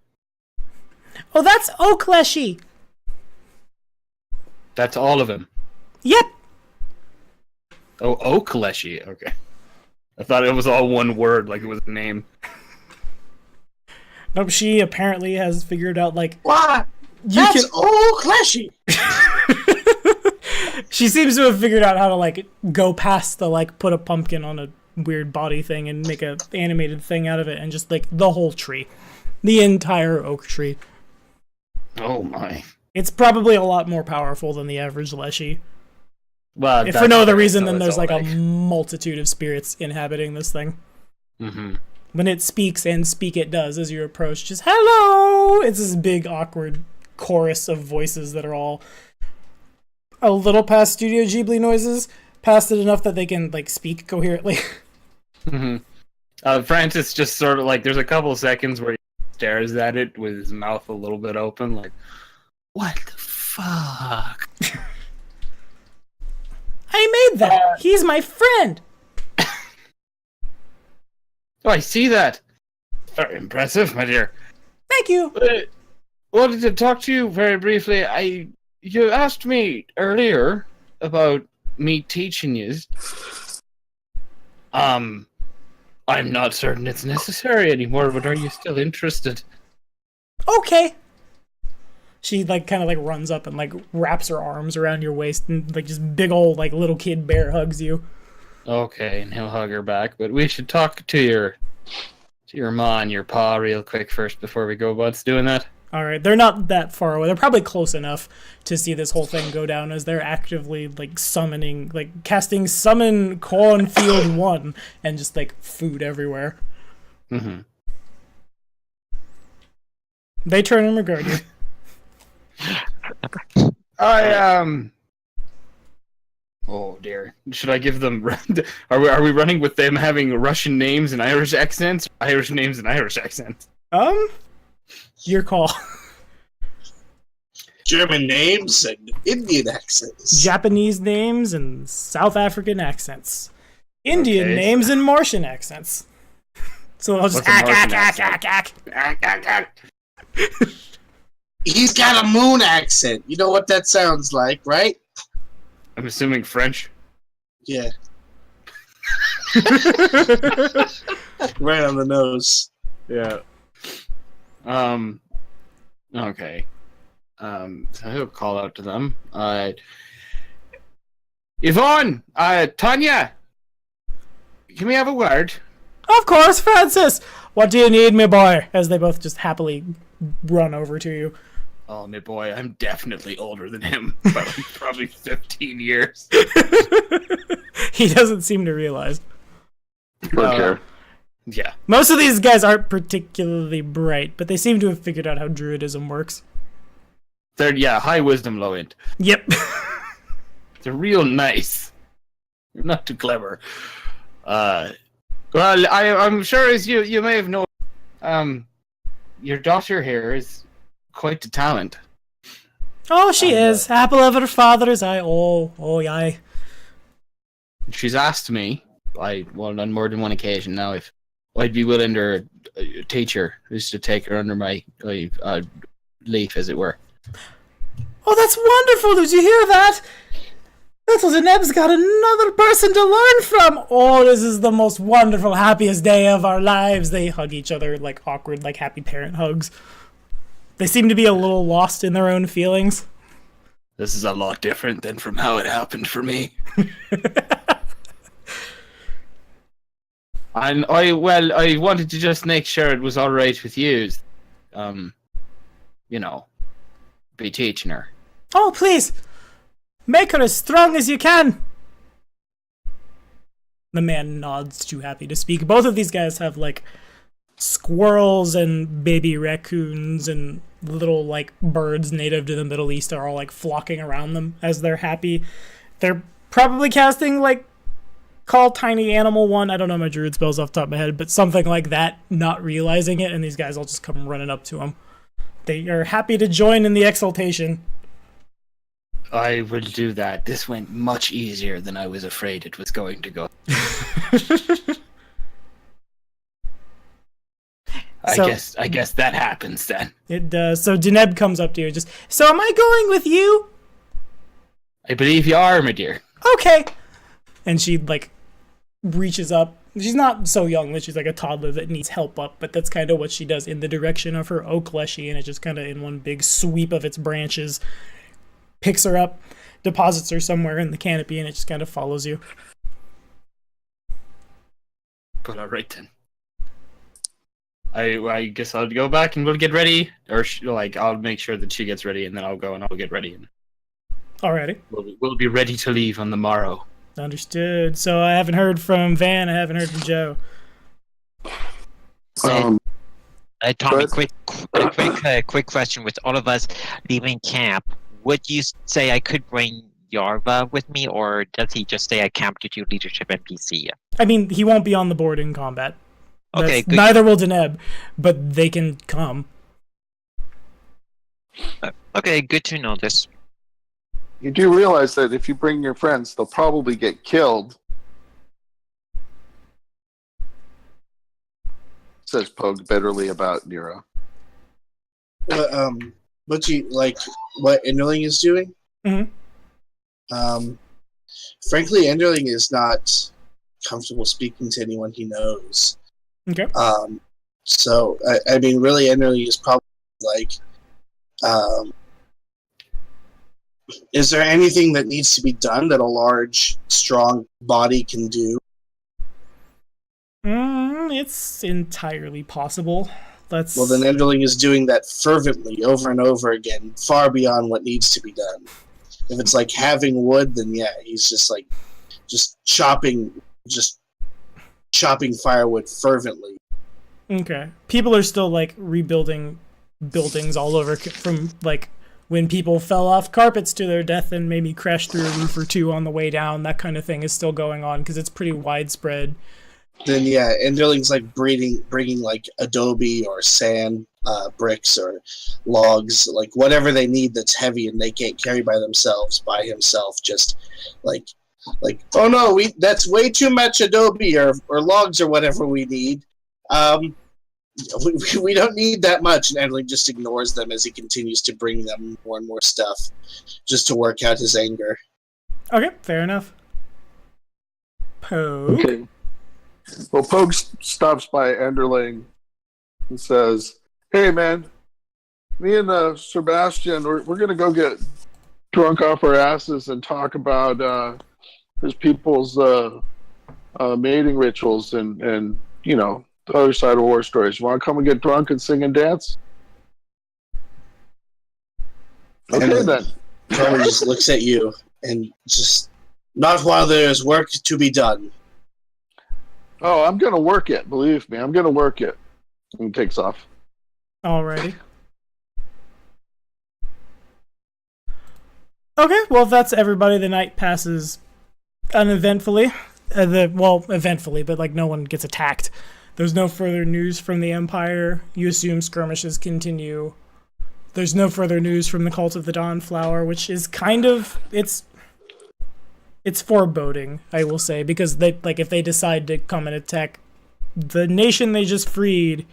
Oh, that's Oakleshy! That's all of him. Yep! Oh, Oakleshi. Okay. I thought it was all one word, like it was a name. Nope, she apparently has figured out, like... What? You That's can... all clashy. She seems to have figured out how to, like, go past the, like, put a pumpkin on a weird body thing and make a animated thing out of it, and just, like, the whole tree. The entire oak tree. Oh my. It's probably a lot more powerful than the average Leshy. Well, If for no other reason so than it's there's, all like, a multitude of spirits inhabiting this thing. Mm-hmm. When it speaks, and speak it does as you approach, just, hello! It's this big, awkward chorus of voices that are all a little past Studio Ghibli noises, past it enough that they can, like, speak coherently. Mm-hmm. Francis just sort of, like, there's a couple of seconds where he stares at it with his mouth a little bit open, like, what the fuck? I made that! He's my friend! Oh, I see that. Very impressive, my dear. Thank you! Wanted to talk to you very briefly. You asked me earlier about me teaching you. I'm not certain it's necessary anymore, but are you still interested? Okay! She, like, kind of, like, runs up and, like, wraps her arms around your waist and, like, just big old, like, little kid bear hugs you. Okay, and he'll hug her back. But we should talk to your ma and your pa real quick first before we go about doing that. All right, they're not that far away. They're probably close enough to see this whole thing go down as they're actively like summoning, like casting summon cornfield 1 and just like food everywhere. Mm-hmm. They turn and regard you. Oh dear. Should I give them? Are we running with them having Russian names and Irish accents? Irish names and Irish accents. Your call. German names and Indian accents. Japanese names and South African accents. Indian Okay. names and Martian accents. So I'll just What's a Martian He's got a moon accent. You know what that sounds like, right? I'm assuming French. Yeah. Right on the nose. Yeah. Okay. So he'll call out to them. Yvonne! Tanya! Can we have a word? Of course, Francis! What do you need, me boy? As they both just happily run over to you. Oh, my boy, I'm definitely older than him. By like probably 15 years. He doesn't seem to realize. Okay. Yeah. Most of these guys aren't particularly bright, but they seem to have figured out how druidism works. They're, high wisdom, low int. Yep. They're real nice. They're not too clever. Well, I'm sure as you may have known, your daughter here is quite a talent. Oh, she is. Apple of her father's eye. Oh, yay. She's asked me, on more than one occasion now, if I'd be willing to teach her, just to take her under my leaf, as it were. Oh, that's wonderful. Did you hear that? Little Deneb's got another person to learn from. Oh, this is the most wonderful, happiest day of our lives. They hug each other like awkward, like happy parent hugs. They seem to be a little lost in their own feelings. This is a lot different than from how it happened for me. And I wanted to just make sure it was all right with you. Be teaching her. Oh, please. Make her as strong as you can. The man nods, too happy to speak. Both of these guys have, like, squirrels and baby raccoons and little, like, birds native to the Middle East are all, like, flocking around them as they're happy. They're probably casting, like, call tiny animal 1. I don't know my druid spells off the top of my head, but something like that, not realizing it, and these guys all just come running up to him. They are happy to join in the exultation. I will do that. This went much easier than I was afraid it was going to go. I guess that happens then. It does. So Deneb comes up to you and just, so am I going with you? I believe you are, my dear. Okay. And she, like, reaches up. She's not so young that she's like a toddler that needs help up, but that's kind of what she does in the direction of her oak leshy, and it just kind of in one big sweep of its branches picks her up, deposits her somewhere in the canopy, and it just kind of follows you. But all right then. I guess I'll go back and we'll get ready, or I'll make sure that she gets ready, and then I'll go and I'll get ready, and Alrighty. we'll be ready to leave on the morrow. Understood. So I haven't heard from Van. I haven't heard from Joe. Tommy, quick question. With all of us leaving camp, would you say I could bring Yarva with me, or does he just stay at camp to do leadership NPC? I mean, he won't be on the board in combat. Okay, good. Neither will Deneb, but they can come. Okay, good to know this. You do realize that if you bring your friends, they'll probably get killed. Says Pogue bitterly about Nero. What Enderling is doing? Mm-hmm. Frankly, Enderling is not comfortable speaking to anyone he knows. Okay. So I mean, really, Enderling is probably like, Is there anything that needs to be done that a large, strong body can do? It's entirely possible. Well, then Enderling is doing that fervently over and over again, far beyond what needs to be done. If it's like having wood, then yeah, he's just chopping firewood fervently. Okay. People are still like rebuilding buildings all over from like when people fell off carpets to their death and maybe crashed through a roof or two on the way down. That kind of thing is still going on because it's pretty widespread. Then yeah, Enderling's like bringing like adobe or sand, bricks or logs, like whatever they need that's heavy and they can't carry by himself. Just like oh no, that's way too much adobe or logs or whatever we need. We don't need that much, and Enderling just ignores them as he continues to bring them more and more stuff, just to work out his anger. Okay, fair enough. Pogue. Okay. Well, Pogue stops by Enderling and says, "Hey, man, me and Sebastian, we're going to go get drunk off our asses and talk about his people's mating rituals and you know, the other side of war stories. You want to come and get drunk and sing and dance?" Okay, then. Carmen just looks at you and just, not while there is work to be done. Oh, I'm going to work it. Believe me, I'm going to work it. And he takes off. Alrighty. Okay, well, if that's everybody, the night passes uneventfully. Eventfully, but like no one gets attacked. There's no further news from the Empire. You assume skirmishes continue. There's no further news from the Cult of the Dawnflower, which is kind of it's foreboding, I will say, because they if they decide to come and attack the nation they just freed,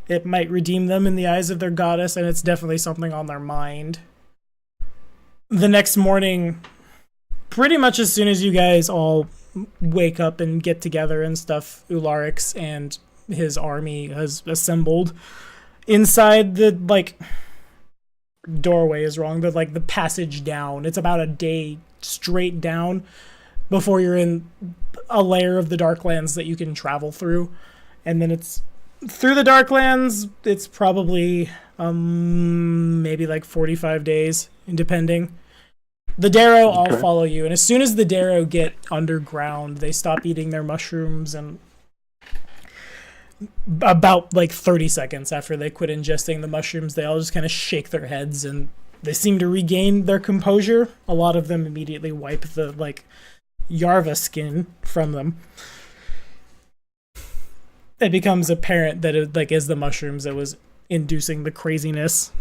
it might redeem them in the eyes of their goddess, and it's definitely something on their mind. The next morning, pretty much as soon as you guys all wake up and get together and stuff, Ularix and his army has assembled inside the doorway is wrong, but the passage down. It's about a day straight down before you're in a layer of the Darklands that you can travel through, and then it's through the Darklands. It's probably maybe 45 days, depending. The Darrow all follow you, and as soon as the Darrow get underground, they stop eating their mushrooms, and about 30 seconds after they quit ingesting the mushrooms, they all just kind of shake their heads, and they seem to regain their composure. A lot of them immediately wipe the Yarva skin from them. It becomes apparent that it is the mushrooms that was inducing the craziness.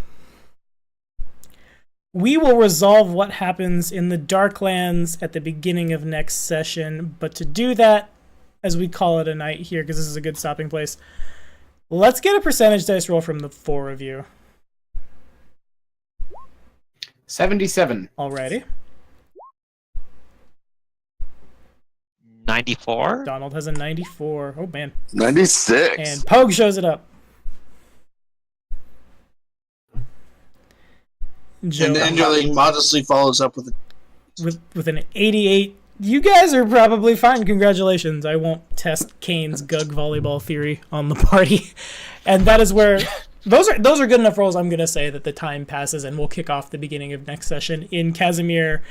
We will resolve what happens in the Darklands at the beginning of next session, but to do that, as we call it a night here, because this is a good stopping place, let's get a percentage dice roll from the four of you. 77. Alrighty. 94? Donald has a 94. Oh, man. 96. And Pogue shows it up. Joe, and Enderling modestly follows up with an 88. You guys are probably fine. Congratulations. I won't test Kane's Gug volleyball theory on the party. And that is where those are good enough rolls. I'm going to say that the time passes and we'll kick off the beginning of next session in Casimir.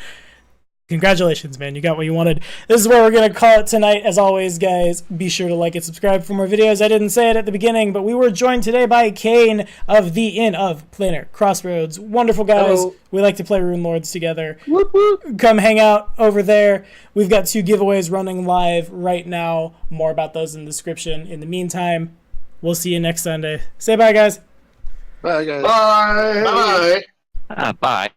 Congratulations, man. You got what you wanted. This is where we're going to call it tonight. As always, guys, be sure to like and subscribe for more videos. I didn't say it at the beginning, but we were joined today by Kane of the Inn of Planar Crossroads. Wonderful guys. Hello. We like to play Rune Lords together. Whoop, whoop. Come hang out over there. We've got 2 giveaways running live right now. More about those in the description. In the meantime, we'll see you next Sunday. Say bye, guys. Bye, guys. Bye. Bye.